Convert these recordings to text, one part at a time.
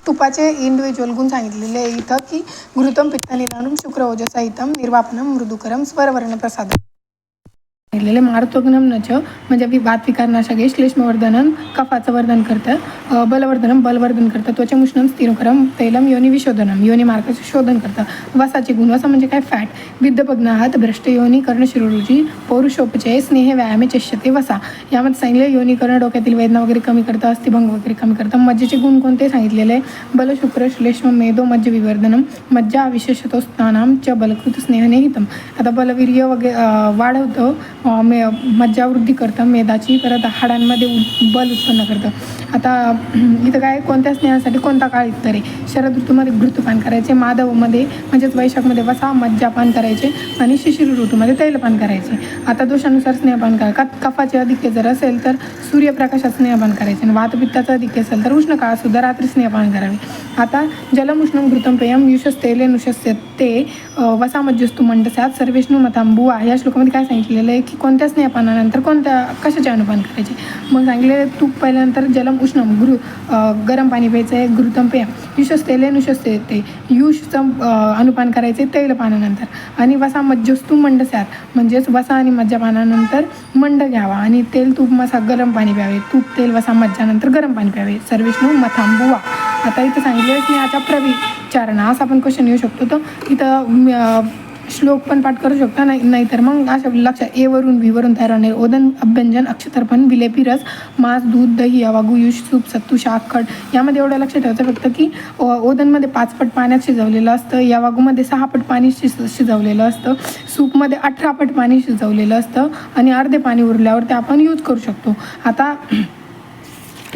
तुपाचे individual गुण सांगितलेले आहे इथं की घृतम पित्त निधानम शुक्रओजसाहितम निर्वापनम मृदुकरम स्वरवर्ण प्रसाद मारुतोग्नम नच म्हणजे वात विकारनाशके श्लेष्मवर्धनम कफाचं वर्धन करतं, बलवर्धनम बलवर्धन करतं, त्वचमुष्णम स्थिरकरम तैलम योनी विशोधनम योनी मार्गाचे शोधन करतं. वसाचे गुण वसा म्हणजे काय फॅट, विद्धपग्नाहात भ्रष्ट योनी कर्णशिरोरुची पौरुषोपचय स्नेह व्यायामे चष्यते वसा. यामध्ये सांगितले योनी कर्ण डोक्यातील वेदना वगैरे कमी करतं, अस्थिभंग वगैरे कमी करतं. मज्जेचे गुण कोणते सांगितलेले बल शुक्र श्लेष्म मेदो मज्ज विवर्धनम मज्जा विशेषतो स्नानाम च बलकृत स्नेहनेहितम. आता बलवीर्य वगैरे वाढवतं, मज्जावृद्धी करतं, मेदाची परत हाडांमध्ये बल उत्पन्न करतं. आता इथं काय कोणत्या स्नेहासाठी कोणता काळ इतर आहे. शरद ऋतूमध्ये घृतपान करायचे, माधवमध्ये म्हणजेच वैशाखमध्ये वसा मज्जापान करायचे आणि शिशिर ऋतूमध्ये तैलपान करायचे. आता दोषानुसार स्नेहपान करा. कफाचे अधिक्य जर असेल तर सूर्यप्रकाशात स्नेहपान करायचे आणि वातपित्ताचं अधिक्य असेल तर उष्ण काळात सुद्धा रात्री स्नेहपान करावे. आता जलमुष्णम घृतम पेयम युषस्तेले नुषस्ते वसामज्जस्तु मंडस्यात सर्वेष्णू मतांबुवा. या श्लोकामध्ये काय सांगितलेलं आहे की कोणत्या स्नेहपानानंतर कशाचे अनुपान करायचे. मग सांगितले तूप पहिल्यानंतर जलम उष्णम गरम पाणी प्यायचं आहे, घृतम पेय युषस्तेले नुषस्ते ते युषचं अनुपान करायचे तैलपानानंतर. आणि वसा मज्जस्तू मंडस्यात म्हणजेच वसा आणि मज्जापानानंतर मंड घ्यावा आणि तेल तूप मसा गरम पाणी प्यावे, तूप तेल वसा मज्जानंतर गरम पाणी प्यावे. सर्वेष्णू मथांबुवा. आता इथं सांगितलं स्नेहाचा प्रविचारणा असा आपण क्वेश्चन येऊ शकतो. तर इथं श्लोक पण पाठ करू शकता, नाहीतर मग अशा लक्षात ए वरून बी वरून तयार होणे ओदन अभ्यंजन अक्षतर्पण विलेपी रस मांस दूध दही हवा गुयुष सूप सत्तू शाक खड. यामध्ये एवढं लक्षात ठेवायचं फक्त की ओदनमध्ये 5 पट पाण्यात शिजवलेलं असतं, या वागूमध्ये 6 पट पाणी शिजवलेलं असतं, सूपमध्ये 18 पट पाणी शिजवलेलं असतं आणि अर्धे पाणी उरल्यावर ते आपण यूज करू शकतो. आता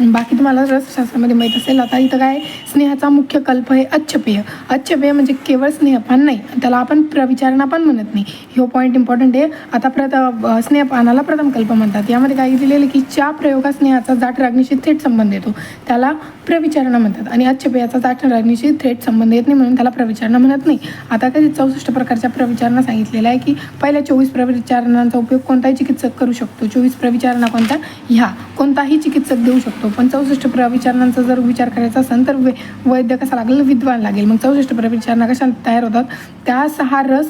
बाकी तुम्हाला रसशास्त्रामध्ये माहीत असेल. आता इथं काय स्नेहाचा मुख्य कल्प आहे अच्छपेय. अच्छपेय म्हणजे केवळ स्नेहपान नाही, त्याला आपण प्रविचारणा पण म्हणत नाही. ह्यो पॉईंट इम्पॉर्टंट आहे. आता स्नेहपानाला प्रथम कल्प म्हणतात. यामध्ये काय दिलेलं की च्या प्रयोगात स्नेहाचा जाठ रागणीशी थेट संबंध येतो, त्याला प्रविचारणा म्हणतात. आणि अच्छपेयाचा जाठ रागणीशी थेट संबंध येत नाही म्हणून त्याला प्रविचारणा म्हणत नाही. आता कधी 64 प्रकारच्या प्रविचारणा सांगितलेल्या आहे की पहिल्या 24 प्रविचारणांचा उपयोग कोणताही चिकित्सक करू शकतो. 24 प्रविचारणा कोणत्या ह्या कोणताही चिकित्सक देऊ शकतो. पण 64 प्रविचारणांचा जर विचार करायचा असेल तर वैद्य कसा लागेल, विद्वान लागेल. मग 64 प्रविचारणा कशा तयार होतात, त्या 6 रस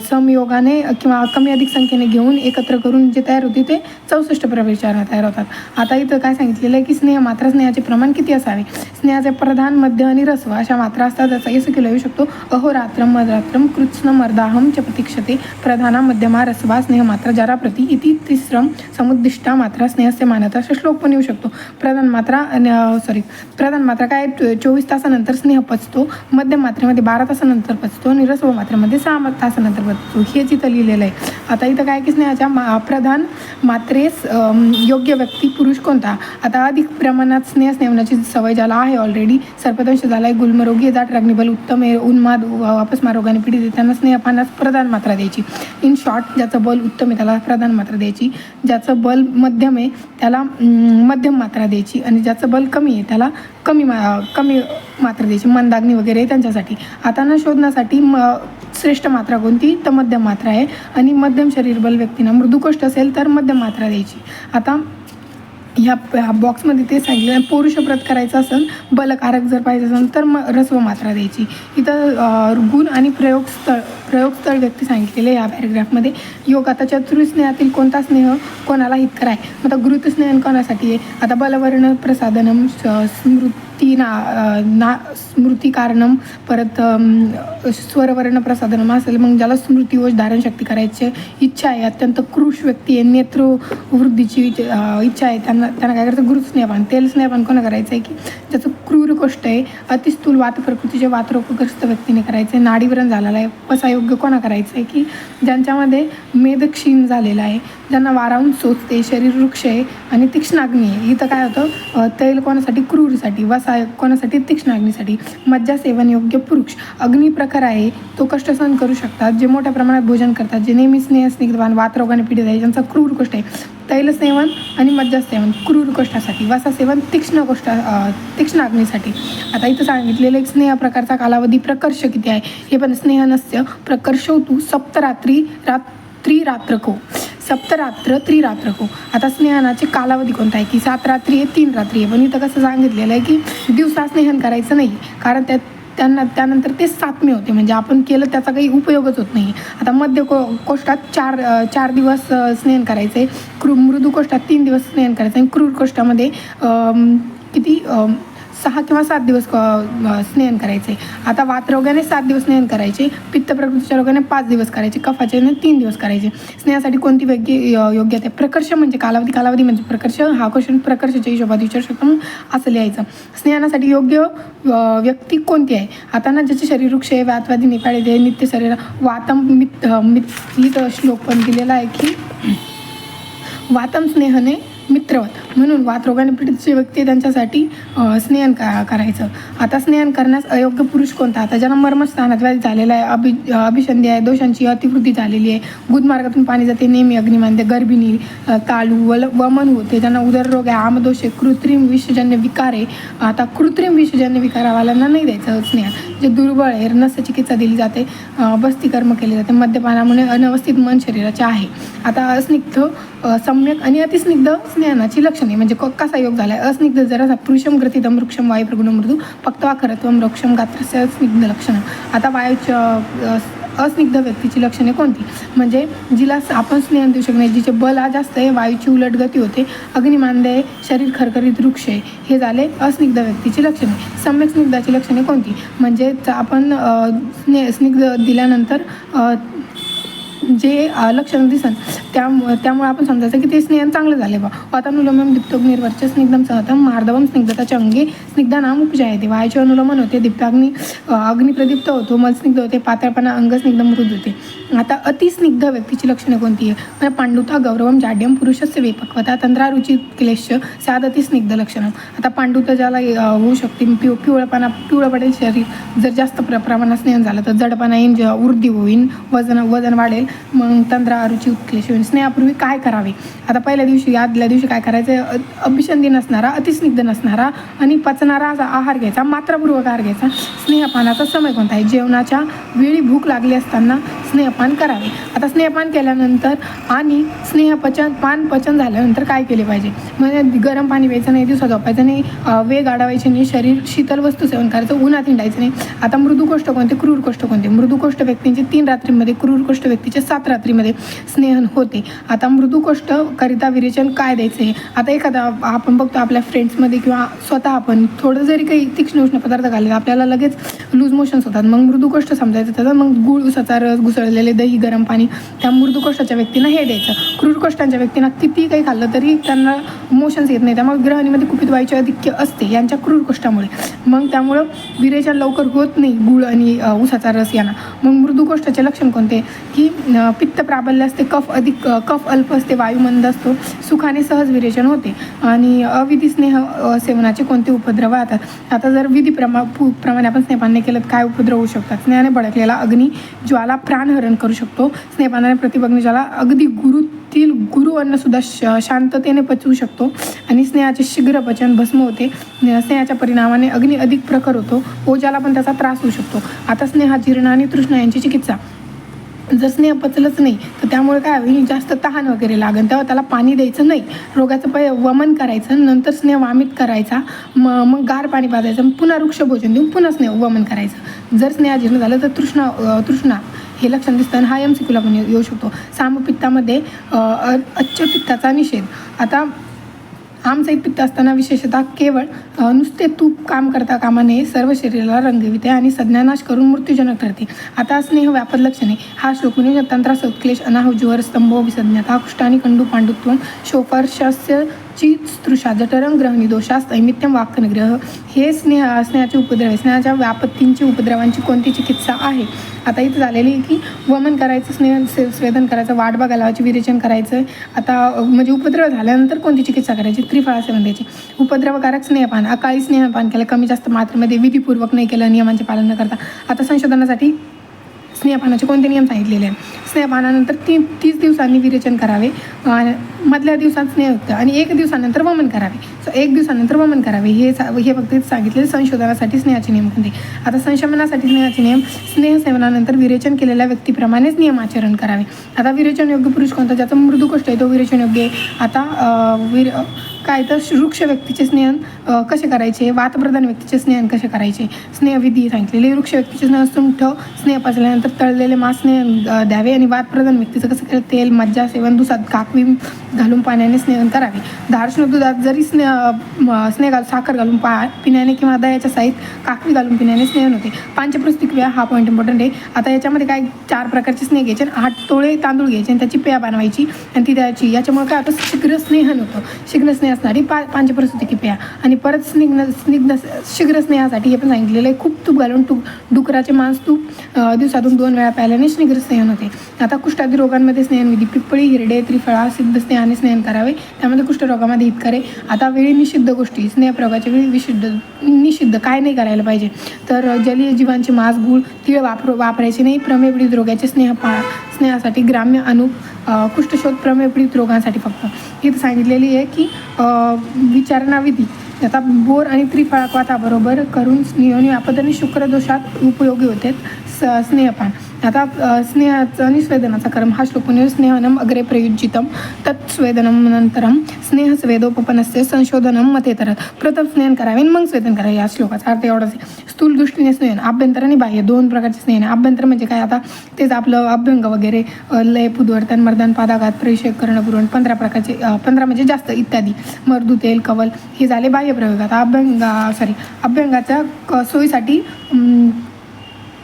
संयोगाने किंवा कमी अधिक संख्येने घेऊन एकत्र करून जे तयार होते ते 64 प्रविचारणा तयार होतात. आता इथं काय सांगितलेलं आहे की स्नेहाचे प्रमाण किती असावे. स्नेहाचे प्रधान मध्य आणि रस्व अशा मात्रा असतात. त्याचा असं केलं येऊ शकतो अहोरात्रम मदरात्रम कृत्स्न मर्दाहम च प्रतीक्षते प्रधाना मध्यमा रसवा स्नेहमात्रा जराप्रती इति तिस्रम समुद्दिष्टा मात्रा स्नेहस्य मानता. असा श्लोक पण येऊ शकतो. प्रधान मात्रा काय 24 तासानंतर स्नेह पचतो, मध्यम मात्रेमध्ये 12 तासानंतर पचतो आणि रसव मात्रेमध्ये 6 तासानंतर पचतो. हेच इथं लिहिलेलं आहे. आता इथं काय की स्नेहाच्या प्रधान मात्रेस योग्य व्यक्ती पुरुष कोणता. आता अधिक प्रमाणात स्नेहवण्याची सवय ज्याला आहे ऑलरेडी, सर्पदंश झाला आहे, गुल्मरोगी, जाट रागणीबल उत्तम आहे, उन्माद अपस्मा रोगाने पीडित आहे, त्यांना स्नेहपानास प्रधान मात्रा द्यायची. इन शॉर्ट ज्याचं बल उत्तम आहे त्याला प्रधान मात्रा द्यायची, ज्याचं बल मध्यम आहे त्याला मध्यम मात्रा द्यायची आणि ज्याचं बल कमी आहे त्याला कमी मात्रा द्यायची. मंदाग्नी वगैरे त्यांच्यासाठी. आता न शोधण्यासाठी श्रेष्ठ मात्रा कोणती तर मध्यम मात्रा आहे आणि मध्यम शरीर बल व्यक्तींना मृदुकोष्ठ असेल तर मध्यम मात्रा द्यायची. आता ह्या बॉक्समध्ये ते सांगितलं पौरुषव्रत करायचं असेल, बलकारक जर पाहिजे असेल तर रस्व मात्रा द्यायची. इथं गुण आणि प्रयोगस्थळ व्यक्ती सांगितलेले या पॅरेग्राफमध्ये. योग आता चतुर्स्नेहातील कोणता स्नेह कोणाला हितकर आहे. आता घृतस्नेहन कोणासाठी आहे. आता बलवर्ण प्रसादनम स्मृती कारणम परत स्वरवर्ण प्रसादनम असेल मग ज्याला स्मृतियोज धारणशक्ती करायची इच्छा आहे, अत्यंत क्रूश व्यक्ती आहे, नेत्रवृद्धीची इच्छा आहे, त्यांना काय करायचं घृत स्नेहपान. तेल स्नेहपान कोणा करायचं आहे की ज्याचं क्रूर गोष्ट आहे, अतिस्थूल वात प्रकृतीचे वातरोगग्रस्त व्यक्तीने करायचं आहे, नाडीवरण झालेला आहे. पसायोग्य कोणा करायचं आहे की ज्यांच्यामध्ये मेद क्षीण झालेला आहे, ज्यांना वारावून सोचते, शरीर वृक्ष आहे आणि तीक्ष्णाग्नी आहे. इथं काय होतं तैल कोणासाठी क्रूरसाठी, वसा कोणासाठी तीक्ष्णाग्नीसाठी. मज्जा सेवन योग्य पुरुष अग्नी प्रकार आहे, तो कष्ट सहन करू शकतात, जे मोठ्या प्रमाणात भोजन करतात, जे नेहमी स्निग्धवान वातरोगाने पीडित आहे, ज्यांचा क्रूर गोष्ट आहे. तैल सेवन आणि मज्जा सेवन क्रूर गोष्टासाठी, वसा सेवन तीक्ष्ण अग्नीसाठी. आता इथं सांगितलेलं एक स्नेह प्रकारचा कालावधी प्रकर्ष किती आहे हे पण स्नेह नस्य प्रकर्षव तू सप्तरात्री रात्रको. सप्तरात्र त्रिरात्रको. आता स्नेहनाचे कालावधी कोणता आहे की 7 रात्री आहे 3 रात्री आहे, पण इथं कसं सांगितलेलं आहे की दिवसा स्नेहन करायचं नाही, कारण त्यानंतर ते सातमे होते, म्हणजे आपण केलं त्याचा काही उपयोगच होत नाही. आता मध्य कोष्टात 4 दिवस स्नेहन करायचं आहे, मृदू कोष्टात 3 दिवस स्नेहन करायचं आहे, क्रूर कोष्टामध्ये किती 6 किंवा 7 दिवस स्नेहन करायचे. आता वातरोगाने 7 दिवस स्नेहन करायचे, पित्त प्रकृतीच्या रोगाने 5 दिवस करायचे, कफाचे 3 दिवस करायचे. स्नेहासाठी कोणती योग्य आहे? प्रकर्ष म्हणजे कालावधी म्हणजे प्रकर्ष. हा क्वेश्चन प्रकर्षाच्या हिशोबात विचारू शकतो, मग असं लिहायचं. स्नेहासाठी योग्य व्यक्ती कोणती आहे? आता ना ज्याचे शरीर वृक्ष आहे, व्यातवादी निपाळे दे नित्य शरीर वातम मित श्लोक पण दिलेला आहे की वातम स्नेहने मित्रवत, म्हणून वातरोगाने पीडित जे व्यक्ती त्यांच्यासाठी स्नेहन करायचं. आता स्नेहन करण्यास अयोग्य पुरुष कोणता? आता ज्यांना मर्मस्थानात व्याधी झालेला आहे, अभिसंधी आहे, दोषांची अतिवृद्धी झालेली आहे, गुदमार्गातून पाणी जाते, नेहमी अग्निमांद्य, गर्भिणी, तालू वमन होते, ज्यांना उदररोग आहे, आमदोष आहे, कृत्रिम विषजन्य विकार आहे. आता कृत्रिम विषजन्य विकारावाल्यांना नाही द्यायचं स्नेहन. जे दुर्बळ आहे, नसचिकित्सा दिली जाते, बस्तीकर्म केले जाते, मद्यपानामुळे अनवस्थित मन शरीराचे आहे. आता अस्निग्ध, सम्यक आणि अतिस्निग्ध स्नेहनाची लक्षणे म्हणजे कसा योग झाला आहे? अस्निग्ध जरा पुरुषम ग्रथितम वृक्षम वायू प्रगुण मृदू पक्तवा खरत्वम वृक्षम गात्रस्य स्निग्ध लक्षणं. आता वायूच्या अस्निग्ध व्यक्तीची लक्षणे कोणती? म्हणजे जिला आपण स्नेहन देऊ शकत नाही, जिचे बल जास्त आहे, वायूची उलट गती होते, अग्निमांद्य आहे, शरीर खरखरीत वृक्ष आहे, हे झाले अस्निग्ध व्यक्तीची लक्षणे. सम्यक स्निग्धाची लक्षणे कोणती? म्हणजे आपण स्निग्ध दिल्यानंतर जे लक्षण दिसन त्यामुळे आपण समजायचं की ते स्नेहन चांगलं झाले बा. वातानुलोमम दीप्तोग्निर्वर्च स्निग्धम सहतम मार्दवम स्निग्धताच्या अंगे स्निग्धानाम उपजायते. वायूचे अनुलोमन होते, अग्निप्रदीप्त होतो, मलस्निग्ध होते, पातळपणा अंगस्निग्ध मृद होते. आता अतिस्निग्ध व्यक्तीची लक्षणे कोणती आहे? म्हणजे पांडुता गौरवम जाड्यम पुरुषस्य वेपक्वता तंद्रारुची क्लेश साध अतिस्निग्ध लक्षणं. आता पांडुता ज्याला होऊ शकते, पिवळं पडेल शरीर, जर जास्त प्रमाणात स्नेहन झालं तर जडपणा येईन, वृद्धी होईन, वजन वाढेल, मग तंद्रा अरुची उत्क्लेश होईल. स्नेहापूर्वी काय करावे? आता पहिल्या दिवशी आदल्या दिवशी काय करायचं? अभिसंधी नसणारा, अतिस्निग्ध नसणारा आणि पचणारा असा आहार घ्यायचा, मात्रापूर्वक आहार घ्यायचा. स्नेहपानाचा समय कोणता आहे? जेवणाच्या वेळी भूक लागली असताना स्नेहपान करावे. आता स्नेहपान केल्यानंतर आणि पान पचन झाल्यानंतर काय केले पाहिजे? म्हणजे गरम पाणी प्यायचं नाही, दिवसा झोपायचं नाही, वेग आडवायचे नाही, शरीर शीतल वस्तू सेवन करायचं, उन्हात हिंडायचं नाही. आता मृदू कोष्ठ कोणते, क्रूर कोष्ठ कोणते? मृदू कोष्ठ व्यक्तींचे 3 रात्रीमध्ये, क्रूर कोष्ठ व्यक्तीचे 7 रात्रीमध्ये स्नेहन होते. आता मृदू कोष्ठ करिता विरेचन काय द्यायचे? आता एखादा आपण बघतो आपल्या फ्रेंड्समध्ये किंवा स्वतः आपण थोडं जरी काही तीक्ष्ण उष्ण पदार्थ खाल्ले आपल्याला लगेच लूज मोशन्स होतात, मग मृदू कोष्ठ समजायचं त्याचा. मग गुळ, उसाचा रस, घुसळलेले दही, गरम पाणी त्या मृदू कोष्ठाच्या व्यक्तींना हे द्यायचं. क्रूर कोष्ठांच्या व्यक्तींना किती काही खाल्लं तरी त्यांना मोशन्स येत नाही, त्यामुळे ग्रहणीमध्ये कुपित वायूचे अधिक्य असते यांच्या क्रूर कोष्ठामुळे, मग त्यामुळं विरेचन लवकर होत नाही गुळ आणि उसाचा रस यांना. मग मृदू कोष्ठाचे लक्षण कोणते? की पित्त प्राबल्य असते, कफ अल्प असते, वायू मंद असतो, सुखाने सहज विरेचन होते आणि अविधी स्नेह सेवनाचे कोणते उपद्रव येतात? आता जर प्रमाणे आपण स्नेहपान नाही केलं तर काय उपद्रव होऊ शकतात? स्नेहाने भडकलेला अग्नी ज्वाला प्राणहरण करू शकतो. स्नेहपानाने प्रतिभग्नी ज्वाला अगदी गुरु अन्न सुद्धा शांततेने पचवू शकतो आणि स्नेहाचे शीघ्र पचन भस्म होते. स्नेहाच्या परिणामाने अग्नी अधिक प्रखर होतो, ओजाला पण त्याचा त्रास होऊ शकतो. आता स्नेहा, जीर्ण आणि तृष्णा यांची चिकित्सा. जर स्नेह पचलंच नाही तर त्यामुळे काय होईल? जास्त तहान वगैरे लागेल, तेव्हा त्याला पाणी द्यायचं नाही, रोगाचं वमन करायचं, नंतर स्नेह वामित करायचा, मग गार पाणी पाजायचं, पुन्हा वृक्ष भोजन देऊन पुन्हा स्नेह वमन करायचं. जर स्नेहाजीर्ण झालं तर तृष्णा हे लक्षण दिसतं आणि हा यमसिकुला पण येऊ शकतो. सामपित्तामध्ये अच्च पित्ताचा निषेध. आता आमसहित पित्त असताना विशेषतः केवळ नुसते तूप काम करता कामा नये, सर्व शरीराला रंगविते आणि संज्ञानाश करून मृत्यूजनक ठरते. आता स्नेह व्यापद लक्षणे. हा श्लोक म्हणजे तंत्रा सत्क्लेश अनाह जुवर स्तंभो विसज्ञता कुष्टानी कंडू पांडुत्वम शोफर्षस्य ची स्त्रुषा जठरं ग्रहणी दोषास ऐमित्यम वाक्यनिग्रह. हे स्नेहाचे उपद्रव, स्नेहाच्या व्यापत्तींची उपद्रवांची कोणती चिकित्सा आहे? आता इथं झालेली की वमन करायचं, स्नेह स्वेदन करायचं, वाट बघा लावायची, विरेचन करायचं. आता म्हणजे उपद्रव झाल्यानंतर कोणती चिकित्सा करायची? त्रिफळा सेवन द्यायची. उपद्रवकारक स्नेहपान, अकाळी स्नेहपान केलं, कमी जास्त मात्रेमध्ये, विधीपूर्वक नाही केलं, नियमांचे पालन न करता. आता संशोधनासाठी स्नेहपानाचे कोणते नियम सांगितलेले आहेत. स्नेहपानानंतर 30 दिवसांनी विरेचन करावे, मधल्या दिवसात स्नेहयुक्त आणि 1 दिवसानंतर वमन करावे. 1 दिवसानंतर वमन करावे हे फक्त सांगितले संशोधनासाठी स्नेहाचे नियम कोणते. आता संशमनासाठी स्नेहाचे नियम, स्नेहसेवनानंतर विरेचन केलेल्या व्यक्तीप्रमाणेच नियमाचरण करावे. आता विरेचन योग्य पुरुष कोणता, ज्याचा मृदू कष्ट आहे तो विरेचन योग्य आहे. आता काय तर वृक्ष व्यक्तीचे स्नेहन कसे करायचे, वातप्रधान व्यक्तीचे स्नेहन कसे करायचे, स्नेहविधी सांगितलेले. वृक्ष व्यक्तीचे स्नेह सुंठ, स्नेह पाजल्यानंतर तळलेले मांस स्नेहन द्यावे आणि वातप्रधान व्यक्तीचं कसं केलं, तेल मज्जा सेवन दुधात काकवी घालून पाण्याने स्नेहन करावे. धारष्ण दुधात जरी स्नेह साखर घालून पिण्याने किंवा दह्याच्या साहित काकवी घालून पिण्याने स्नेहन होते. पंचप्रस्थिक क्रिया हा पॉईंट इम्पॉर्टंट आहे. आता याच्यामध्ये काय 4 प्रकारचे स्नेह घ्यायचे, 8 तोळे तांदूळ घ्यायचे आणि त्याची पेया बनवायची आणि ती द्यायची. याच्यामुळे काय होतं, शीघ्र स्नेहन होतं. शीघ्र स्नेह असणारी पंचप्रस्थिकी पेया. आणि परत स्निग्ध शीघ्र स्नेहासाठी हे पण सांगितलेलं आहे, खूप तूप घालून डुकराचे मांस तूप दिवसातून 2 वेळा प्यायल्याने शीघ्र स्नेहन होते. आता कुष्ठादी रोगांमध्ये स्नेहनविधी, पिप्पळी, हिरडे, त्रिफळा सिद्ध स्नेहाने स्नेहन करावे, त्यामध्ये कुष्ठरोगामध्ये हितकारे. आता वेळी निषिद्ध गोष्टी, स्नेहप्रयोगाच्या वेळी निषिद्ध काय नाही करायला पाहिजे, तर जलीय जीवांचे मांस, गूळ, तीळ वापरायचे नाही. प्रमेयपीडित रोगाचे स्नेहासाठी ग्राम्य कुष्ठशोध प्रमेयपीडित रोगांसाठी फक्त. इथं सांगितलेली आहे की विचारणाविधी आता बोर आणि त्रिफळावाताबरोबर करून योनी आपत्तीने शुक्रदोषात उपयोगी होते. स्नेहपान. आता स्नेहाचं आणि स्वेदनाचा क्रम हा श्लोकने स्नेहनम अग्रे प्रयुज्यितम तत्स्वेदनम नंतरम स्नेहस्वेदोपनस्य संशोधनम मतेतर. प्रथम स्नेहन करावे आणि मग स्वेदन करावे. या श्लोकाचा अर्थ एवढाच आहे. स्थूल दृष्टीने स्नेहन, आभ्यंतर आणि बाह्य 2 प्रकारचे स्नेहन. आभ्यंतर म्हणजे काय, आता तेच आपलं अभ्यंग वगैरे, लय, पुदवर्तन, मर्दन, पादाघात, प्रेषक, कर्णपुरवण, 15 प्रकारचे, 15 म्हणजे जास्त इत्यादी, मर्दू, तेल, कवल हे झाले बाह्य प्रयोग. आता अभ्यंगाच्या सोयीसाठी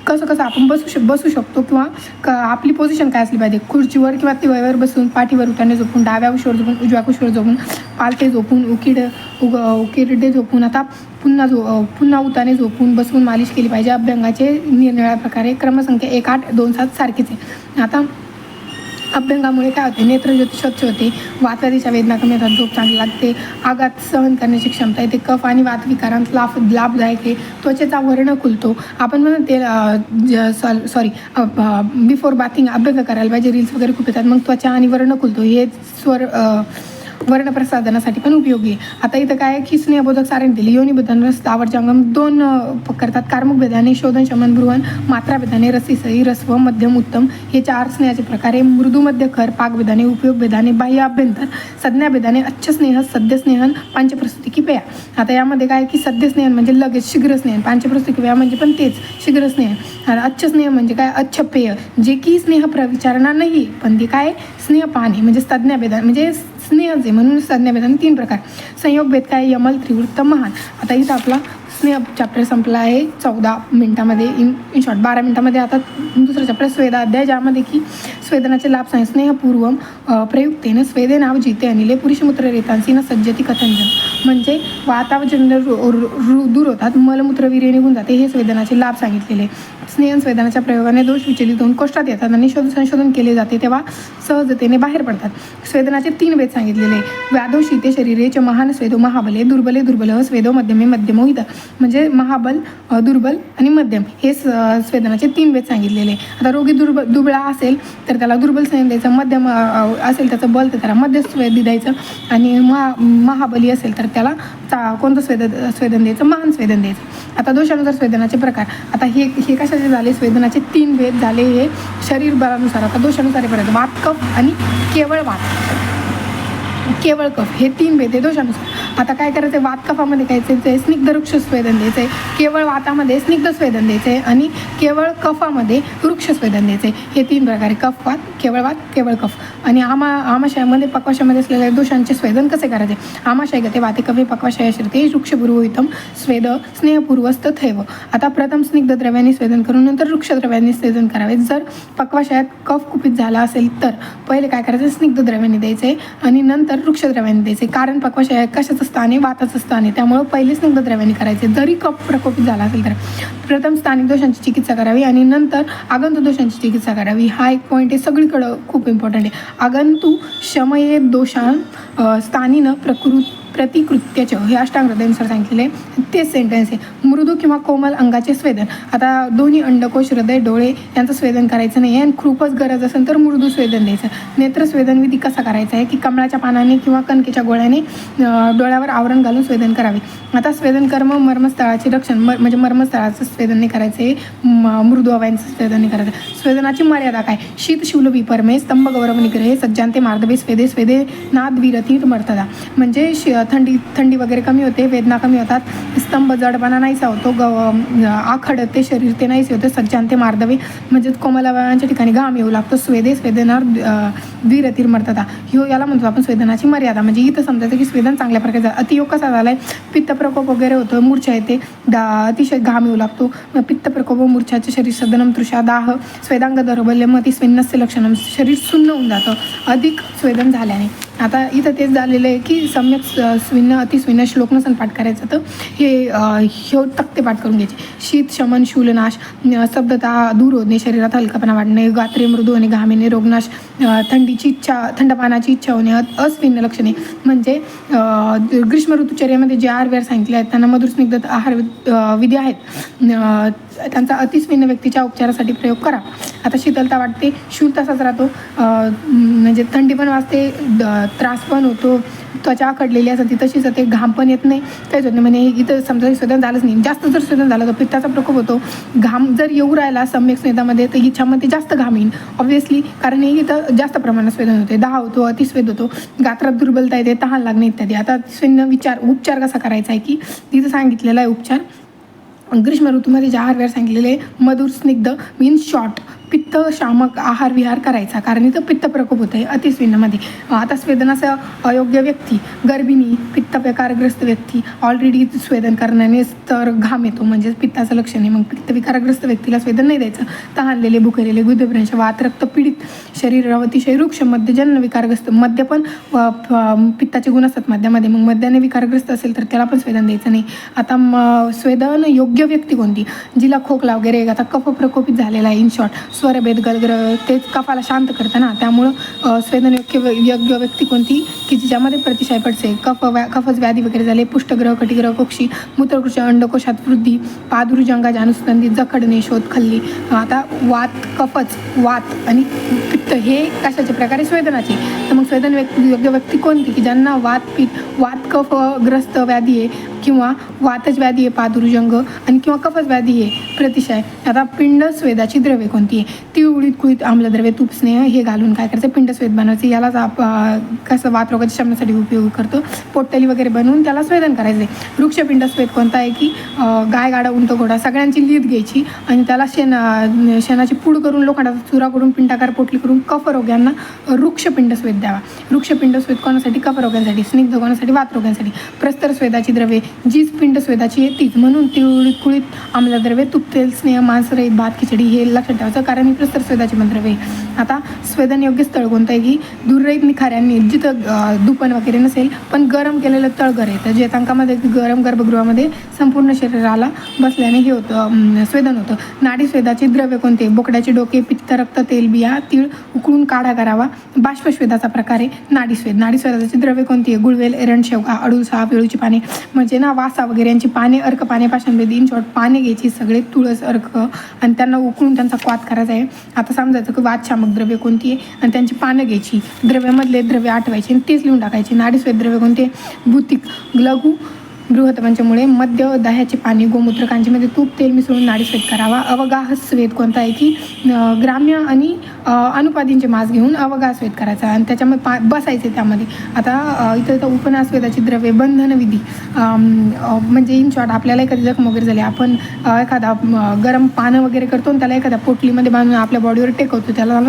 कसं आपण बसू शकतो किंवा आपली पोझिशन काय असली पाहिजे, खुर्चीवर किंवा तिवळीवर बसून, पाठीवर उताने झोपून, डाव्या कुशीवर झोपून, उजव्या कुशीवर झोपून, पालथे झोपून, उकिरडे झोपून, आता पुन्हा उताने झोपून बसून मालिश केली पाहिजे. अभ्यंगाचे निरनिराळ्या प्रकारे क्रमसंख्या 1, 8, 2, 7 सारखीच आहे. आता अभ्यंगामुळे काय होते, नेत्रज्योती स्वच्छ होते, वातादिशा वेदना कमी होतात, झोप चांगली लागते, आघात सहन करण्याची क्षमता येते, कफ आणि वातविकारांत लाभदायक आहे, त्वचेचा वर्ण खुलतो. आपण म्हणून ते बिफोर बाथिंग अभ्यंग करायला पाहिजे. रील्स वगैरे खूप येतात, मग त्वचा आणि वर्ण खुलतो, हे वर्णप्रसाधनासाठी पण उपयोगी आहे. आता इथं काय आहे की स्नेहबोधक सारण दिली. योनिबोधन रस आवडजंगम 2 करतात. कार्मुक भेदाने, शोधन, शमन, भ्रुवन, मात्रा भेदाने, रसीसई, रस्व, मध्यम, उत्तम हे 4 स्नेहाचे प्रकार आहे. मृदू, मध्य, खर, पाक भेदाने, उपयोग भेदाने, बाह्य, अभ्यंतर, संज्ञा भेदाने, अच्छ स्नेह, सद्य स्नेहन, पंचप्रस्थिकी पेया. आता यामध्ये काय की सद्य स्नेहन म्हणजे लगेच शीघ्र स्नेहन, पंचप्रस्थिकी पेया म्हणजे पण तेच शीघ्र स्नेहन. अच्छ स्नेह म्हणजे काय, अच्छ पेय जे की स्नेह प्रविचारणा नाही पण ते काय स्नेहपान आहे, म्हणजे संज्ञा भेदान म्हणजे स्नेहच आहे, म्हणून संज्ञाभेदाने 3 प्रकार. संयोग भेद काय, यमल, त्रिवृत्त, महान. आता इथं आपला स्नेह चॅप्टर संपला आहे 14 मिनिटामध्ये, इन शॉर्ट 12 मिनिटामध्ये. आता दुसरा चॅप्टर स्वेदा अध्याय, ज्यामध्ये की स्वेदनाचे लाभ सांग. स्नेहपूर्वम प्रयुक्तेनं स्वेदे नाव जिते अनिले पुरुषमूत्र रेतांसी न सज्जती कथंजन, म्हणजे वातावजन दूर होतात, मलमूत्रवीर्य निघून जाते, हे स्वेदनाचे लाभ सांगितलेले. स्नेहन स्वेदनाच्या प्रयोगाने दोष विचलित होऊन कोष्ठात येतात आणि संशोधन केले जाते तेव्हा सहजतेने बाहेर पडतात. स्वेदनाचे 3 भेद सांगितलेले. व्याधो शीते शरीरे च महान स्वेदो महाबले, दुर्बले दुर्बल स्वेदो मध्यमे मध्यमो हित, म्हणजे महाबल, दुर्बल आणि मध्यम हे स्वेदनाचे 3 भेद सांगितलेले. आता रोगी दुबळा असेल तर त्याला दुर्बल स्वेदन द्यायचं, मध्यम असेल त्याचं बल तर त्याला मध्य स्वेद द्यायचं, आणि महाबली असेल तर त्याला कोणतं स्वेदन द्यायचं, महान स्वेदन द्यायचं. आता दोषानुसार स्वेदनाचे प्रकार. आता हे कशाचे झाले, स्वेदनाचे 3 भेद झाले हे शरीर बलानुसार. आता दोषानुसार पर्यंत वात, कफ आणि केवळ कफ हे 3 भेद आहे दोषानुसार. आता काय करायचं आहे, वात कफामध्ये काय द्यायचं आहे, स्निग्ध वृक्ष स्वेदन द्यायचं आहे, केवळ वातामध्ये स्निग्ध स्वेदन द्यायचं आहे, आणि केवळ कफामध्ये वृक्ष स्वेदन द्यायचं आहे. हे 3 प्रकारे कफ वात, केवळ कफ. आणि आमाशयामध्ये पक्वाशयामध्ये असलेल्या दोषांचे स्वेदन कसे करायचे. आमाशय गते वाते कफे पक्वाशय श्रुते वृक्षपूर्वहितम स्वेद स्नेहपूर्वस्तथैव. आता प्रथम स्निग्ध द्रव्यांनी स्वेदन करून नंतर वृक्ष द्रव्यांनी स्वेदन करावे. जर पक्वाशयात कफ कुपित झाला असेल तर पहिले काय करायचं, स्निग्ध द्रव्यांनी द्यायचे आणि नंतर वृक्ष द्रव्यांनी द्यायचे. कारण पक्वाशय कशाचं स्थान आहे, वाताचं स्थान आहे, त्यामुळे पहिले स्निग्ध द्रव्यांनी करायचे. जरी कफ प्रकोपित झाला असेल तर प्रथम स्थानिक दोषांची चिकित्सा करावी आणि नंतर आगंतु दोषांची चिकित्सा करावी. हा एक पॉईंट आहे, सगळीकडं खूप इम्पॉर्टंट आहे. आगंतु शमये दोषां स्थानिन प्रतिकृत्यच हे अष्टांग हृदयानुसार सांगितलेले तेच सेंटेन्स आहे. मृदू किंवा कोमल अंगाचे स्वेदन. आता दोन्ही अंडकोश, हृदय, डोळे यांचं स्वेदन करायचं नाही आहे आणि खूपच गरज असेल तर मृदू स्वेदन द्यायचं. नेत्रस्वेदन विधी कसा करायचा आहे की कमळाच्या पानाने किंवा कणकेच्या गोळ्याने डोळ्यावर आवरण घालून स्वेदन करावे. आता स्वेदन कर्म मर्मस्थळाचे रक्षण म्हणजे मर्मस्थळाचं स्वेदन नाही करायचं आहे, मृदू अवयवांचं स्वेदन नाही करायचं. स्वेदनाची मर्यादा काय? शीत शूल विपर्मे स्तंभ गौरव निग्रहे सज्जांते मार्दवे स्वेदे स्वेदे नाद विरती मर्तदा. म्हणजे थंडी वगैरे कमी होते, वेदना कमी होतात, स्तंभ जडपणा नाहीसा होतो, आखडते शरीर ते नाहीसे होते, सज्जांते मार्दवे म्हणजे कोमल अवयवांच्या ठिकाणी घाम येऊ लागतो, स्वेदे स्वेदनार द्विरतीर मर्तदा. याला म्हणतो आपण स्वेदनाची मर्यादा. म्हणजे इथं समजायचं की स्वेदन चांगल्या प्रकारे अतियोग कसा झाला आहे, पित्त प्रकोप वगैरे होतं, मूर्छा येते, अतिशय घाम येऊ लागतो, पित्त प्रकोप, मूर्छाचे शरीर सदनम तृषा दाह स्वेदांग दौर्बल्यम अति स्वेन्नस्य लक्षणम. शरीर सुन्न होऊन जातं अधिक स्वेदन झाल्याने. आता इथं तेच झालेलं आहे की सम्यक स्विन्न अतिस्विन्न श्लोक नसन पाठ करायचं तर हे तक्ते पाठ करून घ्यायचे. शीत शमन शूलनाश, स्तब्धता दूर होणे, शरीरात हलकापणा वाढणे, गात्रे मृदू आणि घामेने, रोगनाश, थंडीची इच्छा, थंडपानाची इच्छा होणे, अस्विन्न लक्षणे. म्हणजे ग्रीष्म ऋतुचर्यामध्ये जे आहार सांगितले आहेत त्यांना मधुर स्निग्ध आहार विधी आहेत, त्यांचा अतिस्विन्न व्यक्तीच्या उपचारासाठी प्रयोग करा. आता शीतलता वाटते, शूल तसाच राहतो, म्हणजे थंडी पण वाजते, त्रास पण होतो, त्वचा आखडलेली असते तशीच ते, घाम पण येत नाही, काहीच होत नाही. म्हणजे इथं समजा स्वेदन झालंच नाही, जास्त जर स्वेदन झालं तर पित्ताचा प्रकोप होतो, घाम जर येऊ राहिला सम्यक स्वेदामध्ये तर इच्छामध्ये जास्त घाम येईल ऑब्व्हियसली, कारण हे इथं जास्त प्रमाणात स्वेदन होते, दाह होतो, अतिस्वेद होतो, गात्रात दुर्बलता येते, तहान लागणे इत्यादी. आता स्वेन उपचार कसा करायचा आहे की तिथं सांगितलेला आहे उपचार. ग्रीष्म ऋतूमध्ये जे आहार सांगितलेले मधुर स्निग्ध मीन्स शॉर्ट पित्त शामक आहार विहार करायचा, कारण इथं पित्त प्रकोप होत आहे अतिस्विन्नमध्ये. आता स्वेदनाचा अयोग्य व्यक्ती, गर्भिणी, पित्त विकारग्रस्त व्यक्ती, ऑलरेडी स्वेदन करण्याने तर घाम येतो म्हणजे पित्ताचं लक्षण आहे, मग पित्त विकारग्रस्त व्यक्तीला स्वेदन नाही द्यायचं. तहानलेले, भुकेलेले, गुदभ्रंश, वात, रक्त पीडित, शरीर अतिशय वृक्ष, मध्यजन्य विकारग्रस्त, मद्य पण पित्ताचे गुण असतात मद्यामध्ये, मग मद्याने विकारग्रस्त असेल तर त्याला पण स्वेदन द्यायचं नाही. आता स्वेदन योग्य व्यक्ती कोणती? जिला खोकला वगैरे, आता कफ प्रकोपित झालेला आहे, इन शॉर्ट स्वरभेद गलग्र तेच कफाला शांत करतं ना, त्यामुळं स्वेदन योग्य व्यक्ती कोणती की जिच्यामध्ये प्रतिशय पडसे, कफच व्याधी वगैरे झाले, पुष्ठग्रह, कटिग्रह, कोक्षी, मूत्रकृष, अंडकोशात वृद्धी, पादुरुजंगा अनुस्पंदित, जखडणे, शोध खल्ली. आता वात, कफच, वात आणि पित्त हे कशाचे प्रकारे स्वेदनाचे. तर मग स्वेदन योग्य व्यक्ती कोणती की ज्यांना वात कफग्रस्त व्याधी आहे किंवा वातच व्याधी आहे पादुरुजंग आणि किंवा कफच व्याधी आहे प्रतिशय. आता पिंड स्वेदाची द्रव्ये कोणती आहे? तिळगुळीत कुळीत आम्लद्रव्ये, तूप, स्नेह हे घालून काय करायचं पिंड स्वेद बनवायचं. यालाच कसं वात रोगाच्या शमनासाठी उपयोग करतो, पोटली वगैरे बनवून त्याला स्वेदन करायचं. वृक्षपिंड स्वेद कोणता आहे की गाय, गाडा, उंट, घोडा सगळ्यांची लीद घ्यायची आणि त्याला शेणाची पूड करून लोखंडाचा चुरा करून पिंडाकार पोटली करून कफरोग्यांना वृक्षपिंड स्वेद द्यावा. वृक्षपिंड स्वेद कोणासाठी? कफरोग्यांसाठी. स्निग्ध कोणासाठी? वात रोगांसाठी. प्रस्तर स्वेदाची द्रव्ये जीच पिंड स्वेदाची आहे तीच, म्हणून तिळगुळीत कुळीत आम्लद्रव्ये, तूप, तेल, स्नेह, मांस, रहित, भात, खिचडी हे लक्षात ठेवायचं कारण ही प्रस्तर स्वेदाची द्रव्ये. आता स्वेदन योग्य स्थळ कोणतं आहे की दूररहित निखाऱ्यांनी जिथं दुपण वगैरे नसेल पण गरम केलेलं तळघर आहे, तर जेतांकामध्ये गरम गर्भगृहामध्ये संपूर्ण शरीराला बसल्याने हे होतं स्वेदन होतं. नाडी स्वेदाची द्रव्य कोणते? बोकड्याचे डोके, पित्त, रक्त, तेलबिया, तीळ उकळून काढा करावा. बाष्पस्वेदाचा प्रकार आहे नाडीस्वेद. नाडीस्वेदाची द्रव्य कोणती आहे? गुळवेल, एरंड, शेवगा, अडुळसा, वेळूची पाने म्हणजे ना वासा वगैरे यांची पाने, अर्क पाने, पाषाणभेद, इन शॉर्ट पाने घ्यायची सगळे, तुळस, अर्क आणि त्यांना उकळून त्यांचा क्वाथ करायचा आहे. आता समजायचं की वातशामक द्रव्य कोणती आहे आणि त्यांची पानं घ्यायची, द्रव्यामधले द्रव्य आठवायचे आणि तेच लिहून टाकायचे. नाडीस्वेद द्रव्य कोणते? भूतिक, लघु बृहतपंचमुळे, मद्य, दह्याचे पाणी, गोमूत्र, कांजीमध्ये तूप, तेल मिसळून नाडीस्वेद करावा. अवगाह स्वेद कोणता आहे की ग्राम्य आणि अनुपादींचे मास घेऊन अवगाह स्वेद करायचा आणि त्याच्यामध्ये बसायचे त्यामध्ये. आता इथं उपनास्वेदाची द्रव्ये, बंधन विधी म्हणजे इन शॉर्ट आपल्याला एखादी जखम वगैरे झाली, आपण एखादा गरम पानं वगैरे करतो आणि त्याला एखाद्या पोटलीमध्ये बांधून आपल्या बॉडीवर टेकवतो, त्याला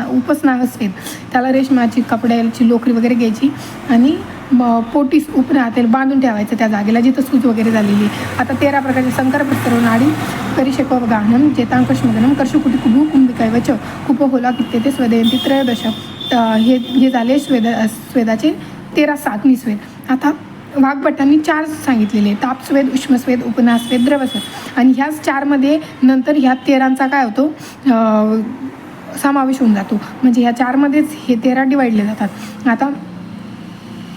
उपस्नाह स्वेद. त्याला रेशमाची कपड्याची लोकरी वगैरे घ्यायची आणि पोटीस उपनाहातील बांधून ठेवायचं त्या जागेला जिथं सूज वगैरे झालेली. आता 13 प्रकारचे संकर प्रस्तर नाडी, परिशेक गाहनम, चेतांकश्मगनम, कर्षकुटी, कुभू, कुंभिकैवच, कुप, होला, कित्ते ते स्वेदयंती त्रयोदश. हे झाले स्वेदाचे 13 सातमी स्वेद. आता वाघभट्टांनी 4 सांगितलेले, तापस्वेद, उष्मस्वेद, उपनास्वेद, द्रवस्वेद आणि ह्याच 4मध्ये नंतर ह्या 13चा काय होतो समावेश होऊन जातो. म्हणजे ह्या 4मध्येच हे 13 डिवाइडले जातात. आता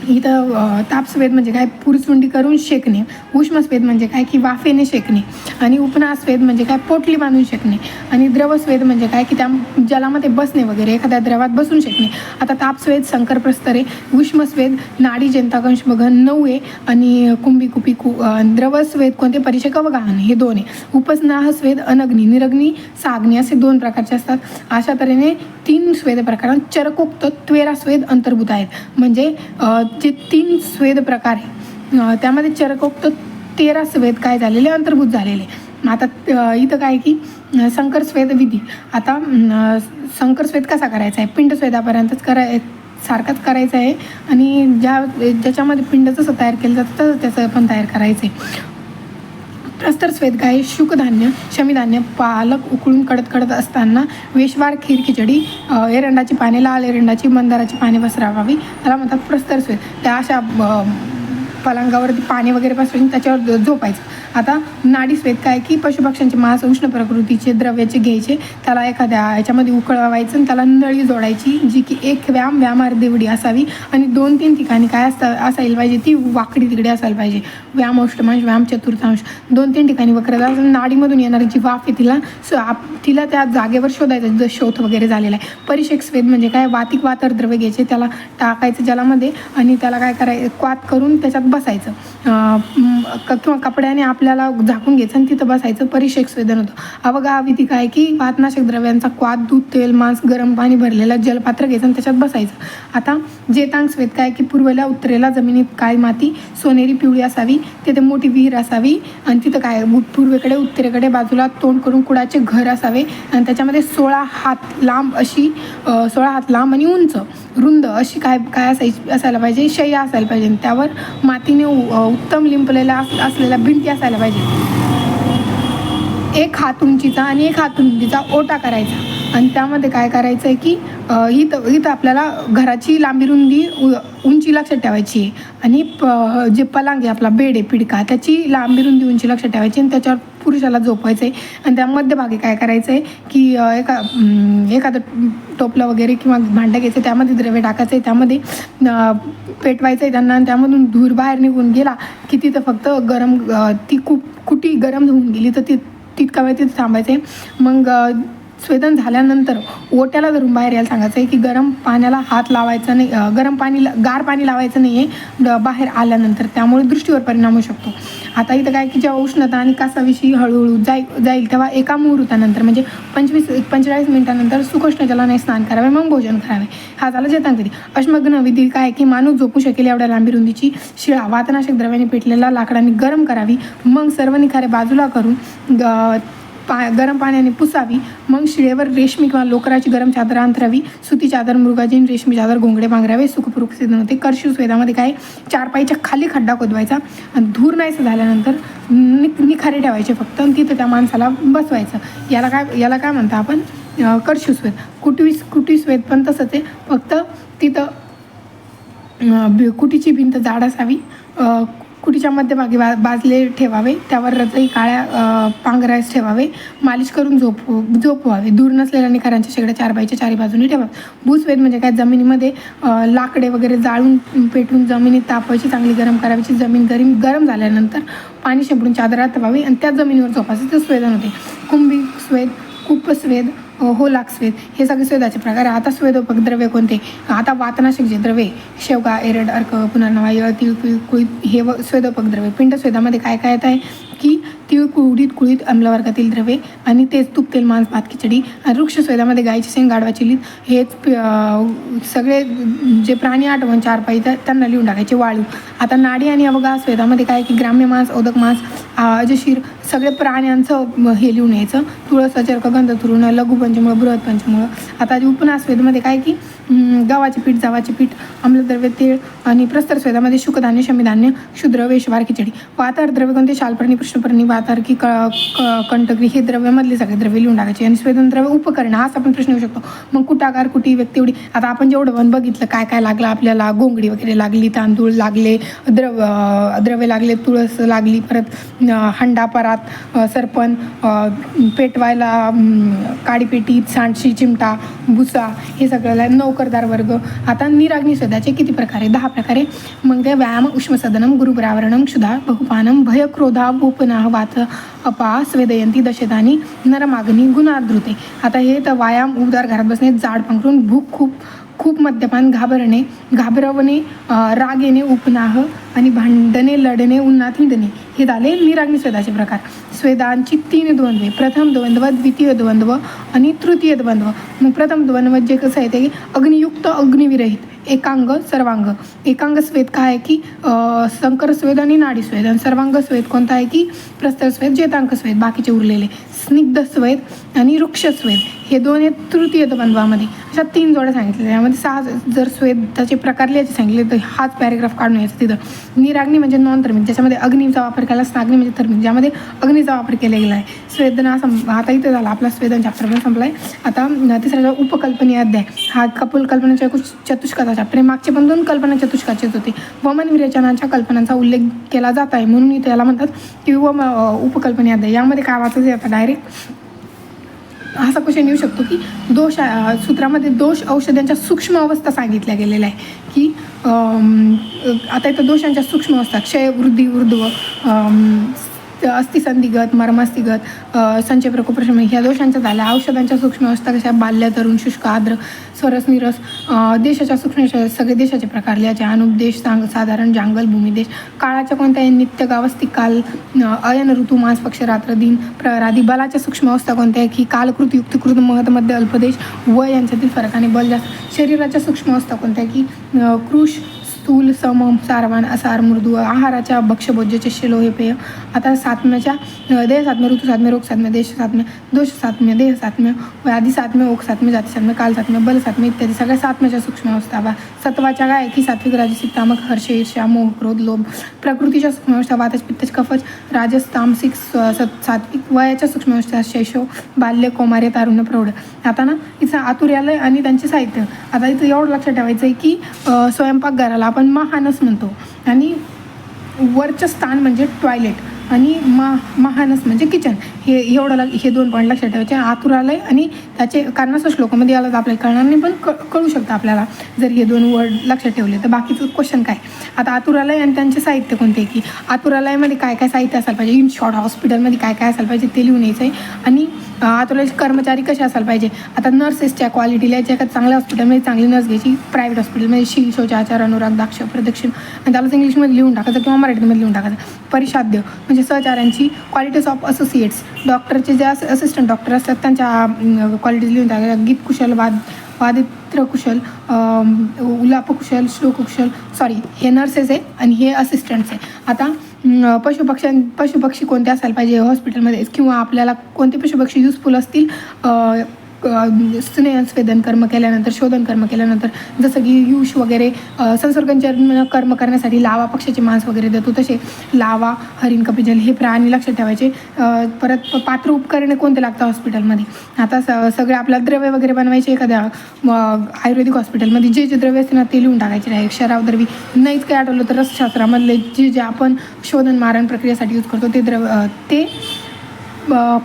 इथं तापस्वेद म्हणजे काय, पुरचुंडी करून शेकणे. उष्मस्वेद म्हणजे काय की वाफेने शेकणे. आणि उपनास्वेद म्हणजे काय, पोटली बांधून शेकणे. आणि द्रवस्वेद म्हणजे काय की त्या जलामध्ये बसणे वगैरे, एखाद्या द्रवात बसून शेकणे. आता तापस्वेद संकर प्रस्तरे, उष्मस्वेद नाडी जंताकंश बघन 9 आहे आणि कुंभी कुपी द्रवस्वेद कोणते परिचय अवगाहन हे 2 आहे. उपस्नाहस्वेद अनग्नी, निरग्नी, साग्नी असे 2 प्रकारचे असतात. अशा तऱ्हेने 3 स्वेद प्रकारांत चरकोक्त 13 स्वेद अंतर्भूत आहेत. म्हणजे जे 3 स्वेद प्रकार आहे त्यामध्ये चरकोक्त 13 स्वेद काय झालेले, अंतर्भूत झालेले. आता इथं काय की संकर स्वेद विधी. आता संकर स्वेद कसा करायचा आहे, पिंड स्वेदापर्यंतच सारखाच करायचं आहे आणि ज्याच्यामध्ये पिंड जसं तयार केलं जातं तसं त्याचं पण तयार करायचं आहे. प्रस्तर स्वेद काय, शुकधान्य, शमीधान्य, पालक उकळून कडत असताना वेशवार खीर खिचडी, एरंडाची पाने, लाल एरंडाची, मंदाराची पाने पसरावावी, त्याला म्हणतात प्रस्तर स्वेद. त्या अशा पलंगावरती पाणी वगैरे पसरून त्याच्यावर झोपायचं. आता नाडी स्वेद काय की पशुपक्ष्यांचे मांस उष्ण प्रकृतीचे द्रव्याचे घ्यायचे, त्याला एखाद्या ह्याच्यामध्ये उकळवायचं आणि त्याला नळी जोडायची जी की एक व्यामार देवडी असावी आणि 2-3 ठिकाणी काय असायला पाहिजे, ती वाकडी तिकडे असायला पाहिजे. व्याम अष्टमांश, व्याम चतुर्थांश, 2-3 ठिकाणी वक्रता. नाडीमधून येणारी जी वाफ आहे तिला त्या जागेवर शोधायचं जर शोथ वगैरे झालेला आहे. परिषेक स्वेद म्हणजे काय, वातिक वातर द्रव्य घ्यायचे, त्याला टाकायचं जलामध्ये आणि त्याला काय करायचं, क्वात करून त्याच्यात बसायचं किंवा कपड्याने आपल्याला झाकून घ्यायचं आणि तिथं बसायचं. परिषेक स्वेदन होतं. अवगाहविधी काय की वातनाशक द्रव्यांचा क्वात, दूध, तेल, मांस, गरम पाणी भरलेला जलपात्र घ्यायचं आणि त्याच्यात बसायचं. आता जेतांग स्वेद काय की पूर्वेला उत्तरेला जमिनीत काळी माती सोनेरी पिवळी असावी, तिथे मोठी विहीर असावी आणि तिथं काय पूर्वेकडे उत्तरेकडे बाजूला तोंड करून कुडाचे घर असावे आणि त्याच्यामध्ये 16 हात लांब आणि उंच रुंद अशी काय असायला पाहिजे, शय्या असायला पाहिजे. त्यावर मातीने उत्तम लिंपलेला असलेल्या भिंती असायला पाहिजे. 1 हात उंचीचा आणि 1 हात रुंदीचा ओटा करायचा आणि त्यामध्ये काय करायचं आहे की इथं आपल्याला घराची लांबी रुंदी उंची लक्षात ठेवायची आहे आणि जे पलंग आहे आपला बेड आहे पिडका, त्याची लांबी रुंदी उंची लक्षात ठेवायची आणि त्याच्यावर पुरुषाला झोपायचं आहे. आणि त्या मध्यभागी काय करायचं आहे की एखादं टोपलं वगैरे किंवा भांडं घ्यायचं, त्यामध्ये द्रव्य टाकायचं आहे, त्यामध्ये पेटवायचं आहे त्यांना आणि त्यामधून धूर बाहेर निघून गेला की तिथं फक्त गरम ती कुटी गरम होऊन गेली तर तितका वेळ तिथं थांबायचं आहे. मग स्वेदन झाल्यानंतर ओट्याला धरून बाहेर यायला सांगायचं आहे की गरम पाण्याला हात लावायचा नाही, गार पाणी लावायचं नाही आहे बाहेर आल्यानंतर, त्यामुळे दृष्टीवर परिणाम होऊ शकतो. आता इथं काय की जेव्हा उष्णता आणि कासाविषयी हळूहळू जाईल तेव्हा एका मुहूर्तानंतर म्हणजे 45 मिनिटानंतर सुकोष्ण जलाने स्नान करावे, मग भोजन करावे. हा झाला जेतांग. अश्मग्न विधी काय की माणूस झोपू शकेल एवढ्या लांबी रुंदीची शिळा वातनाशक द्रव्याने पेटलेला लाकडाने गरम करावी, मग सर्व निखारे बाजूला करून गरम पाण्याने पुसावी. मग शिळेवर रेशमी किंवा लोकराची गरम चादर अंथरावी, सुती चादर, मृगाची रेशमी चादर, घोंगडे पांघरावे. सुखपूर्वक सिद्ध होते. कर्षू स्वेदामध्ये काय, 4 पायीच्या खाली खड्डा खोदवायचा आणि धूर नाहीसं झाल्यानंतर निखारे ठेवायचे फक्त आणि तिथं त्या माणसाला बसवायचं. याला काय म्हणतो आपण, कर्षू स्वेद. कुटी स्वेद पण तसंच आहे, फक्त तिथं कुटीची भिंत जाड असावी, कुटीच्या मध्यभागी बाजले ठेवावे, त्यावर रजई काळ्या पांघरास ठेवावे, मालिश करून झोपवावे. दूर नसलेल्या निखारांच्या शेगड्या 4 बायच्या 4 बाजूने ठेवावे. भूस्वेद म्हणजे काय, जमिनीमध्ये लाकडे वगैरे जाळून पेटून जमिनीत तापवायची, चांगली गरम करायची. जमीन गरम झाल्यानंतर पाणी शिंपडून चादरात ठेवावी आणि त्या जमिनीवर झोपायचं, ते स्वेदन होते. कुंभी स्वेद, कुप्पस्वेद, होलाक स्वेद हे सगळे स्वेदाचे प्रकार आहे. आता स्वेदोपक द्रव्य कोणते, आता वातनाशक जे द्रव्य शेवगा, एरड, अर्क, पुनर्नवा, तिळ, कुळीत हे स्वेदोपक द्रव्य. पिंड स्वेदामध्ये काय येत आहे की तिळ, कुळीत अम्लवर्गातील द्रव्ये आणि तेच तूप, तेल, मांस, भात, खिचडी. आणि वृक्ष स्वेदामध्ये गायची शेंग, गाढवाची लीद हेच सगळे जे प्राणी आठवण 4 पायी त्यांना लिहून टाकायचे. वाळू. आता नाडी आणि अवगाह स्वेदामध्ये काय की ग्राम्य मांस, औदक मांस, अजशीर सगळे प्राण्यांचं हे लिहून यायचं. तुळस, अचर्क, गंध, तृण, लघु पंचमुळ, बृहत पंचमुळ. आता उपनास स्वेदामध्ये काय की गव्हाचे पीठ, जवाचे पीठ, अम्लद्रव्य, तेळ. आणि प्रस्तर स्वेदामध्ये शुकधान्य, शमीधान्य, क्षुद्र, वेशवार, खिचडी. वातार द्रव्य कोणते, शालपर्णी, कृष्णपर्णी, सातारकी कंटकी हे द्रव्यामधले सगळे द्रव्य लिहून टाकायचे. आणि स्वेदन द्रव्य उपकरण असा पण प्रश्न येऊ शकतो. मग कुटाकार, कुटी, व्यक्ती एवढी. आता आपण जेवढं पण बघितलं काय काय लागलं आपल्याला, गोंगडी वगैरे लागली, तांदूळ लागले, द्रव्य लागले, तुळस लागली, परत हंडा, परात, सरपण, पेटवायला काडीपेटी, सांडशी, चिमटा, भुसा हे सगळं. नौकरदार वर्ग. आता निराग्नी स्वेदाचे किती प्रकारे? 10 प्रकारे. मग ते व्यायाम, उष्मसदनम, गुरुपरावरणम, क्षुधा, बहुपानम, भयक्रोधा, भूपनाह, वात, अपा, स्वेदयंती, दशेतानी, नरमागनी, गुणार्धृते. आता हे तर व्यायाम, उबदार घरात बसणे, जाड पांघरून, भूक खूप मद्यपान, घाबरवणे, राग येणे, उपनाह आणि भांडणे, लढणे, उन्हात हिंडणे हे झाले निराग्नी स्वेदाचे प्रकार. स्वेदांची 3 द्वंद्वे. प्रथम द्वंद्व, द्वितीय द्वंद्व आणि तृतीय द्वंद्व. मग प्रथम द्वंद्व जे कसं आहे ते अग्नियुक्त, अग्निविरहित, एकांग, सर्वांग. एकांग स्वेद काय आहे की संकर स्वेद आणि नाडी स्वेद. आणि सर्वांग स्वेद कोणता आहे की प्रस्तर स्वेद, जेतांक स्वेद, बाकीचे उरलेले स्निग्ध स्वेद आणि वृक्ष स्वेद हे 2 आहेत तृतीय द्वंद्वामध्ये. अशा 3 जोड्या सांगितलेल्या. यामध्ये 6 जर स्वेदाचे प्रकार लिहायचे सांगितले तर हाच पॅरेग्राफ काढून यायचं तिथं. निराग्नी म्हणजे नॉन थर्मिक, ज्याच्यामध्ये अग्नीचा वापर केला. स्नाग्नी म्हणजे थर्मिक, ज्यामध्ये अग्नीचा वापर केला गेला आहे. स्वेदना आता इथं झाला आपला स्वेदन चॅप्टर पण संपला आहे. आता तिसरा उपकल्पनीय अध्याय. हा कल्पना चतुष्काचा चॅप्टर आहे. मागचे पण 2 कल्पना चतुष्काचेच होते. वमन विरेचनाच्या कल्पनांचा उल्लेख केला जात आहे म्हणून इथे याला म्हणतात की उपकल्पनीय अध्याय. यामध्ये काय वाचायचं आता डायरेक्ट असा क्वेश्चन येऊ शकतो की सूत्रामध्ये दोष औषधांच्या सूक्ष्म अवस्था सांगितल्या गेलेल्या आहे की आता इथं दोषांच्या सूक्ष्म अवस्था क्षय, वृद्धी, ऊर्ध्व, अस्थिसंधिगत, मर्मास्थिगत, संचय, प्रकोपशम ह्या दोषांच्या झाल्या. औषधांच्या सूक्ष्म अवस्था कशा? बाल्य, तरुण, शुष्क, आर्द्र, स्वरस, निरस. देशाच्या सूक्ष्म सगळे देशाचे प्रकार लिहायचे. अनुपदेश, साधारण, जांगल, भूमिदेश. काळाच्या कोणत्या? नित्य, गावस्थिक काल, अयन ऋतू, मास, पक्ष, रात्र, दिन, प्रहरादी. बलाच्या सूक्ष्म अवस्था कोणत्या आहे की कालकृत, युक्तकृत, महत, मध्य, अल्पदेश, वय यांच्यातील फरक आणि बल जास्त. शरीराच्या सूक्ष्म अवस्था कोणत्या की कृश, स्थूल, सम, सारवान, असार, मृदू. आहाराच्या भक्ष्यभोज्य, चष्य, लोहे, पेय. आता सात्म्याच्या देह सात्म्य, ऋतू सात्म्य, रोग सात्म्य, देश सात्म्य, दोष सात्म्य, देह सात्म्य, व्याधी सात्म्य, ओक सात्म्य, जाती सात्म्य, काल सात्म्य, बल सात्म्य इत्यादी सगळ्या सात्म्याच्या सूक्ष्म अवस्था. सत्वाच्या काय की सात्विक, राजसिक, तामक, हर्ष, ईर्ष्या, मोह, क्रोध, लोभ. प्रकृतीच्या सूक्ष्म अवस्था वातज, पित्तज, कफज, राजस, तामसिक, सात्विक. वयाच्या सूक्ष्म अवस्था शैशव, बाल्य, कौमार्य, तारुण्य, प्रौढ. आता ना इथं आतुर्यालय आणि त्यांचे साहित्य. आता इथं एवढं लक्षात ठेवायचं आहे की स्वयंपाकघराला आपण महानस म्हणतो आणि वरचं स्थान म्हणजे टॉयलेट आणि महानस म्हणजे किचन. हे 2 पॉईंट लक्षात ठेवायचे. आतुरालय आणि त्याचे कारणाचं श्लोकामध्ये आलं तर आपल्याला कळणार नाही पण कळू शकतं आपल्याला जर हे 2 वर्ड लक्षात ठेवले. तर बाकीचं क्वेश्चन काय? आता आतुरालय आणि त्यांचे साहित्य कोणते की आतुरालयामध्ये काय काय साहित्य असायला पाहिजे, इन शॉर्ट हॉस्पिटलमध्ये काय काय असायला पाहिजे ते लिहून यायचं आहे. आणि आतुरालयाचे कर्मचारी कसे असायला पाहिजे. आता नर्सेसच्या क्वालिटी लिहायच्या का चांगल्या हॉस्पिटलमध्ये चांगली नर्स घ्यायची, प्रायव्हेट हॉस्पिटलमध्ये शील, शौचाचार, अनुराग, दाक्ष, प्रदक्षिण आणि त्यालाच इंग्लिशमध्ये लिहून टाकायचं किंवा मराठीमध्ये लिहून टाकायचं. परिषाद्य म्हणजे सहचार्यांची क्वालिटीज ऑफ असोसिएट्स. डॉक्टरचे जे असिस्टंट डॉक्टर असतात त्यांच्या क्वालिटीज लिहून टाकायच्या. गीत कुशल, वादित्र कुशल, उलापकुशल, श्लोककुशल. सॉरी हे नर्सेस आहे आणि हे असिस्टंट्स आहे. आता पशुपक्षी कोणते असायला पाहिजे हॉस्पिटलमध्ये किंवा आपल्याला कोणते पशुपक्षी युजफुल असतील स्नेहस्वेदन कर्म केल्यानंतर, शोधन कर्म केल्यानंतर. जसं की युष वगैरे संसर्गजन्य कर्म करण्यासाठी लावा पक्षाचे मांस वगैरे देतो तसे लावा, हरिण, कपिजल हे प्राणी लक्षात ठेवायचे. परत पात्र उपकरणे कोणते लागतात हॉस्पिटलमध्ये. आता सगळे आपल्याला द्रव्य वगैरे बनवायचे एखाद्या आयुर्वेदिक हॉस्पिटलमध्ये जे द्रव्य असते ना ते लिहून टाकायचे आहे. शराव द्रवी नाहीच काही आठवलं तर रसशास्त्रामधले जे आपण शोधन मारण प्रक्रियेसाठी यूज करतो ते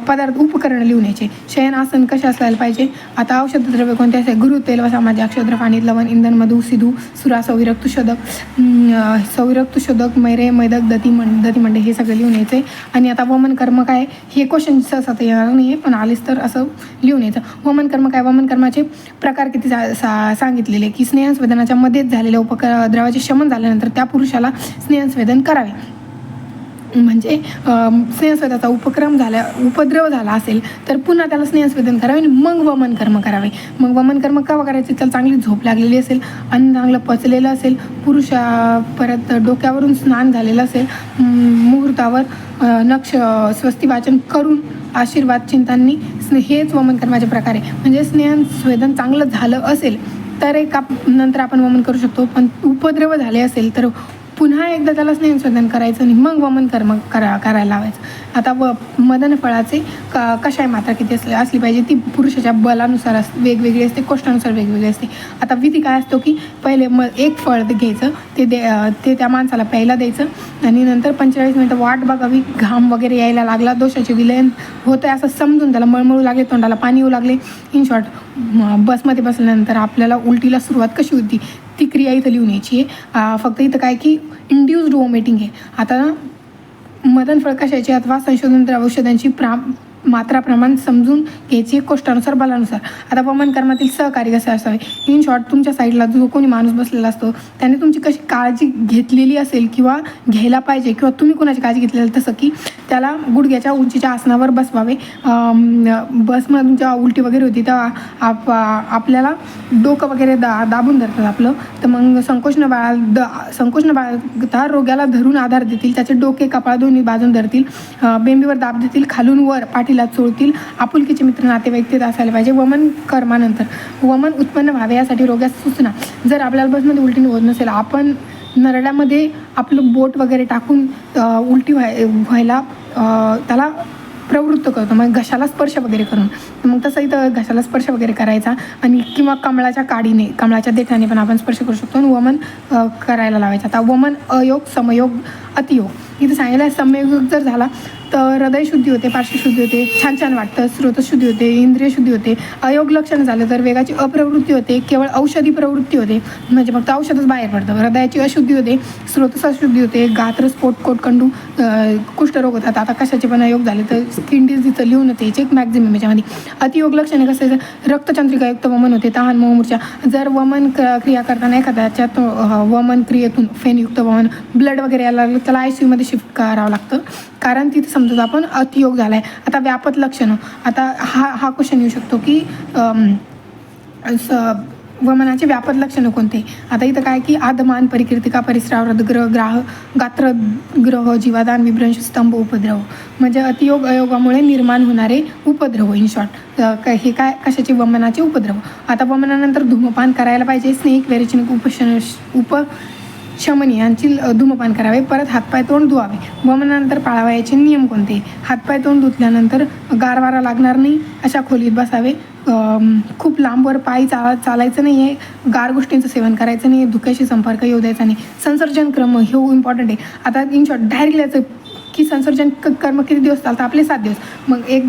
पदार्थ उपकरणं लिहून यायचे. शयन आसन कसे असायला पाहिजे. आता औषधद्रव्य कोणते असेल. गुरु, तेल व समाज, अक्षद्र, पाणी, लवण, इंधन, मधु, सिधू, सुरा, सौविरक्त शोधक, मैरे, मैदक, दतिमंडे हे सगळं लिहून यायचं आहे. आणि आता वमन कर्म काय हे क्वेश्चन सहसा येणार नाही आहे पण आलेच तर असं लिहून यायचं. वमन कर्म काय. वमन कर्माचे प्रकार किती सांगितलेले की स्नेहस्वेदनाच्या मध्येच झालेल्या द्रवाचे शमन झाल्यानंतर त्या पुरुषाला स्नेहस्वेदन करावे. म्हणजे स्नेहस्वेदाचा उपद्रव झाला असेल तर पुन्हा त्याला स्नेहस्वेदन करावे आणि मग वमन कर्म करावे. मग वमन कर्म का करायचे. त्याला चांगली झोप लागलेली असेल, अन्न चांगलं पचलेलं असेल, परत डोक्यावरून स्नान झालेलं असेल, मुहूर्तावर स्वस्ती वाचन करून आशीर्वाद चिंतांनी हेच वमन कर्माचे प्रकार आहे. म्हणजे स्नेहस्वेदन चांगलं झालं असेल तर नंतर आपण वमन करू शकतो. पण उपद्रव झाले असेल तर पुन्हा एकदा त्याला स्नेहसंवेदन करायचं आणि मग वमन कर्म करायला लावायचं. आता मदन फळाचे कशाय मात्रा किती असली पाहिजे ती पुरुषाच्या बलानुसार वेगवेगळी असते, कोष्टानुसार वेगवेगळी असते. आता विधी काय असतो की पहिले एक फळ घ्यायचं, ते त्या माणसाला प्यायला द्यायचं आणि नंतर 45 मिनिटं वाट बघावी. घाम वगैरे यायला लागला, दोषाचे विलयन होतं असं समजून त्याला मळमळू लागले, तोंडाला पाणी येऊ लागले. इन शॉर्ट बसमध्ये बसल्यानंतर आपल्याला उलटीला सुरुवात कशी होती ती क्रिया इथं लिहून यायची आहे. फक्त इथं काय की इंड्युस्ड वॉमिटिंग आहे. आता मदन फळ कशाची अथवा संशोधन औषधांची मात्रा प्रमाण समजून घ्यायची कोष्टानुसार बलानुसार. आता वमन कर्मातील सहकारी कसे असावे. इन शॉर्ट तुमच्या साईडला जो कोणी माणूस बसलेला असतो त्याने तुमची कशी काळजी घेतलेली असेल किंवा घ्यायला पाहिजे किंवा तुम्ही कोणाची काळजी घेतलेली, तसं की त्याला गुडघ्याच्या उंचीच्या आसनावर बसवावे. बसमधून जेव्हा उलटी वगैरे होती तेव्हा आपल्याला डोकं वगैरे दाबून धरतात आपलं, तर मग संकोच न बाळगता रोग्याला धरून आधार देतील, त्याचे डोके कपाळ दोन्ही बाजून धरतील, बेंबीवर दाब देतील, खालून वर पाठीला चोळतील. आपुलकीचे मित्र नातेवाईक ते असायला पाहिजे. वमन कर्मानंतर वमन उत्पन्न व्हावे यासाठी रोग्यास सूचना. जर आपल्याला बसमध्ये उलटी होत नसेल, आपण नरड्यामध्ये आपलं बोट वगैरे टाकून उलटी व्हायला त्याला प्रवृत्त करतो, मग घशाला स्पर्श वगैरे करून. मग तसं इथं घशाला स्पर्श वगैरे करायचा आणि किंवा कमळाच्या काडीने, कमळाच्या देठाने पण आपण स्पर्श करू शकतो आणि वमन करायला लावायचं. आता वमन अयोग, समयोग, अतियोग. इथं सांगितलं समयोग जर झाला तर हृदय शुद्धी होते, पार्श्वशुद्धी होते, छान छान वाटतं, स्रोतशुद्धी होते, इंद्रिय शुद्धी होते. अयोग लक्षण झालं तर वेगाची अप्रवृत्ती होते, केवळ औषधी प्रवृत्ती होते, म्हणजे फक्त औषधच बाहेर पडतं. हृदयाची अशुद्धी होते, स्रोतसशुद्धी होते, गात्र, स्फोट, कोटकंडू, कुष्ठरोग होतात. आता कशाचे पण अयोग झाले तर स्किन डिझीजचं लिहून यायचे एक मॅक्झिमम याच्यामध्ये. अतियोग लक्षणे कसं आहे, रक्तचंद्रिकायुक्त वमन होते, तहान, मोहमूर्छा. जर वमन क्रिया करताना एखाद्याच्यात वमन क्रियेतून फेनयुक्त वमन, ब्लड वगैरे यायला लागलं त्याला ICU मध्ये शिफ्ट करावं लागतं, कारण तिथे समजतो आपण अतियोग झाला आहे. आता व्यापक लक्षणं, आता हा क्वेश्चन येऊ शकतो की वमनाचे व्यापक लक्षणं कोणते. आता इथं काय की आधमान, परिकीर्तिका, परिस्राव, हृदग्रह, गात्रग्रह, जीवादान, विभ्रंश, स्तंभ, उपद्रव, म्हणजे अतियोग अयोगामुळे निर्माण होणारे उपद्रव. इन शॉर्ट हे काय कशाचे, वमनाचे उपद्रव. आता वमनानंतर धूमपान करायला पाहिजे. स्नेक, वेरेचिनिक, उपशमनी यांची धूमपान करावे. परत हातपाय तोंड धुवावे. वमनानंतर पाळावयाचे नियम कोणते. हातपाय तोंड धुतल्यानंतर गारवारा लागणार नाही अशा खोलीत बसावे. खूप लांबवर पायी चालायचं नाही आहे. गार गोष्टींचं सेवन करायचं नाही आहे. धुक्याशी संपर्क येऊ द्यायचा नाही. संसर्जन क्रम हे इम्पॉर्टंट आहे. आता इन शॉर्ट डायरेक्ट लिहायचं की संसर्जन कर्म किती दिवस चालतं, आपले 7 दिवस. मग एक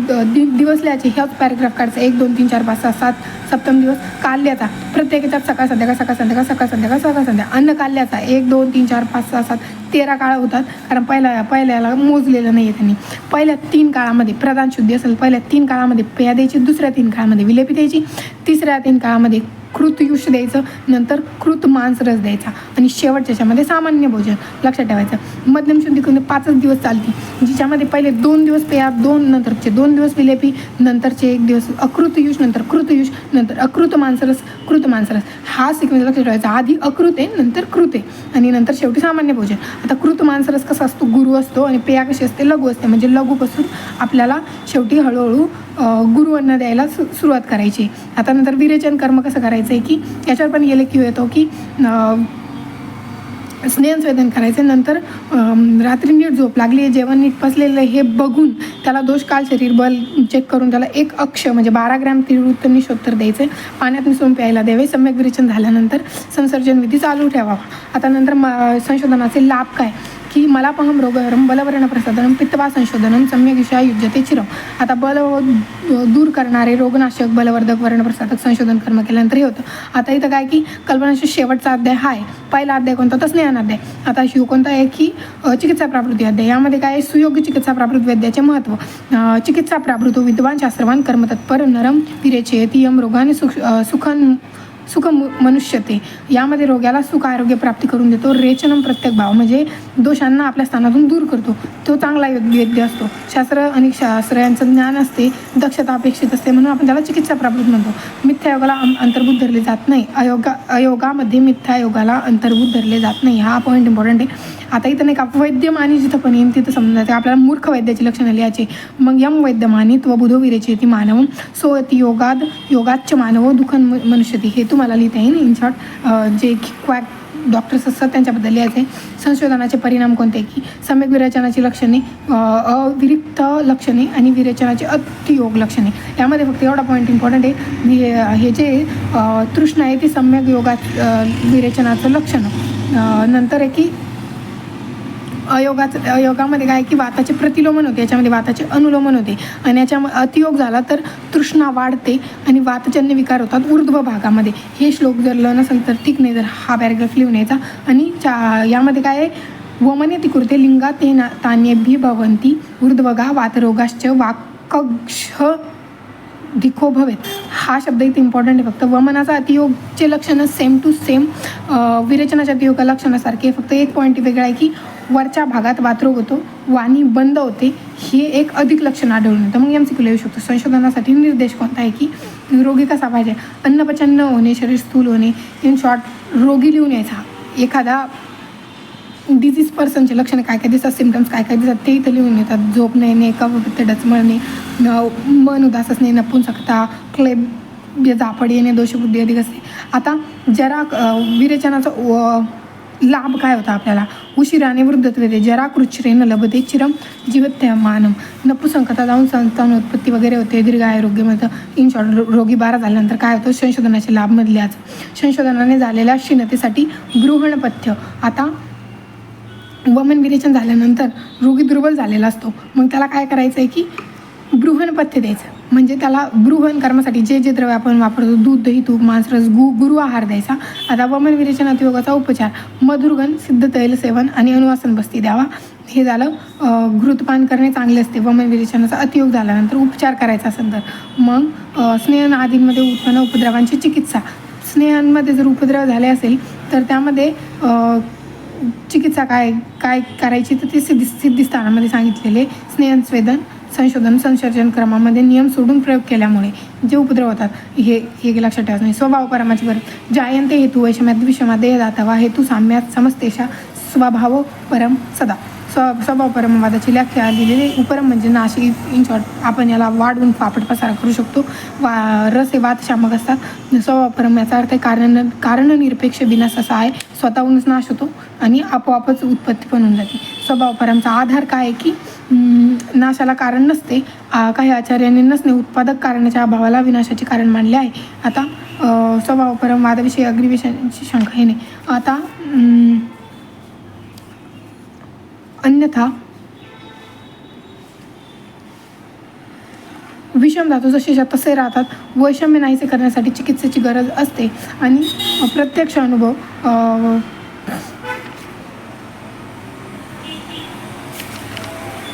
दिवस लिहायचे, ह्याच पॅरेग्राफ काढायचं. 1 2 3 4 5 6 7 सप्तम दिवस. काल लिहायचा प्रत्येक याच्यात सकाळ संध्याकाळ, सकाळ संध्याकाळ, सकाळ संध्याकाळ, सकाळ संध्याकाळ. अन्न काल लिहायचा 1 2 3 4 5 6 7 13 काळ होतात, कारण पहिल्याला मोजलेलं नाही आहे त्यांनी. पहिल्या 3 काळामध्ये प्रधान शुद्धी असेल, पहिल्या 3 काळामध्ये पेया द्यायची, दुसऱ्या 3 काळामध्ये विलेपी द्यायची, तिसऱ्या 3 काळामध्ये कृतयुष द्यायचं, नंतर कृत मांसरस द्यायचा आणि शेवटच्या याच्यामध्ये सामान्य भोजन. लक्षात ठेवायचं. मध्यम शुद्धी करून 5 दिवस चालते, जिच्यामध्ये पहिले 2 दिवस पेया, नंतरचे 2 दिवस विलेपी, नंतरचे 1 दिवस अकृतयुष, नंतर कृतयुष, नंतर अकृत मांसरस, कृत मांसरस. हा सिक्वेन्स लक्षात ठेवायचा. आधी अकृत आहे, नंतर कृत आहे आणि नंतर शेवटी सामान्य भोजन. आता कृत मांसरस कसा असतो, गुरु असतो आणि पेया कशी असते, लघु असते, म्हणजे लघुपासून आपल्याला शेवटी हळूहळू गुरु अन्न द्यायला सुरुवात करायची. आता नंतर विरेचन कर्म कसं करायचं आहे की याच्यावर पण गेले की येतो की स्नेहसंवेदन करायचं. नंतर रात्री नीट झोप लागली, जेवण नीट पचलेलं हे बघून त्याला दोष, काल, शरीर बल चेक करून त्याला 1 अक्ष म्हणजे 12 ग्रॅम तीव्रवृत्त निषोत्तर द्यायचं, पाण्यात मिसळून प्यायला द्यावे. सम्यक विरेचन झाल्यानंतर संसर्जन विधी चालू ठेवावा. आता नंतर संशोधनाचे लाभ काय की मलापहम रोगहरम, बलवर्ण प्रसादनम, पित्तवा संशोधनम, सम्यक विषया युज्यते चिरम. आता बल दूर करणारे रोगनाशक, बलवर्धक, वर्णप्रसादक संशोधन कर्म केल्यानंतर हे होतं. आता इथं काय की कल्पनाशील शेवटचा अध्याय हा आहे. पहिला अध्याय कोणता, तर स्नेहन अध्याय. आता शिव कोणता आहे की चिकित्सा प्राकृती अध्याय. यामध्ये काय सुयोग्य चिकित्सा प्राकृत वैद्याचे महत्त्व. चिकित्सा प्राकृत विद्वान, शास्त्रवान, कर्मतत्पर, नरम, विरेचयती, यम रोगाने सुख मनुष्यते. यामध्ये रोग्याला सुख आरोग्य प्राप्ती करून देतो. रेचनम प्रत्येक भाव म्हणजे दोषांना आपल्या स्थानातून दूर करतो, तो चांगला वैद्य असतो. शास्त्र आणि शास्त्र यांचं ज्ञान असते, दक्षता अपेक्षित असते, म्हणून आपण त्याला चिकित्सा प्राकृत म्हणतो. मिथ्या योगाला अंतर्भूत धरले जात नाही. अयोगामध्ये मिथ्या योगाला अंतर्भूत धरले जात नाही, हा पॉईंट इम्पॉर्टंट आहे. आता इथं नाही का वैद्यमानी जिथं पण येईल तिथं समजायचं आपल्याला मूर्ख वैद्याची लक्षणं लिहायची. मग यम वैद्यमानी त्वबुधो विरेचेती मानव सोयती योगाच्च मानव दुःखन मनुष्यती. हे तुम्हाला लिहिता येईल इन शॉर्ट. जे क्वॅक डॉक्टर्स असतात त्यांच्याबद्दल लिहायचे. संशोधनाचे परिणाम कोणते की सम्यक विरेचनाची लक्षणे, अविरिक्त लक्षणे आणि विरेचनाचे अतियोग लक्षणे. यामध्ये फक्त एवढा पॉईंट इम्पॉर्टंट आहे, हे जे तृष्णा आहे ती सम्यक विरेचनाचं लक्षण. नंतर आहे की अयोगामध्ये काय की वाताचे प्रतिलोमन होते, याच्यामध्ये वाताचे अनुलोमन होते आणि याच्या अतियोग झाला तर तृष्णा वाढते आणि वातजन्य विकार होतात ऊर्ध्व भागामध्ये. हे श्लोक जर लिहिलं नसेल तर ठीक नाही, जर हा पॅरेग्राफ लिहून यायचा. आणि यामध्ये काय आहे, वमनेति कृते लिंगा ते तान्येभि भवन्ति ऊर्ध्वगा वातरोगाश्च वाकक्ष दिखो भवेत. हा शब्द इथे इम्पॉर्टंट आहे. फक्त वमनाचा अतियोगचे लक्षणं सेम टू सेम विरेचनाच्या अतियोग लक्षणासारखे. फक्त एक पॉईंट वेगळा आहे की वरच्या भागात वातरोग होतो, वाणी बंद होते, हे एक अधिक लक्षण आढळून येतं. मग MCQ येऊ शकतो. संशोधनासाठी निर्देश कोणता आहे की रोगी कसा पाहिजे, अन्नपचन न होणे, शरीर स्थूल होणे. इन शॉर्ट रोगी लिहून यायचा. एखादा डिझीज पर्सनचे लक्षणं काय काय दिसतात, सिम्टम्स काय काय दिसतात ते इथं लिहून येतात. झोप नाही येणे, कफपित्त डचमळणे, मन उदास असणे, नपुंसकता, क्लेब झापड येणे, दोषबुद्धी अधिक असते. आता जरा विरेचनाचा लाभ काय होता आपल्याला, उशिराने वृद्धत्व येते, जरा कृच्छ्रेन लभते चिरम जीवत्यमानम, नपुसंकता जाऊन संतानोत्पत्ती वगैरे होते, दीर्घ आरोग्य मिळतं. इन शॉर्ट रोगी बारा झाल्यानंतर काय होतं, संशोधनाचे लाभ मधल्याच. संशोधनाने झालेल्या क्षीणतेसाठी गृहणपथ्य. आता वमन विरेचन झाल्यानंतर रोगी दुर्बल झालेला असतो, मग त्याला काय करायचं आहे की बृहणपथ्य द्यायचं. म्हणजे त्याला बृहण कर्मासाठी जे जे द्रव्य आपण वापरतो, दूध, दही, तूप, मांसरस, गुरु आहार द्यायचा. आता वमन विरेचन अतियोगाचा उपचार, मधुरगण, सिद्ध तैल सेवन आणि अनुवासन बस्ती द्यावा. हे झालं. घृतपान करणे चांगले असते. वमन विरेचनाचा अतियोग झाल्यानंतर उपचार करायचा असेल तर मग स्नेहन आदींमध्ये उत्पन्न उपद्रवांची चिकित्सा. स्नेहांमध्ये जर उपद्रव झाले असेल तर त्यामध्ये चिकित्सा काय काय करायची तर ते सिद्धिस्थानामध्ये सांगितलेले स्नेहन स्वेदन संशोधन संसर्जन क्रमामध्ये नियम सोडून प्रयोग केल्यामुळे जे उपद्रव होतात हे लक्षात ठेवायचं नाही. स्वभाव परमाची गरज, जायंते हेतू वैषम्यात विषमादे दातवा हेतू साम्यात समस्तेशा स्वभाव परम सदा. स्वभाव परमवादाची व्याख्या लिहिलेली. उपरम म्हणजे नाशिक. इन शॉर्ट आपण याला वाढवून पापड पसारा करू शकतो. रस हे वाद शामक असतात. स्वभाव परम याचा अर्थ आहे कारणनिरपेक्ष विनाश असा आहे. स्वतःहूनच नाश होतो आणि आपोआपच उत्पत्ती पण होऊन जाते. स्वभाव परमचा आधार काय आहे की नाशाला कारण नसते. काही आचार्यांनी नसणे उत्पादक कारणाच्या अभावाला विनाशाचे कारण मानले आहे. आता स्वभाव परम वादाविषयी अग्निवेशांची शंका हे नाही. आता अन्यथा विषम धातू जसे तसे राहतात. वैषम्य नाहीसे करण्यासाठी चिकित्सेची गरज असते आणि प्रत्यक्ष अनुभव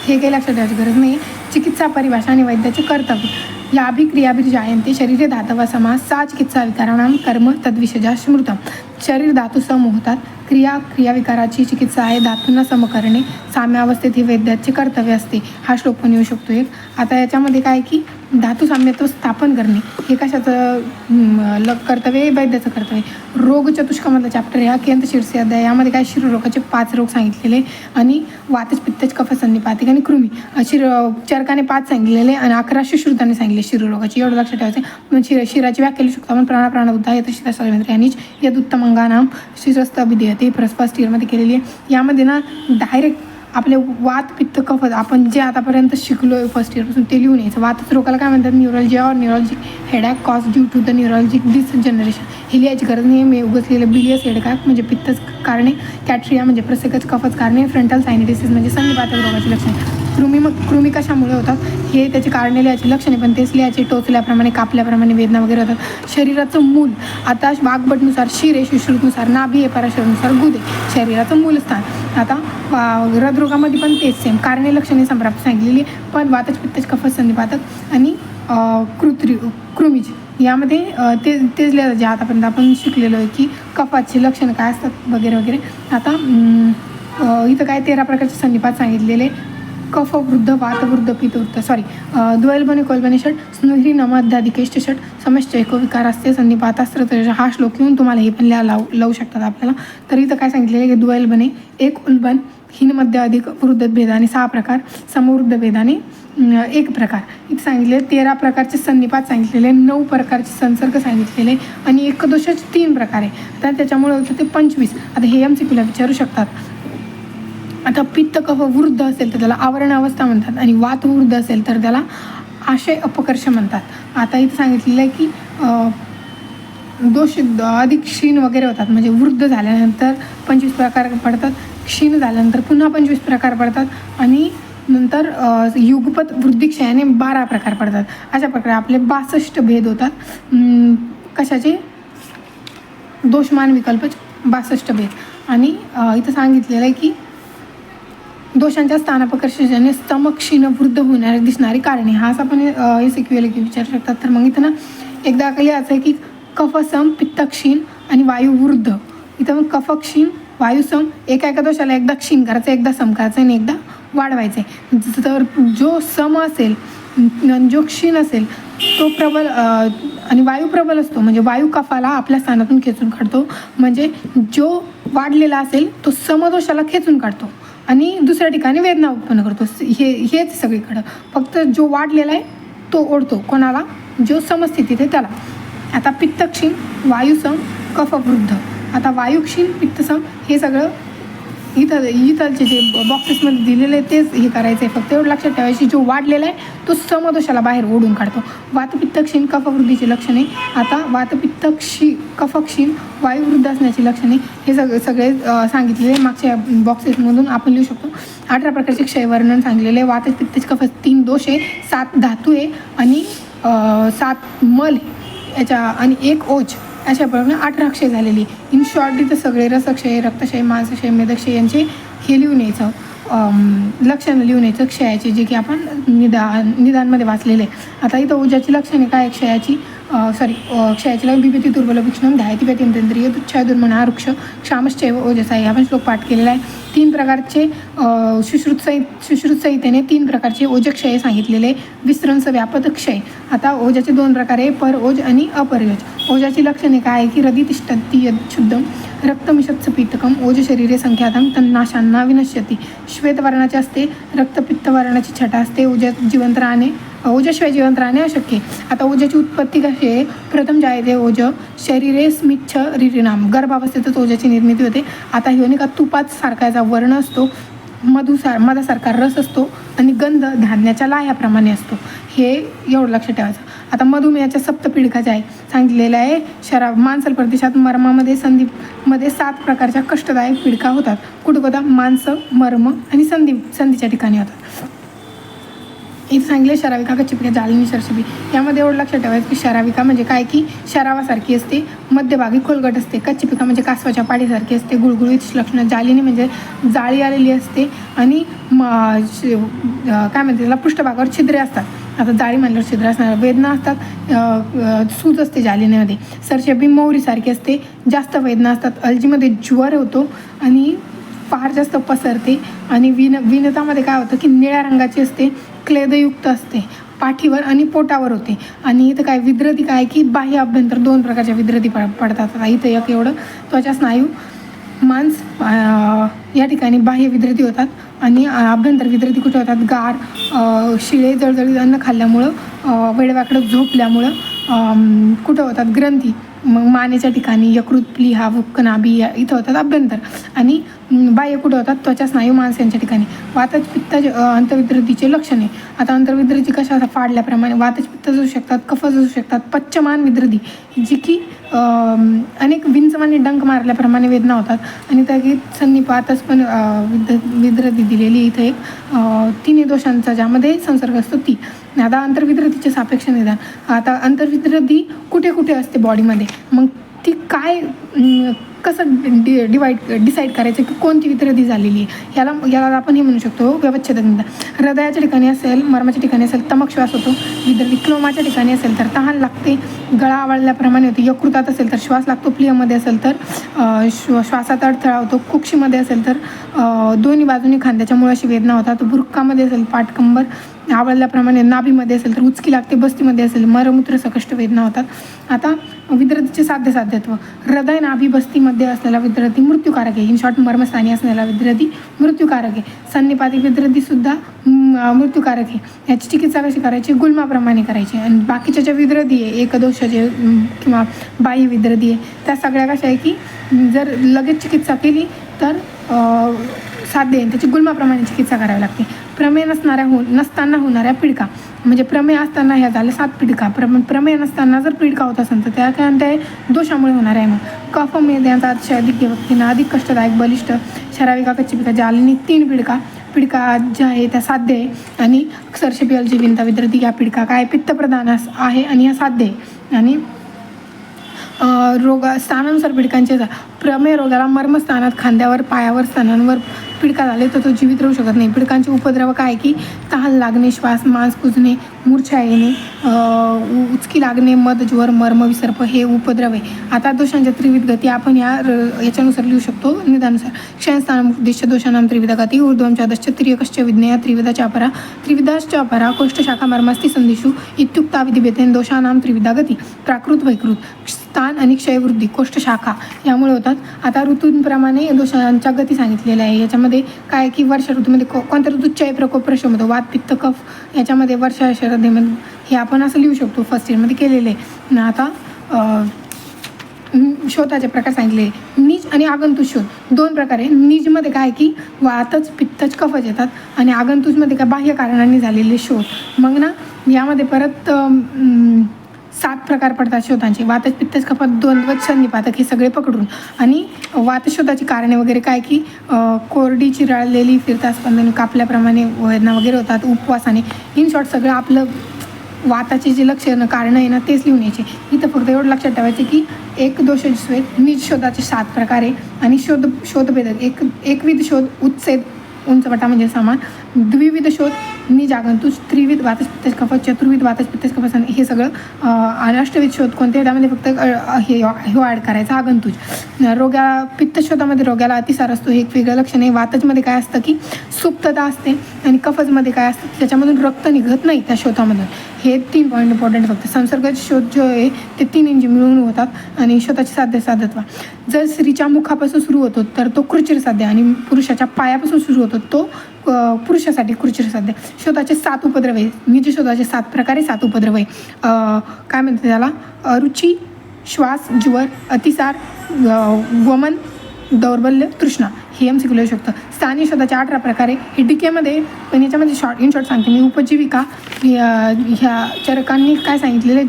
हे काही लक्षात ठेवायची गरज नाही. चिकित्सा परिभाषा आणि वैद्याचे कर्तव्य. याभिक्रियाभिर जायन्ते शरीरे धातव समास सा चिकित्सा विकाराणाम कर्म तद्विषजा स्मृतम. शरीर धातू सम होतात. क्रियाविकाराची चिकित्सा आहे धातूंना सम करणे. साम्यावस्थेत ही वैद्याचे कर्तव्य असते. हा श्लोक पण येऊ शकतो एक. आता याच्यामध्ये काय की धातू साम्यत्व स्थापन करणे हे कशाचं कर्तव्य आहे, वैद्याचं कर्तव्य. रोग चतुष्कमधला चॅप्टर आहे हा. केंद्र शीर्षी अध्याय. यामध्ये काय शिरोरोगाचे 5 रोग सांगितलेले आणि वातच पित्तच कफ संधिपातिक आणि कृमी. चरकाने 5 सांगितलेले आणि 11 सुश्रुताने सांगितले शिरोरोगाची. एवढं लक्षात ठेवायचं. पण शिराची व्याख्या लिहू शकतो आपण. प्राणाउद्धा येत शिरास्वामित्र यांनीच यद उत्तमंगानाम शिरस्त अभिधेयते फर्स्ट इयरमध्ये केलेली आहे. यामध्ये ना डायरेक्ट आपले वात पित्त कफ आपण जे आतापर्यंत शिकलो आहे फर्स्ट इयरपासून ते लिहून यायचं. वातच रोगाला काय म्हणतात, न्यूरोलॉजी और neurologic headache cause due to the neurologic degeneration. हे लिहायची गरज नाही. मी उगाच लिहिलं. बिलियस हेडॅक म्हणजे पित्तच कारणे, कॅट्रिया म्हणजे प्रसेकच कफच कारणे, फ्रंटल सायनिटिसिस म्हणजे संधिपातक रोगाची लक्षणे. कृमी कशामुळे होतात हे त्याची कारणे लिहायची, लक्षणे पण तेच लिहायचे. टोचल्याप्रमाणे कापल्याप्रमाणे वेदना वगैरे होतात. शरीराचं मूल आता वाघबटनुसार शिरे, सुश्रुतनुसार नाभी आहे, पराशरनुसार गुदे शरीराचं मूलस्थान. आता हृदरोगामध्ये पण तेच सेम कारणे लक्षणे संप्राप्त सांगितलेली. पण वातच पित्तच कफच संधिपातक आणि कृमीज यामध्ये तेच लिहायचं जे आतापर्यंत आपण शिकलेलो आहे की कफाची लक्षणं काय असतात वगैरे वगैरे. आता इथं काय 13 प्रकारचे संधिपात सांगितलेले. कफ वृद्ध, वातवृद्ध, पित्तवृद्ध द्वैलबने कोलबने षट स्नुही नमाध्याधिकेष्ट षट समश्च एको विकार असते संधिपातास्त्र. हा श्लोक घेऊन तुम्हाला हे पण लावू शकतात आपल्याला. तर इथं काय सांगितलेलं की द्वैलबने 1 उल्बन, हीन मध्य अधिक वृद्ध भेदाने 6 प्रकार, समवृद्ध भेदाने एक प्रकार. इथे सांगितले 13 प्रकारचे संनिपात सांगितलेले, 9 प्रकारचे संसर्ग सांगितलेले आणि एकदोषाचे 3 प्रकार आहे. तर त्याच्यामुळे होतं ते 25. आता हे MCQला विचारू शकतात. आता पित्त कफ वृद्ध असेल तर त्याला आवरण अवस्था म्हणतात आणि वात वृद्ध असेल तर त्याला आशय अपकर्ष म्हणतात. आता इथे सांगितलेलं आहे की दोष अधिक क्षीण वगैरे होतात, म्हणजे वृद्ध झाल्यानंतर 25 प्रकार पडतात, क्षीण झाल्यानंतर पुन्हा 25 प्रकार पडतात आणि नंतर युगपत वृद्धिक्षयाने 12 प्रकार पडतात. अशा प्रकारे आपले 62 भेद होतात. कशाचे? दोषमान विकल्प 62 भेद. आणि इथं सांगितलेलं आहे की दोषांच्या स्थानापकर्षाने स्तमक्षीण वृद्ध होणारे दिसणारी कारणे. हा असा पण SQL विचारू शकतात. तर मग इथं ना एकदा लिहायचं आहे की कफसम पित्तक्षीण आणि वायू वृद्ध. इथं मग कफक्षीण वायुसम एका दोषाला एकदा क्षीण करायचं, एकदा सम करायचं आणि एकदा वाढवायचं आहे. तर जो सम असेल जो क्षीण असेल तो प्रबल आणि वायू प्रबल असतो, म्हणजे वायू कफाला आपल्या स्थानातून खेचून काढतो. म्हणजे जो वाढलेला असेल तो समदोषाला खेचून काढतो आणि दुसऱ्या ठिकाणी वेदना उत्पन्न करतो. हेच सगळीकडं. फक्त जो वाढलेला आहे तो ओढतो कोणाला? जो समस्थितीत आहे त्याला. आता पित्तक्षीण वायुसम कफवृद्ध. आता वायुक्षीण पित्तसम हे सगळं इथलचे जे बॉक्सेसमध्ये दिलेले तेच हे करायचं आहे. फक्त एवढं लक्षात ठेवायची, जो वाढलेला आहे तो समदोषाला बाहेर ओढून काढतो. वातपित्तक्षीण कफवृद्धीची लक्षणे. आता कफक्षीण वायुवृद्ध असण्याची लक्षणे हे सगळे सांगितलेले मागच्या बॉक्सेसमधून आपण लिहू शकतो. 18 प्रकारचे क्षयवर्णन सांगलेले. वातपित्त कफ 3 दोष आहे, 7 धातू आहे आणि 7 मल याच्या आणि 1 ओज. अशा प्रकारे 18 क्षय झालेली. इन शॉर्ट इथं सगळे रसक्षय, रक्तक्षय, मांसक्षय, मेदक्षय यांचे हे लिहून यायचं, लक्षणं लिहून यायचं क्षयाची, जे की आपण निदानमध्ये वाचलेले. आता इथं ओजाची लक्षणे काय? क्षयाची क्षयाची बिभीती दुर्बल विष्णू ध्यायती व्यतिंद्रिय तुच्छाय दुर्मना वृक्ष क्षामश्चैव ओजसा. हे आपण श्लोक पाठ केलेला आहे. 3 प्रकारचे सुश्रुत संहितेने 3 प्रकारचे ओजक्षय सांगितलेले. विस्त्रंस व्यापक क्षय. आता ओजाचे 2 प्रकार आहे, पर ओज आणि अपरयोज. ओजाची लक्षणे काय आहे की रदितिष्ठती यच्छुद्धम रक्तमिषत्स पीतकम ओज शरीरे संख्यातम तन्नाशांना विनश्यती. श्वेतवर्णाचे असते, रक्तपित्तवर्णाची छटा असते. ओजशिवाय जिवंत राहणे अशक्य. आता ओजाची उत्पत्ती कशी आहे? प्रथम जायते ओज शरीरे स्मिच्छ रिरिनाम. गर्भावस्थेतच ओजाची निर्मिती होते. आता हे का तुपात सारखा वर्ण असतो, मधासारखा रस असतो आणि गंध धान्याच्या लाह्याप्रमाणे असतो. हे एवढं लक्षात ठेवायचं. आता मधुमेहाच्या सप्तपीडिका आहे सांगितलेलं आहे. मांसल प्रदेशात मर्मामध्ये संधीमध्ये 7 प्रकारच्या कष्टदायक पीडिका होतात. कुठं होतात? मांस, मर्म आणि संधीच्या ठिकाणी होतात. इथे सांगितले शराविका, कच्चीपिका, जालिनी, शरशबी. यामध्ये एवढं लक्षात ठेवायचं की शराविका म्हणजे काय की शरावासारखी असते, मध्यभागी खोलगट असते. कच्चीपिका म्हणजे कासवाच्या पाडीसारखी असते, गुळगुळीत लक्षणं. जालिनी म्हणजे जाळी आलेली असते आणि काय म्हणते त्याला पृष्ठभागावर छिद्रे असतात. आता जाळी म्हणल्यावर छिद्र असणार. वेदना असतात, सूज असते जालिनीमध्ये. सरशबी मोहरीसारखी असते, जास्त वेदना असतात. अलजीमध्ये ज्वर होतो आणि फार जास्त पसरते. आणि विनतामध्ये काय होतं की निळ्या रंगाची असते, क्लेदयुक्त असते, पाठीवर आणि पोटावर होते. आणि इथं काय विद्रती काय की बाह्य अभ्यंतर 2 प्रकारच्या विद्रती पडतात. इथं एक एवढं त्वचा स्नायू मांस या ठिकाणी बाह्य विद्रती होतात आणि अभ्यंतर विद्रती कुठे होतात? गार, शिळे, जळजळीत अन्न खाल्ल्यामुळं, वेडवाकडं झोपल्यामुळं कुठं होतात? ग्रंथी. मग मानेच्या ठिकाणी, यकृत, प्लीहा, वृक्क, नाभी इथं होतात अभ्यंतर. आणि बाह्य कुठं होतात? त्वचा स्नायू मांस यांच्या ठिकाणी. वातज पित्त अंतर्विद्रतीचे लक्षणे. आता अंतर्विद्रती कशा फाडल्याप्रमाणे वातज पित्त असू शकतात, कफज असू शकतात. पच्चमान विद्रती जी की अनेक विंचमाने डंक मारल्याप्रमाणे वेदना होतात. आणि त्या की संनिपातच पण विद्रती दिलेली इथं एक 3 दोषांचा ज्यामध्ये संसर्ग असतो ती. आता अंतर्विद्रतीचे सापेक्ष निदान. आता अंतर्विद्रती कुठे कुठे असते बॉडीमध्ये, मग ती काय कसं डिसाईड करायचं की कोणती विद्रती झालेली आहे? याला आपण हे म्हणू शकतो व्यवच्छेदक निदान. हृदयाच्या ठिकाणी असेल, मर्माच्या ठिकाणी असेल तमक श्वास होतो. विद्रती क्लोमाच्या ठिकाणी असेल तर तहान लागते, गळा आवळल्याप्रमाणे होते. यकृतात असेल तर श्वास लागतो. प्लियामध्ये असेल तर श्वासात अडथळा होतो. कुक्षीमध्ये असेल तर दोन्ही बाजूनी खांद्याच्या मुळाशी वेदना होतात. वृक्कामध्ये असेल पाठकंबर आवळल्याप्रमाणे नाभीमध्ये असेल तर उचकी लागते, बस्तीमध्ये असेल मरमूत्र सकष्ट वेदना होतात. आता विद्रतीचे साध्यत्व, हृदय नाभी बस्तीमध्ये असलेला विद्रती मृत्यूकारक आहे. इन शॉर्ट मर्मस्थानी असलेला विद्रती मृत्यूकारक आहे. सन्निपातिक विद्रतीसुद्धा मृत्यूकारक आहे. याची चिकित्सा कशी करायची? गुल्माप्रमाणे करायची. आणि बाकीच्या ज्या विद्रती आहे, एकदोषाचे किंवा बाह्य विद्रती आहे, त्या सगळ्या कशा आहे की जर लगेच चिकित्सा केली तर साध्य आहे, त्याची गुल्माप्रमाणे चिकित्सा करावी लागते. प्रमेय नसताना होणाऱ्या पिडका, म्हणजे प्रमेय असताना ह्या झाल्या 7 पिडका. प्रमेय नसताना जर पिडका होत असेल तर त्या कारण ते दोषामुळे होणार आहे. मग कफ मेद्यांचा अतिशय अधिक व्यक्तींना अधिक कष्टदायक बलिष्ठ शराविका कच्ची ज्याने 3 पिडका ज्या आहे त्या साध्य आहे. आणि सर्शपियलची विंता विद्रती या पिडका काय पित्तप्रधान आहे आणि या साध्य आहे. आणि स्थानानुसार पिडकांचे प्रमेय रोगाला मर्मस्थानात, खांद्यावर, पायावर, स्तनांवर पिडका झाले तर तो जीवित राहू शकत नाही. पिडकांचे उपद्रव काय की तहान लागणे, श्वास मांस कुजणे, मूर्छा येणे, उचकी लागणे, मद ज्वर, मर्म विसर्प हे उपद्रव आहे. आता दोषांच्या त्रिविध गती आपण याच्यानुसार लिहू शकतो निदानुसार. क्षयस्थानमुद्दिश्य दोषानां त्रिविध गती ऊर्ध्वंचादश्च त्रियकश्च विज्ञेया त्रिविधाच्या अपरा कोष्ठशाखा मर्मास्ती संदिषु इत्युक्ता विधिभेदेन दोषानां त्रिविधा गती. प्राकृत वैकृत स्थान आणि क्षयवृद्धी कोष्ठशाखा यामुळे होतात. आता ऋतूंप्रमाणे दोषांच्या गती सांगितलेल्या आहे. याच्यामध्ये काय की वर्षा ऋतूमध्ये कोणत्या ऋतूत क्षय प्रकोप प्रश्न होतो, वात पित्त कफ याच्यामध्ये वर्षा शरदेमध्ये हे आपण असं लिहू शकतो. फर्स्ट इयरमध्ये केलेले आहे. आता शोधाचे प्रकार सांगितले. नीज आणि आगंतुक शोध 2 प्रकारे. नीजमध्ये काय की वातच पित्तच कफच येतात आणि आगंतुकमध्ये काय बाह्य कारणांनी झालेले शोध. मग ना यामध्ये परत 7 प्रकार पडतात शोधांचे. वातच पित्तच कफात द्वंद्व सन्निपातक हे सगळे पकडून. आणि वातशोधाची कारणे वगैरे काय की कोरडी चिराळलेली फिरतास्पंदन कापल्याप्रमाणे वेदना वगैरे होतात उपवासाने. इन शॉर्ट सगळं आपलं वाताचे जे लक्षणं कारणं आहे ना तेच लिहून यायचे. इथं फक्त एवढं लक्षात ठेवायचे की एक दोषाचे निज शोधाचे 7 प्रकार आहे. आणि शोधभेदक एकविध शोध उच्चेद उंचवटा म्हणजे समान, द्विविध शोध निज आगंतुक, त्रिविध वातच पित्तच कफ, चतुर्विध वातच पित्तच कफ हे सगळं. आणि अष्टविध शोध कोणते त्यामध्ये फक्त हे ॲड करायचा आगंतुक. पित्त शोधामध्ये रोगाला अतिसार असतो हे एक वेगळं लक्षण आहे. वातजमध्ये काय असतं की सुप्तता असते आणि कफजमध्ये काय असतं त्याच्यामधून रक्त निघत नाही त्या शोधामधून. हे 3 पॉईंट इम्पॉर्टंट. फक्त संसर्गाचे शोध जो आहे ते 3 इंजी मिळून होतात. आणि शोधाचे साध्यत्व जर स्त्रीच्या मुखापासून सुरू होतो तर तो कृचिर साध्य आणि पुरुषाच्या पायापासून सुरू होतो तो पुरुषासाठी कृचिर साध्य. शोधाचे 7 उपद्रव आहे. निज शोधाचे 7 प्रकारे 7 उपद्रव आहे. काय म्हणते त्याला? रुची, श्वास, ज्वर, अतिसार, वमन, दौर्बल्य, तृष्णा हे MCQ लिहू शकतं. स्थानीय शोधाचे 18 प्रकारे. हे डिकेमध्ये पण याच्यामध्ये इन शॉर्ट सांगते मी. उपजीविका ह्या चरकांनी काय सांगितलेले,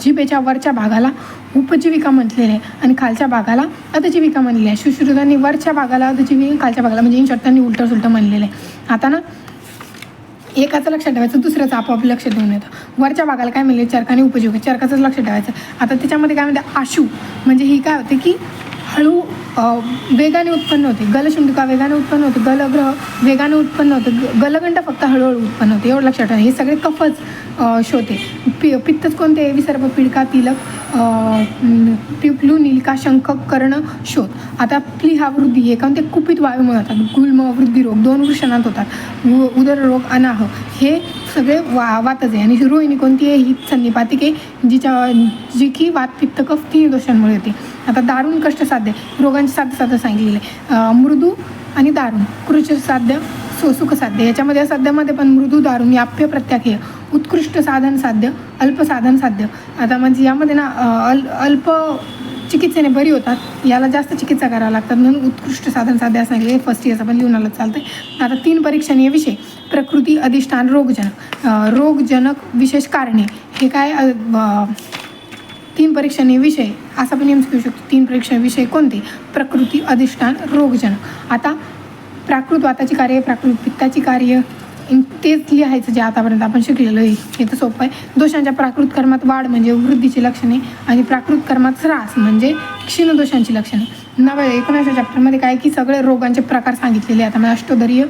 जिभेच्या वरच्या भागाला उपजीविका म्हटलेले आहे आणि खालच्या भागाला अधजीविका म्हणलेली आहे. सुश्रुतांनी वरच्या भागाला अधजीविका, खालच्या भागाला म्हणजे इन शॉर्ट त्यांनी उलटं सुलटं म्हणलेलं आहे. आता ना एकाचं लक्षात ठेवायचं, दुसऱ्याचं आपोआप लक्षात देऊन येतं. वरच्या भागाला काय म्हणले चरकाने उपजीविका, चरकाचंच लक्षात ठेवायचं. आता त्याच्यामध्ये काय म्हणते आशू म्हणजे ही काय होते की हळू वेगाने उत्पन्न होते. गलशुंडिका वेगाने उत्पन्न होते, गलग्रह वेगाने उत्पन्न होते, गलगंड फक्त हळूहळू उत्पन्न होते. एवढं लक्षात ठेवा. हे सगळे कफच शोधे. पित्तच कोणते? विसर्प, पिडका, तिलक, पिपलू, निलिका, शंख, कर्ण शोध. आता प्लीहा वृद्धी हे कारण ते कुपित वायूमुळे होतात. गुल्म वृद्धी रोग 2 वृषणात होतात. उदर रोग, अनाह हे सगळे वातच आहे. आणि रोहिणी कोणती आहे? ही सन्निपातिक आहे जी की वात पित्त कफ 3 दोषांमुळे होते. आता दारुण कष्ट साध्य रोगांचे साध्य सांगितलेले. मृदू आणि दारुण, कृच साध्य, सुख साध्य. याच्यामध्ये साध्यामध्ये पण मृदू, दारुण, याप्य, प्रत्याख्य, उत्कृष्ट साधन साध्य, अल्प साधन साध्य. आता म्हणजे यामध्ये ना अल्प चिकित्सेने बरी होतात, याला जास्त चिकित्सा करावं लागतात म्हणून उत्कृष्ट साधन साध्य असं सांगितले. फर्स्ट इयर्स आपण लिहून आलं चालतंय. आता 3 परीक्षणीय विषय: प्रकृती, अधिष्ठान, रोगजनक. रोगजनक विशेष कारणे हे काय? 3 परीक्षणीय विषय असा पण MCQ शकतो. 3 परीक्षणीय विषय कोणते? प्रकृती, अधिष्ठान, रोगजनक. आता प्राकृत वाताची कार्य, प्राकृत पित्ताची कार्य तेच लिहायचं जे आतापर्यंत आपण शिकलेलं आहे. हे तर सोपं आहे. दोषांच्या प्राकृत कर्मात वाढ म्हणजे वृद्धीची लक्षणे आणि प्राकृत कर्मात ह्रास म्हणजे क्षीणदोषांची लक्षणे. 19व्या चॅप्टरमध्ये काय की सगळे रोगांचे प्रकार सांगितलेले. आता म्हणजे अष्टोदरीय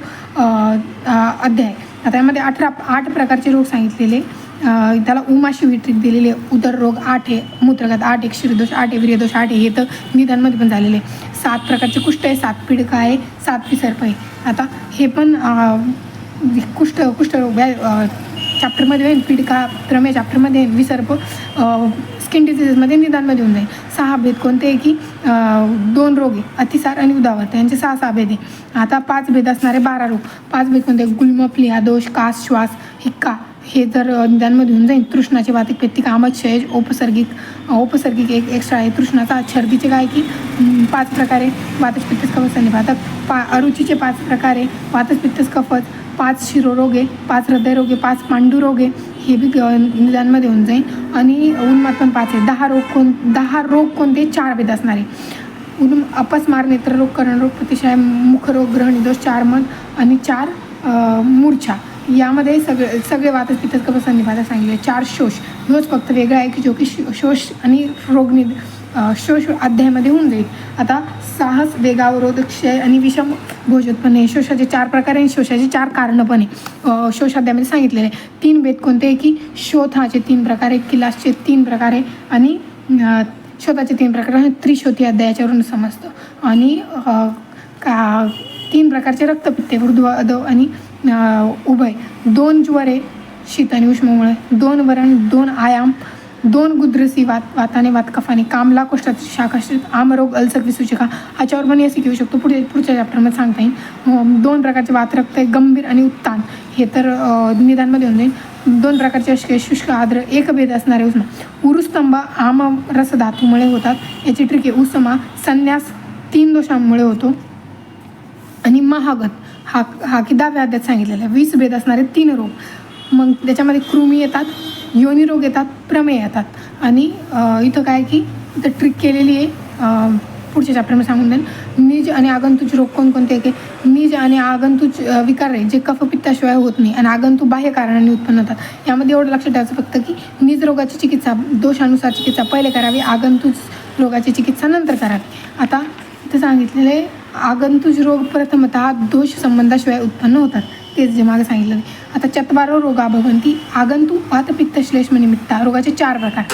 अध्याय. आता यामध्ये 8 प्रकारचे रोग सांगितलेले. त्याला उमाशी विट्रिक दिलेले. उदर रोग 8 आहे, मूत्रघात 8 आहे, क्षीरदोष 8 आहे, वीर्यदोष 8 आहे. हे तर निदानमध्ये पण झालेले. 7 प्रकारचे कुष्ठ आहे, 7 पिडका आहे, 7 विसर्प आहे. आता हे पण कुष्ठरोग चॅप्टरमध्ये होईल, पीडिका प्रमेय चॅप्टरमध्ये विसर्प स्किन डिझीजेसमध्ये निदानमध्ये होऊन जाईल. 6 भेद कोणते आहे की 2 रोग आहे, अतिसार आणि उदावरता यांचे 6 भेद आहे. आता 5 भेद असणारे 12 रोग. 5 भेद कोणते? गुल्म, प्लिहा, दोष, कास, श्वास, हिक्का हे जर निदानमध्ये होऊन जाईल. तृष्णाचे, वातिक, पेत्तिक, आमच, क्षयज, औपसर्गिक एक एक्स्ट्रा आहे तृष्णाचा. छर्दीचे काय की 5 प्रकारे, वातज, पित्तज, कफज, संधिवातक. अरुचीचे 5 प्रकारे, वातज, पित्तज, कफज. 5 शिरोरोग आहे, 5 हृदयरोग आहे, 5 पांडुरोग आहे, हे बी निदानमध्ये होऊन जाईल. आणि उन्माद पण 5 आहे. 10 रोग कोणते? 4 भेद असणारे. अपस्मार, नेत्ररोग, कर्णरोग, प्रतिशय, मुखरोग, ग्रहणी दोष, 4 मध आणि 4 मूर्छा. यामध्ये सगळे वातज, पित्तज, कफज, संधिवातक सांगितले. 4 शोष. ह्योच फक्त वेगळा आहे की जो की शोष आणि शोष अध्यायामध्ये होऊन जाईल. आता साहस, वेगावरोध, क्षय आणि विषम भोजोत्पन्न हे शोषाचे 4 प्रकारे आणि शोषाचे 4 कारणं पण आहे शोष अध्यायामध्ये सांगितलेले आहे. 3 भेद कोणते आहे की शोथाचे 3 प्रकारे, किलासचे 3 प्रकारे आणि शोधाचे 3 प्रकारे. त्रिशोथी अध्यायाच्यावरून समजतं. आणि 3 प्रकारचे रक्तपित्ते, ऊर्ध्व, अधो आणि उभय. 2 ज्वरे, शीत आणि उष्णमुळे. 2 वरण, 2 आयाम, 2 गुद्रसी, वाताने, वातकफाने, कामला, कोष्ठाची शाखाश्रित, आमरोग, अल्सर, विसूचिका. ह्याच्यावर पण असे घेऊ शकतो. पुढच्या चॅप्टरमध्ये सांगता येईल. 2 प्रकारचे वातरक्त, गंभीर आणि उत्तान हे तर निदानमध्ये होऊन जाईल. 2 प्रकारचे अशके, शुष्क, आर्द्र, एक भेद असणारे उष्ण. उरुस्तंभ आम रसधातूमुळे होतात. याची ट्रिक आहे. उसमा, संन्यास 3 दोषांमुळे होतो. आणि महागत हा की 10व्या अध्यायात सांगितलेला आहे. 20 भेद असणारे 3 रोग. मग त्याच्यामध्ये कृमी येतात, योनी रोग येतात, प्रमेय येतात. आणि इथं काय की इथं ट्रिक केलेली आहे. पुढच्या चॅप्टरमध्ये सांगून देईन. निज आणि आगंतुज रोग कोणकोणते आहे? निज आणि आगंतुज विकार आहे जे कफपित्ताशिवाय होत नाही आणि आगंतू बाह्य कारणांनी उत्पन्न होतात. यामध्ये एवढं लक्षात ठेवायचं फक्त की निज रोगाची चिकित्सा दोषानुसार चिकित्सा पहिले करावी, आगंतुज रोगाची चिकित्सा नंतर करावी. आता इथं सांगितलेले आगंतुज रोग प्रथमतः दोष संबंधाशिवाय उत्पन्न होतात, तेच जे मागे सांगितलं. आता 4 रोगा भवंती. आगंतु, वात, पित्त, श्लेष्म निमित्ता. रोगाचे 4 प्रकार.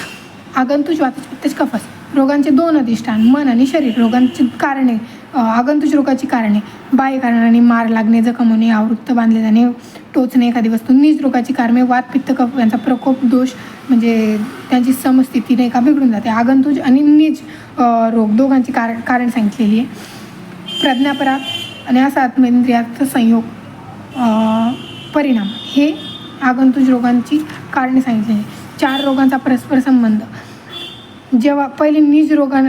आगंतुज, वातज, पित्तज, कफज. रोगांचे 2 अधिष्ठान, मन आणि शरीर. रोगांची कारणे, आगंतुज रोगाची कारणे, बाह्य कारणाने मार लागणे, जखम होणे, आवृत्त बांधले जाणे, टोचणे एखादी वस्तू. निज रोगाची कारणे, वात, पित्त, कफ यांचा प्रकोप दोष म्हणजे त्यांची समस्थिती नाही का बिघडून जाते. आगंतुज आणि निज रोग दोघांची कारण सांगितलेली आहे. प्रज्ञापराग आणि असा आत्मेंद्रियाचा संयोग परिणाम हे आगंतुज रोगांची कारणे सांगितलेली. 4 रोगांचा परस्पर संबंध. जेव्हा पहिले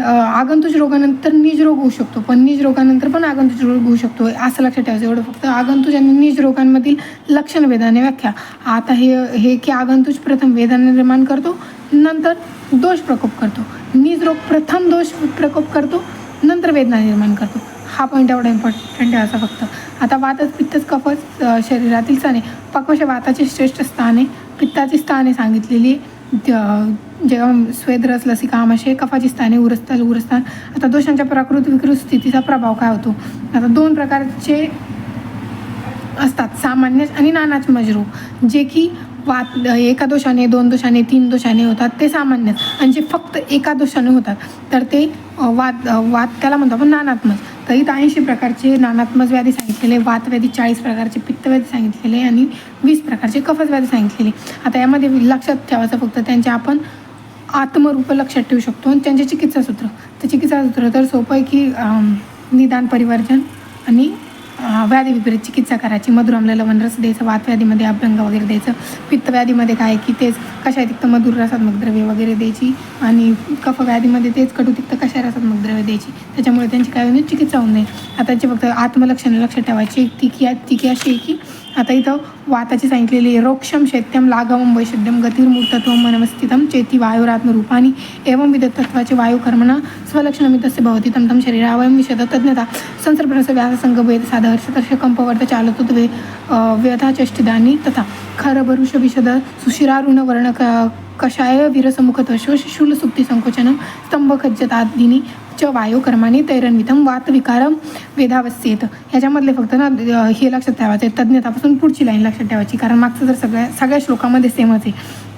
आगंतुज रोगानंतर निज रोग होऊ शकतो, पण निज रोगानंतर पण आगंतुज रोग होऊ शकतो, असं लक्षात ठेवायचं. एवढं फक्त आगंतुज आणि निज रोगांमधील लक्षण वेदाने व्याख्या. आता हे की आगंतुज प्रथम वेदाने निर्माण करतो, नंतर दोष प्रकोप करतो. निज रोग प्रथम दोष प्रकोप करतो, नंतर वेदना निर्माण करतो. हा पॉईंट एवढा इम्पॉर्टंट आहे असा फक्त. आता वातच, पित्तच, कफच शरीरातील स्थाने. पक्वश वाताचे श्रेष्ठ स्थाने, पित्ताची स्थाने सांगितलेली. जेव्हा स्वेदरस, लसिका, आमाशय. कफाची स्थाने उरस्थान. आता दोषांच्या प्राकृत विकृत स्थितीचा प्रभाव काय होतो? आता 2 प्रकारचे असतात, सामान्य आणि नानात्मज रोग. जे की एका दोषाने, 2 दोषाने, 3 दोषाने होतात ते सामान्य. आणि जे फक्त एका दोषाने होतात तर ते वात त्याला म्हणतो आपण नानात्मज. तर इथं 80 प्रकारचे नानात्मज व्याधी सांगितलेले, वातव्याधी 40 प्रकारचे पित्तव्याधी सांगितलेले आणि 20 प्रकारचे कफज व्याधी सांगितलेले. आता यामध्ये लक्षात ठेवायचं फक्त त्यांचे आपण आत्मरूप लक्षात ठेवू शकतो. आणि त्यांचे चिकित्सासूत्र तर सोपं आहे की निदान, परिवर्जन आणि व्याधी विपरीत चिकित्सा करायची. मधुर आम्ल लवण रस द्यायचं, वातव्याधीमध्ये अभ्यंग वगैरे द्यायचं. पित्तव्याधीमध्ये काय की तेच कषायतिक्त मधुर रसात्मक द्रव्य वगैरे द्यायची. आणि कफव्याधीमध्ये तेच कडुतिक्त कषाय रसात्मक द्रव्य द्यायची. त्याच्यामुळे त्यांची काय होईल, चिकित्सा होऊन जाईल. आता त्यांची फक्त आत्मलक्षणे लक्षात ठेवायची. ती की अशी आहे की आता इथं वाताची सांगितलेली रोक्षम, शैत्यम, लाघवम, वैशुद्ध्यम, गतिर्मूर्तत्वम, मनवस्थितम, चेती, वायुरात्मरूपानी एवं विदत्तत्वाचे वायुकर्मणा स्वलक्षणमितस्य भवति तम तम शरीरावयं विशद तज्ञता संसर्पणस्य व्याससंग वेद साधहर्षतर्ष कंपवर्त चालतुद्वे व्यथाचष्टिदानी तथा खरभरुष विशद सुशिरारुण वर्ण कषाय विरसमुखत्वशोष शूलसुप्ती संकोचनम स्तंभखज्जतादिनी च वायुकर्माने तैरन्वितम वातविकारम वेधावस्थेत. ह्याच्यामधले फक्त ना हे लक्षात ठेवायचं आहे, तज्ञतापासून पुढची लाईन लक्षात ठेवायची, कारण मागचं जर सगळ्या श्लोकामध्ये सेमच आहे.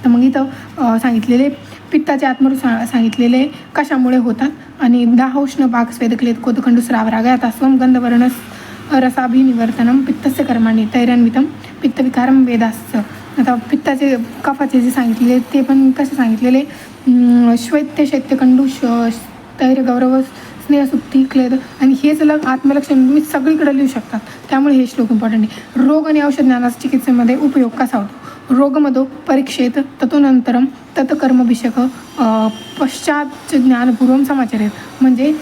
तर मग इथं सांगितलेले पित्ताचे आत्मरूप सांगितलेले कशामुळे होतात आणि 10 उष्ण पाक स्वेदक्लेत कोतखंडू स्रावरागात अस्वम गंधवर्णस रसाभिनिवर्तनम पित्तस्य कर्माने तैरन्वितम पित्तविकारम वेदास्य. आता पित्ताचे कफाचे जे सांगितलेले ते पण कसे सांगितलेले, श्वैत्य शैत्यकंडू स्थैर्य गौरव स्नेहसुप्ती क्लेद, आणि हे सलग आत्मलक्षण तुम्ही सगळीकडे लिहू शकतात. त्यामुळे हे श्लोक इम्पॉर्टंट आहे. रोग आणि औषध ज्ञानाचा चिकित्सेमध्ये उपयोग कसा होतो. रोगमदो परीक्षेत ततोनंतरम तत्कर्मभिषेक पश्चात ज्ञानपूर्वम समाचारेत. म्हणजे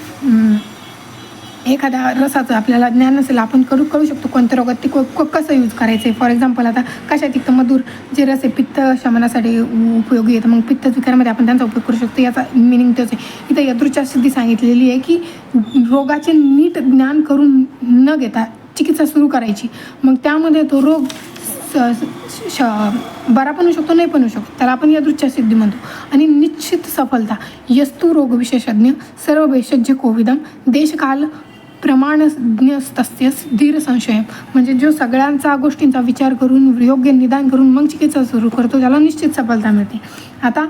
एखाद्या रसाचं आपल्याला ज्ञान नसेल, आपण करू शकतो कोणत्या रोगात ते कसं यूज करायचं आहे. फॉर एक्झाम्पल आता कशात एक मधुर जे रस आहे पित्त शमनासाठी उपयोगी येतं, मग पित्त विकारामध्ये आपण त्यांचा उपयोग करू शकतो. याचा मिनिंग तोच आहे. इथं यदृच्छा सिद्धी सांगितलेली आहे की रोगाचे नीट ज्ञान करून न घेता चिकित्सा सुरू करायची. मग त्यामध्ये तो रोग बरा पण होऊ शकतो, नाही पण होऊ शकतो. त्याला आपण यदृच्छा सिद्धी म्हणतो. आणि निश्चित सफलता यस्तु रोग विशेषज्ञ सर्व भेषज कोविदम देशकाल प्रमाणज्ञस्तस्य धीर संशय. म्हणजे जो सगळ्यांचा गोष्टींचा विचार करून योग्य निदान करून मग चिकित्सा सुरू करतो त्याला निश्चित सफलता मिळते. आता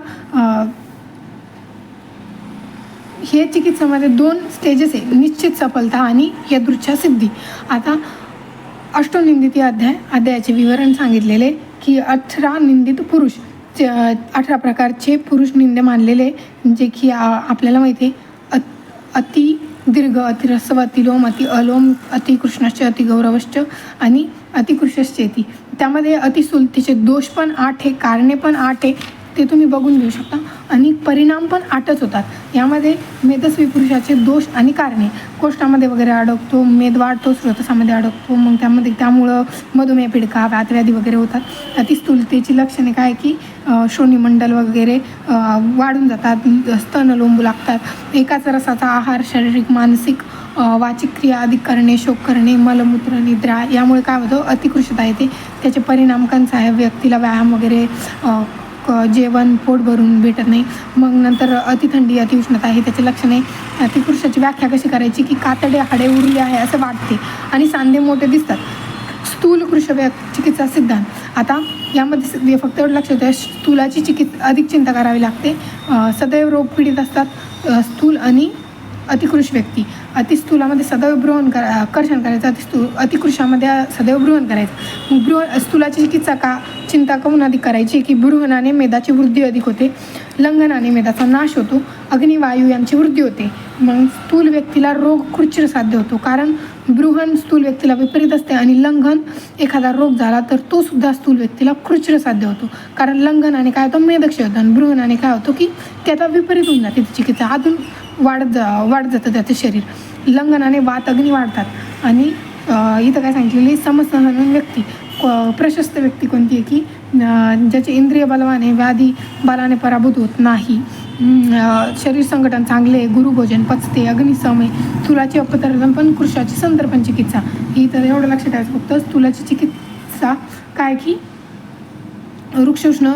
हे चिकित्सेमध्ये 2 स्टेजेस आहे, निश्चित सफलता आणि यदृच्छा सिद्धी. आता अष्टनिंदित अध्यायाचे विवरण सांगितलेले की 18 निंदित पुरुष, 18 प्रकारचे पुरुष निंदे मानलेले, जे की आपल्याला माहिती आहे अति दीर्घ, अतिरस्व, अतिलोम, अति अलोम, अतिकृष्णश्च, अतिगौरवश्च आणि अतिकृष्यश्चेती. त्यामध्ये अतिसुलतीचे दोष पण 8 आहे, कारणे पण 8 आहे, ते तुम्ही बघून घेऊ शकता. आणि परिणाम पण 8च होतात. यामध्ये मेदस्वी पुरुषाचे दोष आणि कारणे कोष्ठामध्ये वगैरे अडकतो, मेद वाढतो, स्रोतसामध्ये अडकतो, मग त्यामुळं मधुमेह, पिडका, वातव्याधी वगैरे होतात. अतिस्थूलतेची लक्षणे काय की श्रोणीमंडल वगैरे वाढून जातात, स्तन लोंबू लागतात, एकाच रसाचा आहार, शारीरिक मानसिक वाचिक क्रिया अधिक करणे, शोक करणे, मलमूत्र निद्रा, यामुळे काय होतं अतिकृष्यता येते. त्याचे परिणाम कंचा आहे, व्यक्तीला व्यायाम वगैरे जेवण पोट भरून भेटत नाही. मग नंतर अतिथंडी, अतिउष्णता आहे त्याचे लक्षण आहे. अतिकृष्याची व्याख्या कशी करायची की कातडे हाडे उरले आहे असं वाटते आणि सांधे मोठे दिसतात. स्थूल कृश चिकित्सा सिद्धांत. आता यामध्ये फक्त एवढं लक्षात आहे, स्थूलाची अधिक चिंता करावी लागते. सदैव रोग पीडित असतात स्थूल आणि अतिकृश व्यक्ती. अतिस्थूलामध्ये सदैव कर्षण करायचं, अतिकृशामध्ये सदैव बृहण करायचं. स्थूलाची चिकित्सा चिंता काहून अधिक करायची की बृहणाने मेदाची वृद्धी अधिक होते, लंघनाने मेदाचा नाश होतो, अग्निवायू यांची वृद्धी होते. मग स्थूल व्यक्तीला रोग कृच्छ्र साध्य होतो, कारण बृहण स्थूल व्यक्तीला विपरीत असते आणि लंघन एखादा रोग झाला तर तो सुद्धा स्थूल व्यक्तीला कृच्छ्र साध्य होतो. कारण लंघनाने काय होतं मेदक्षय होतं आणि बृहणाने काय होतं की त्याचा विपरीत होऊन जाते चिकित्सा, अजून वाढत जातं त्याचं शरीर. लंघनाने वात अग्नी वाढतात. आणि इथं काय सांगितलेली समसहन व्यक्ती, प्रशस्त व्यक्ती कोणती आहे की ज्याचे इंद्रिय बलवान आहे, व्याधी बलाने पराभूत होत नाही, शरीर संघटन चांगले, गुरुभोजन पचते, अग्निसम आहे, स्थूलाची अपतर्जन पण कृशाची संदर्पण चिकित्सा. ही तर एवढं लक्षात ठेवायचं. फक्त स्थूलाची चिकित्सा काय की वृक्षउष्ण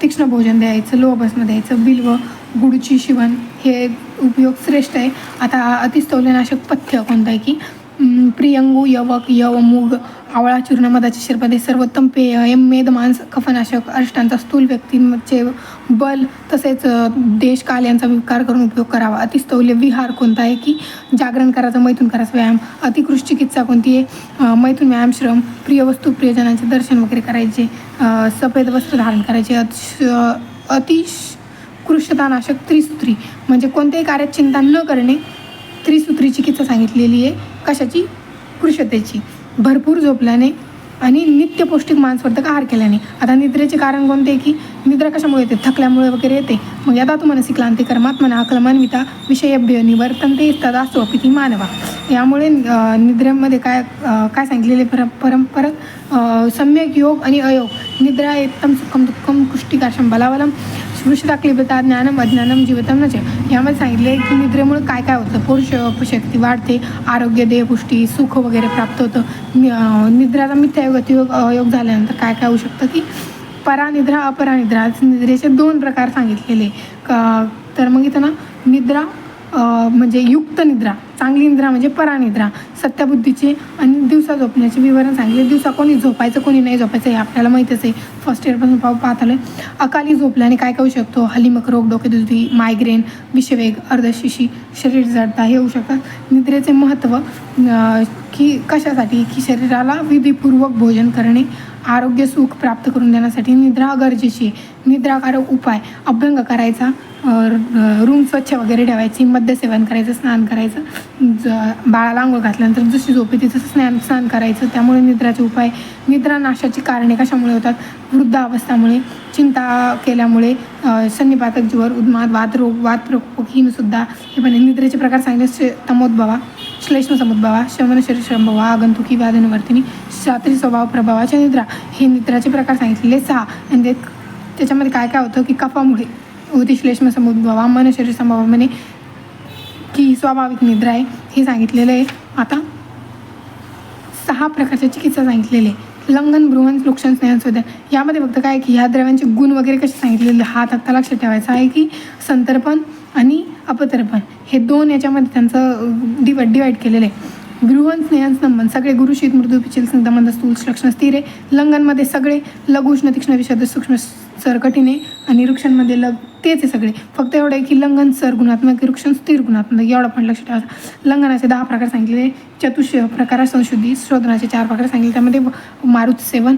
तीक्ष्ण भोजन द्यायचं, लोहभस्म द्यायचं, बिल्व गुडची शिवण हे उपयोग श्रेष्ठ आहे. आता अतिस्थौल्यनाशक पथ्य कोणतं आहे की प्रियंगू, यवक, यव, मूग, आवळा चूर्ण, मधाचे शिरपदे सर्वोत्तम पेय, मेद, मांस, कफनाशक, अरिष्टांचा स्थूल व्यक्तींचे बल तसेच देश काल यांचा विकार करून उपयोग करावा. अतिस्थौल्य विहार कोणता आहे की जागरण करायचं, मैथून करायचं, व्यायाम. अतिकृष्ट चिकित्सा कोणती आहे, मैथून व्यायाम, श्रम, प्रिय वस्तू प्रियजनांचे दर्शन वगैरे करायचे, सफेद वस्त्र धारण करायचे. कृष्यतानाशक त्रिसूत्री म्हणजे कोणत्याही कार्यात चिंता न करणे, त्रिसूत्री चिकित्सा सांगितलेली आहे. कशाची, कृष्यतेची. भरपूर झोपल्याने आणि नित्य पौष्टिक मांसवर्धक आहार केल्याने. आता निद्रेचे कारण कोणते आहे की निद्रा कशामुळे येते, थकल्यामुळे वगैरे येते. मग यदा तू मनसी क्लांती कर्मात्मना अकलमान्विता विषयभ्य निवर्तनते तदा स्वपिती मानवा. यामुळे निद्रेमध्ये काय सांगितलेले परत सम्यक योग आणि अयोग. निद्रा एकदम सुखम दुःखम पुष्टिकाशम बलावलम वृषदा क्लिबता ज्ञानम अज्ञानम जीवतम नच. यामध्ये सांगितले की निद्रेमुळे काय काय होतं, पुरुष शक्ती वाढते, आरोग्य, देहपुष्टी, सुख वगैरे प्राप्त होतं. निद्राचा मिथ्यायोग अतियोग अयोग झाल्यानंतर काय काय होऊ शकतं की परानिद्रा अपरानिद्रा. निद्रेचे 2 प्रकार सांगितलेले. तर मग इथं ना निद्रा म्हणजे युक्त निद्रा, चांगली निद्रा म्हणजे परानिद्रा, सत्यबुद्धीचे आणि दिवसा झोपण्याचे विवरण सांगितले. दिवसा कोणी झोपायचं कोणी नाही झोपायचं हे आपल्याला माहीतच आहे, फर्स्ट इयरपासून पाहत आलं. अकाली झोपल्याने काय काय होऊ शकतो, हलीमक रोग, डोकेदुखी, मायग्रेन, विषवेग, अर्धशिशी, शरीर जडता हे होऊ शकतात. निद्रेचे महत्त्व की कशासाठी की शरीराला विधीपूर्वक भोजन करणे आरोग्य सुख प्राप्त करून देण्यासाठी निद्रा गरजेची आहे. निद्राकारक उपाय: अभ्यंग करायचा, रूम स्वच्छ वगैरे ठेवायची, मद्यसेवन करायचं, स्नान करायचं, बाळाला आंघोळ घातल्यानंतर जशी झोप येते तसं स्नान करायचं. त्यामुळे निद्राचे उपाय. निद्रानाशाची कारणे कशामुळे होतात? वृद्धावस्थामुळे, चिंता केल्यामुळे, सन्निपातक ज्वर, उन्माद, वातरोग हिमसुद्धा. हे पण निद्रेचे प्रकार सांगितले: तमोद्भवा, श्लेष्म समुद्भवा, शमन शरीरसंभवा, आगंतुकी, व्याधीनिवर्तिनी, रात्री स्वभाव प्रभावाच्या निद्रा. हे निद्राचे प्रकार सांगितलेले 6. आणि त्याच्यामध्ये काय काय होतं की कफामुळे होती श्लेष्म समुद्भवा, मन शरीर संभवा म्हणे की स्वाभाविक निद्रा आहे हे सांगितलेलं आहे. आता 6 प्रकारच्या चिकित्सा सांगितलेले: लंघन, बृहन, लुक्षण, स्नेहन, स्वेदन. यामध्ये फक्त काय की ह्या द्रव्यांचे गुण वगैरे कसे सांगितलेले हात आता लक्षात ठेवायचं आहे की संतर्पण आणि अपतर्पण हे 2 याच्यामध्ये त्यांचं डिवाइड केलेलं आहे. बृहन, स्नेहन, स्तंभन सगळे गुरु, शीत, मृदू, पिचिल, स्निग्ध, मंद, स्थूल, लक्षण, स्थिर आहे. लंघनमध्ये सगळे लघु, उष्ण, तीक्ष्ण, विषद, सूक्ष्म, सर, कठीण आहे. आणि वृक्षांमध्ये तेच आहे सगळे. फक्त एवढं आहे की लंघन सर गुणात्मक, वृक्षण स्थिर गुणात्मक. एवढा पण लक्षात ठेवायचा. लंघनाचे 10 प्रकार सांगितले. चतुष प्रकार संशुद्धी. शोधनाचे 4 प्रकार सांगितले. त्यामध्ये मारुत सेवन,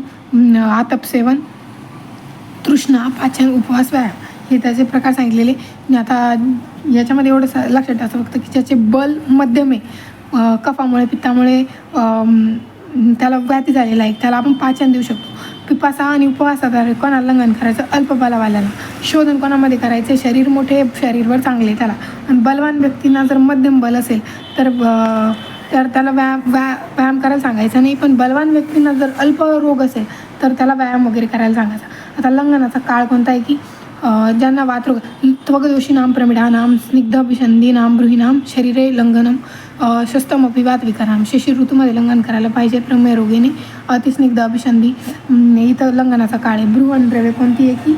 आतप सेवन, तृष्णा, पाचन, उपवास, व्यायाम हे त्याचे प्रकार सांगितलेले. आता याच्यामध्ये एवढं लक्षात ठेवायचं फक्त की ज्याचे बल मध्यम आहे, कफामुळे, पित्तामुळे त्याला व्याधी झालेला आहे, त्याला आपण पाचन देऊ शकतो. पिपासा आणि उपवासाद्वारे कोणाला लंघन करायचं? अल्पबलवाल्याला. शोधन कोणामध्ये करायचं? शरीर मोठे, शरीरवर चांगले त्याला. आणि बलवान व्यक्तींना जर मध्यम बल असेल तर त्याला व्यायाम करायला सांगायचा नाही. पण बलवान व्यक्तींना जर अल्प रोग असेल तर त्याला व्यायाम वगैरे करायला सांगायचा. आता लंघनाचा काळ कोणता आहे की ज्यांना वातरोग, त्वगदोषीनाम, प्रमिडानाम, स्निग्धभिषंदीनाम, बृहीनाम शरीरे लंघनम, शस्तमपि वातविकाराम. शिशिर ऋतूमध्ये लंघन करायला पाहिजे. प्रमेय रोगिणी, अतिस्निग्ध, अभिषंदी इथं लंघनाचा काळ आहे. बृहण द्रव्य कोणती आहे की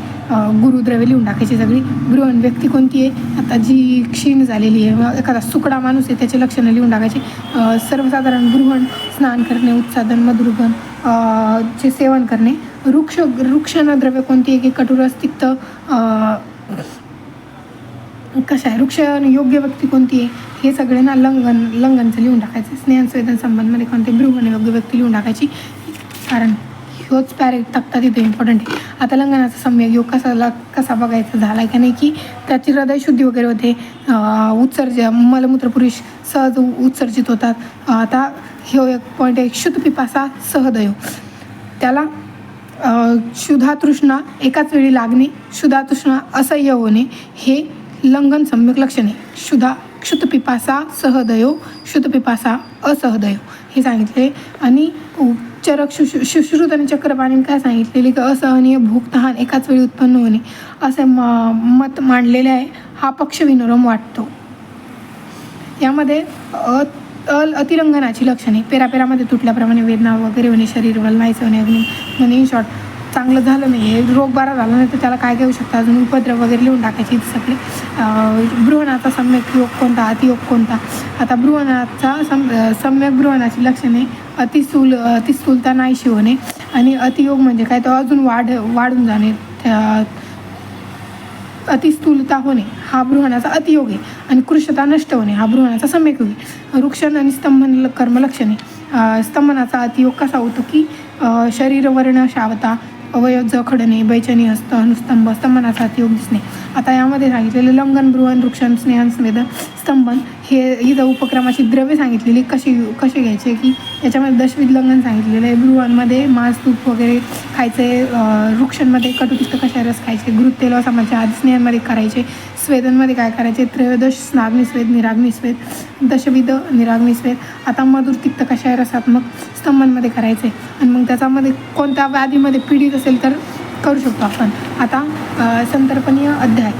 गुरुद्रव्य लिहून टाकायची सगळी. बृहण व्यक्ती कोणती आहे? आता जी क्षीण झालेली आहे, एखादा सुकडा माणूस आहे त्याची लक्षणं लिहून टाकायची. सर्वसाधारण बृहण स्नान करणे, उत्सादन, मधुरगण चे सेवन करणे. वृक्षण द्रव्य कोणती आहे की कटुरस, तिक्त, कशा आहे. वृक्ष योग्य व्यक्ती कोणती आहे हे सगळे ना लंघनचं लिहून टाकायचं. स्नेहन, स्वेदन संबंधमध्ये कोणते बृहण योग्य व्यक्ती लिहून टाकायची, कारण ह्योच तक्ता तिथे इम्पॉर्टंट आहे. आता लंघनाचा सम्यक योग कसा बघायचा झाला का नाही की त्याची हृदयशुद्धी वगैरे होते, मलमूत्र पुरुष सहज उत्सर्जित होतात. आता ह्यो एक पॉईंट आहे. शुद्ध पिपासा सहदयो, त्याला क्षुधा एकाच वेळी लागणे, क्षुधा असह्य होणे हे लंघन सम्यक लक्षण आहे. क्षुत पिपासा सहदयो, क्षुत पिपासा असहदयो हे सांगितले. आणि चरक, सुश्रुत आणि चक्रपाणी काय सांगितलेले की असहनीय भूक, तहान एकाच वेळी उत्पन्न होणे असे मत मांडलेले आहे. हा पक्ष विनोरम वाटतो. यामध्ये अतिलंघनाची लक्षणे: पेरामध्ये तुटल्याप्रमाणे वेदना वगैरे होणे, शरीर वल्हायचं होणे, म्हणजे इन शॉर्ट चांगलं झालं नाही आहे, रोग बरा झाला नाही तर त्याला काय घेऊ शकता, अजून उपद्रव वगैरे लिहून टाकायचे सगळे. बृहणाचा सम्यक योग कोणता, अतियोग कोणता? आता बृहणाचा सम्यक बृहणाची लक्षणे: अतिस्थूलता नाहीशी होणे, आणि अतियोग म्हणजे काय, तो अजून वाढून जाणे, अतिस्थूलता होणे हा बृहणाचा अतियोग आहे. आणि कृशता नष्ट होणे हा बृहणाचा सम्यक योग आहे. वृक्षण आणि स्तंभन कर्मलक्षणे: स्तंभनाचा अतियोग कसा होतो की शरीरवर्ण शावता, अवयव जखडणे, बैचनी, हस्त, अनुस्तंभ, स्तंभनाचा अतियोग दिसणे. आता यामध्ये सांगितलेले लंघन, बृहण, वृक्षण, स्नेहन, स्वेदन, स्तंभन हे इथं उपक्रमाची द्रव्य सांगितलेली कसे घ्यायचे की याच्यामध्ये दशविध लंघन सांगितलेलं आहे. बृहणमध्ये मांस, तूप वगैरे खायचे, वृक्षांमध्ये कटुपिष्ट कशा रस खायचे, घृत तेल समाचे आधी, स्नेहांमध्ये करायचे, स्वेदनमध्ये काय करायचे, त्रयोदश स्नाग्निस्वेद, निराग्निस्वेद, दशविध निराग्निस्वेद. आता मधुर, तिक्त, कशा रसात्मक स्तंभांमध्ये करायचे. आणि मग त्याच्यामध्ये कोणत्या व्याधीमध्ये पीडित असेल तर करू शकतो आपण. आता संतर्पणीय अध्याय.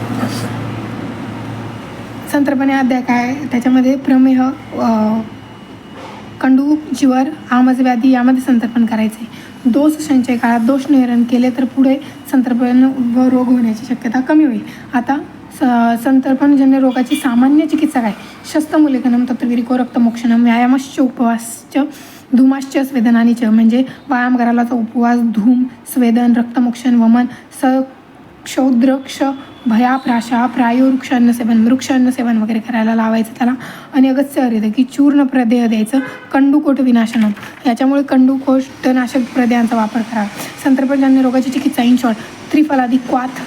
संतर्पणीय अध्याय काय, त्याच्यामध्ये प्रमेह, कंडू, ज्वर, आमज व्याधी यामध्ये संतर्पण करायचे. दोष संचय काळात दोष निवारण केले तर पुढे संतर्पण व रोग होण्याची शक्यता कमी होईल. आता संतर्पणजन्य रोगाची सामान्य चिकित्सा काय? शस्तमूलेखनम, तत्वगिरिको, रक्तमोक्षणम, व्यायामश्च, उपवासच, धूमाश्च, स्वेदनानी च. म्हणजे व्यायाम करायलाचा उपवास, धूम, स्वेदन, रक्तमोक्षण, वमन, क्षौद्र, भया प्राशा प्रायो वृक्षान्न सेवन, वृक्षान्न सेवन वगैरे करायला लावायचं त्याला. आणि अगस्त्य हरित की चूर्ण प्रदेय द्यायचं. कंडूकोट विनाशनम, याच्यामुळे कंडूकोटनाशक प्रदेयांचा वापर करावा. संतर्पणजन्य रोगाची चिकित्सा इन शॉर्ट: त्रिफलादी क्वाथ,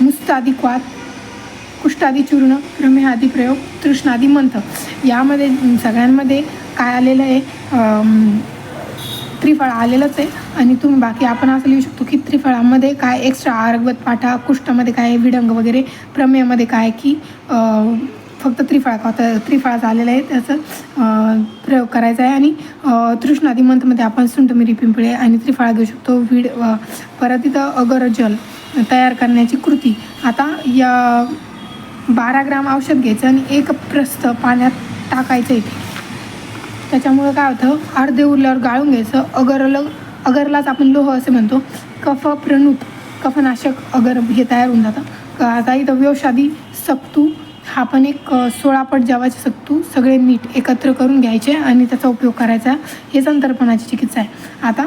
मुस्तादी क्वाथ, कुष्ठादी चूर्ण, प्रमेहादी प्रयोग, तृष्णादी मंथ. यामध्ये सगळ्यांमध्ये काय आलेलं आहे, त्रिफळ आलेलंच आहे. आणि तुम्ही बाकी आपण असं लिहू शकतो की त्रिफळामध्ये काय एक्स्ट्रा आरगवत पाठा, कुष्ठामध्ये काय विडंग वगैरे, प्रमेयामध्ये काय की फक्त त्रिफळाचं आलेलं आहे, त्याचं प्रयोग करायचा आहे. आणि तृष्णादी मंथमध्ये आपण सुंठ मिरी पिंपळे आणि त्रिफळा घेऊ शकतो. परत इथं अगर जल तयार करण्याची कृती. आता या 12 ग्राम औषध घ्यायचं आणि 1 प्रस्थ पाण्यात टाकायचं इथे. त्याच्यामुळं काय होतं, अर्धे उरल्यावर गाळून घ्यायचं. अगरलाच आपण लोह असे म्हणतो. कफ प्रणूत कफनाशक अगर हे तयार होऊन जातं. आता इथं व्यवसादी सक्तू, हा पण एक 16 पट जवाचे सक्तू सगळे नीट एकत्र करून घ्यायचे आणि त्याचा उपयोग करायचा. हे संतर्पणाची चिकित्सा आहे. आता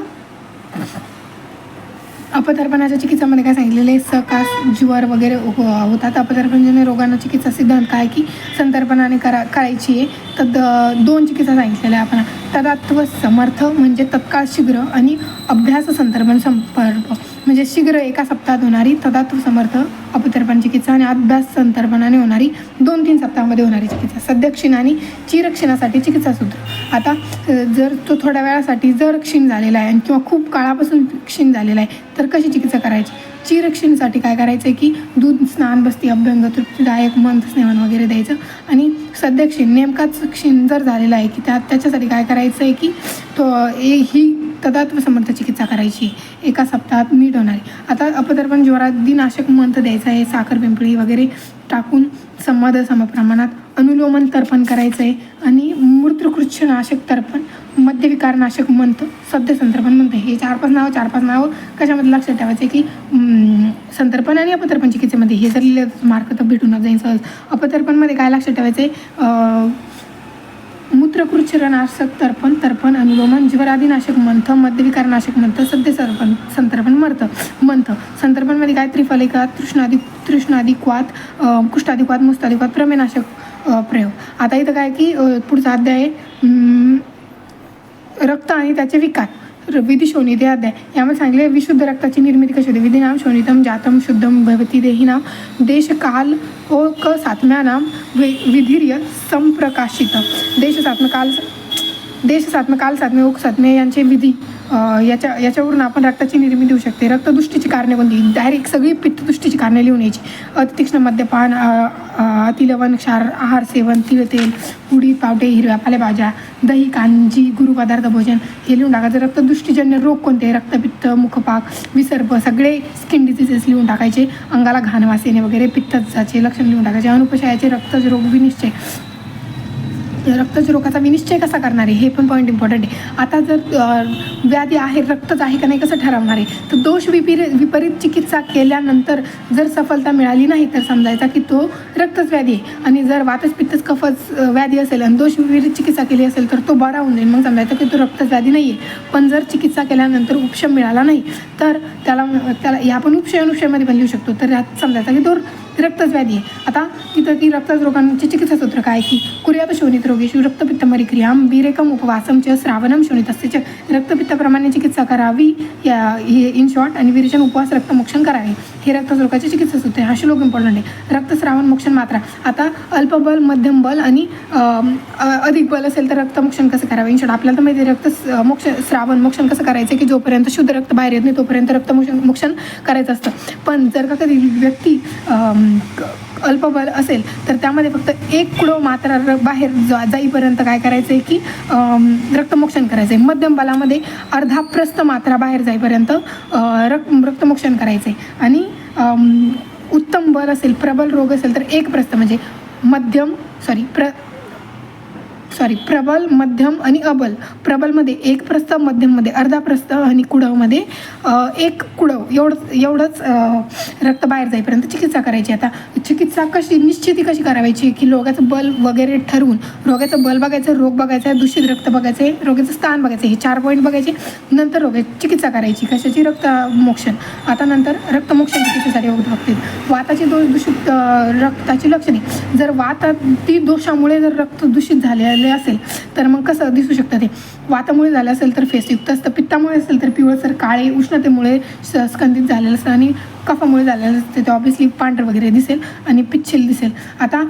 अपतर्पणाच्या चिकित्सामध्ये काय सांगितलेलं आहे, सकास ज्वर वगैरे होतात. अपतर्पणजन्य रोगांना चिकित्सा सिद्धांत काय की संतर्पणाने करायची आहे. तर 2 चिकित्सा सांगितलेल्या आहे आपण. तदात्व समर्थ म्हणजे तत्काळ शीघ्र, आणि अभ्यास संतर्पण संपर्क म्हणजे शीघ्र 1 सप्ताहात होणारी तदात्व समर्थ अपतर्पण चिकित्सा, आणि अभ्यास संतर्पणाने होणारी 2-3 सप्ताहामध्ये होणारी चिकित्सा. सद्यक्षीण आणि चिरक्षीणासाठी चिकित्सा सूत्र. आता जर तो थोड्या वेळासाठी जर क्षीण झालेला आहे किंवा खूप काळापासून क्षीण झालेला आहे तर कशी चिकित्सा करायची. चिरक्षीणसाठी काय करायचं आहे की दूध, स्नान, बस्ती, अभ्यंग, तृप्तीदायक, मंथ स्नेहन वगैरे द्यायचं. आणि सद्यक्षीण नेमकाच क्षीण जर झालेला आहे की त्याच्यासाठी काय करायचं आहे की ही तदात्व समर्थ चिकित्सा करायची 1 सप्ताहात नीट होणारी. आता अपतर्पण ज्वरादिनाशक मंथ द्यायचा आहे. साखर, पिंपळी वगैरे टाकून समप्रमाणात. अनुलोमन तर्पण करायचं आहे. आणि मूत्रकृच्छनाशक तर्पण, मध्यविकारनाशक मंथ, सद्य संतर्पण मंथ. हे 4-5 नावं कशामध्ये लक्षात ठेवायचे की संतर्पण आणि अपतर्पण चिकित्सेमध्ये. हे जर लिहिलं मार्क तर भेटूनच जाईल सहज. अपतर्पणमध्ये काय लक्षात ठेवायचे, मूत्रकृच्छनाशक तर्पण, अनुलोमन, ज्वरादिनाशक मंथ, मध्यविकारनाशक मंथ, सद्य संतर्पण मंथ. संतर्पणमध्ये काय त्रिफलिका, तृष्णादी क्वाथ, कुष्ठादी क्वाथ, मुस्तादी क्वाथ, प्रमेनाशक प्रयोग. आता इथं काय की पुढचा अध्याय आहे रक्त आणि त्याचे विकार. विधी शोणिते अध्याय. यामध्ये सांगितले विशुद्ध रक्ताची निर्मिती कशी होते. विधी नाम शोणितम जातम शुद्धम भवती देही नाम देश काल क सात्म्यानाम विधीर्य संप्रकाशित. देश सात्मे ओक सात्मे यांचे विधी याच्यावरून आपण रक्ताची निर्मिती होऊ शकते. रक्तदुष्टीची कारणे कोणती, डायरेक्ट सगळी पित्तदुष्टीची कारणे लिहून यायची. अतितीक्ष्ण मद्यपान, अतिलवण, क्षार आहार सेवन, तिळ तेल, उडीद पावटे, हिरव्या पालेभाज्या, दही, कांजी, गुरुपदार्थ भोजन हे लिहून टाकायचं. रक्तदुष्टीजन्य रोग कोणते, रक्तपित्त, मुखपाक, विसर्प सगळे स्किन डिसीजेस लिहून टाकायचे. अंगाला घाण वास येणे वगैरे पित्ताचे लक्षण लिहून टाकायचे. अनुपशयाचे रक्तज रोग विनिश्चय, रक्तज रोगाचा विनिश्चय कसा करणार आहे हे पण पॉईंट इम्पॉर्टंट आहे. आता जर व्याधी आहे, रक्तच आहे का नाही कसं ठरवणार आहे, तर दोष विपरीत चिकित्सा केल्यानंतर जर सफलता मिळाली नाही तर समजायचा की तो रक्तच व्याधी आहे. आणि जर वातच पित्तच कफच व्याधी असेल आणि दोष विपरीत चिकित्सा केली असेल तर तो बरा होऊन जाईल, मग समजायचं की तो रक्तच व्याधी नाही आहे. पण जर चिकित्सा केल्यानंतर उपशम मिळाला नाही तर त्याला या आपण अनुक्षयमध्ये पण लिहू शकतो. तर यात समजायचा की तो रक्तच व्याधी आहे. आता तिथं की रक्तज रोगांचे चिकित्सा सूत्र काय की कुर्यात शोणित रोगेषु रक्तपित्तमरी क्रियाम विरेकम उपवासम च श्रावणम शोणित असते च. रक्तपित्ताप्रमाणे चिकित्सा करावी हे इन शॉर्ट. आणि विरेचन, उपवास, रक्तमोक्षण करावे हे रक्तज रोगाचे चिकित्सा सूत्र आहे. हा श्लोक इम्पॉर्टंट आहे. रक्तस्रावण मोक्षण मात्रा. आता अल्पबल, मध्यम बल आणि अधिक बल असेल तर रक्तमोक्षण कसं करावं. इन शॉर्ट आपल्याला तर माहिती आहे श्रावण मोक्षण कसं करायचं की जोपर्यंत शुद्ध रक्त बाहेर येत नाही तोपर्यंत रक्तमोक्षण करायचं असतं. पण जर का कधी व्यक्ती अल्पबल असेल तर त्यामध्ये फक्त 1 कुडो मात्रा बाहेर जाईपर्यंत काय करायचं आहे की रक्तमोक्षण करायचं आहे. मध्यम बलामध्ये अर्धा प्रस्थ मात्रा बाहेर जाईपर्यंत रक्तमोक्षण करायचं आहे. आणि उत्तम बल असेल, प्रबल रोग असेल तर 1 प्रस्थ म्हणजे प्रबल, मध्यम आणि अबल. प्रबलमध्ये 1 प्रस्थ, मध्यममध्ये अर्धा प्रस्थ आणि कुडमध्ये 1 कुडव एवढंच रक्त बाहेर जाईपर्यंत चिकित्सा करायची. आता चिकित्सा निश्चिती कशी करायची की रोगाचं बल वगैरे ठरवून, रोगाचं बल बघायचं, रोग बघायचा, दूषित रक्त बघायचे, रोगाचं स्थान बघायचं, हे 4 पॉईंट बघायचे. नंतर रोगाची चिकित्सा करायची. कशाची? रक्तमोक्षण. आता नंतर रक्तमोक्षण चिकित्सेसाठी बघतील वाताची दूषित रक्ताची लक्षणे. जर वाताती दोषामुळे जर रक्त दूषित झालेले असेल तर मग कसं दिसू शकतं? ते वातामुळे झालं असेल तर फेसयुक्त असतं, पित्तामुळे असेल तर पिवळसर काळे, उष्णतेमुळे स्कंदित झालेलं असतं आणि कफामुळे झालेलं असतं ते ऑब्व्हियसली पांढरं वगैरे दिसेल आणि पिच्छिल दिसेल. आता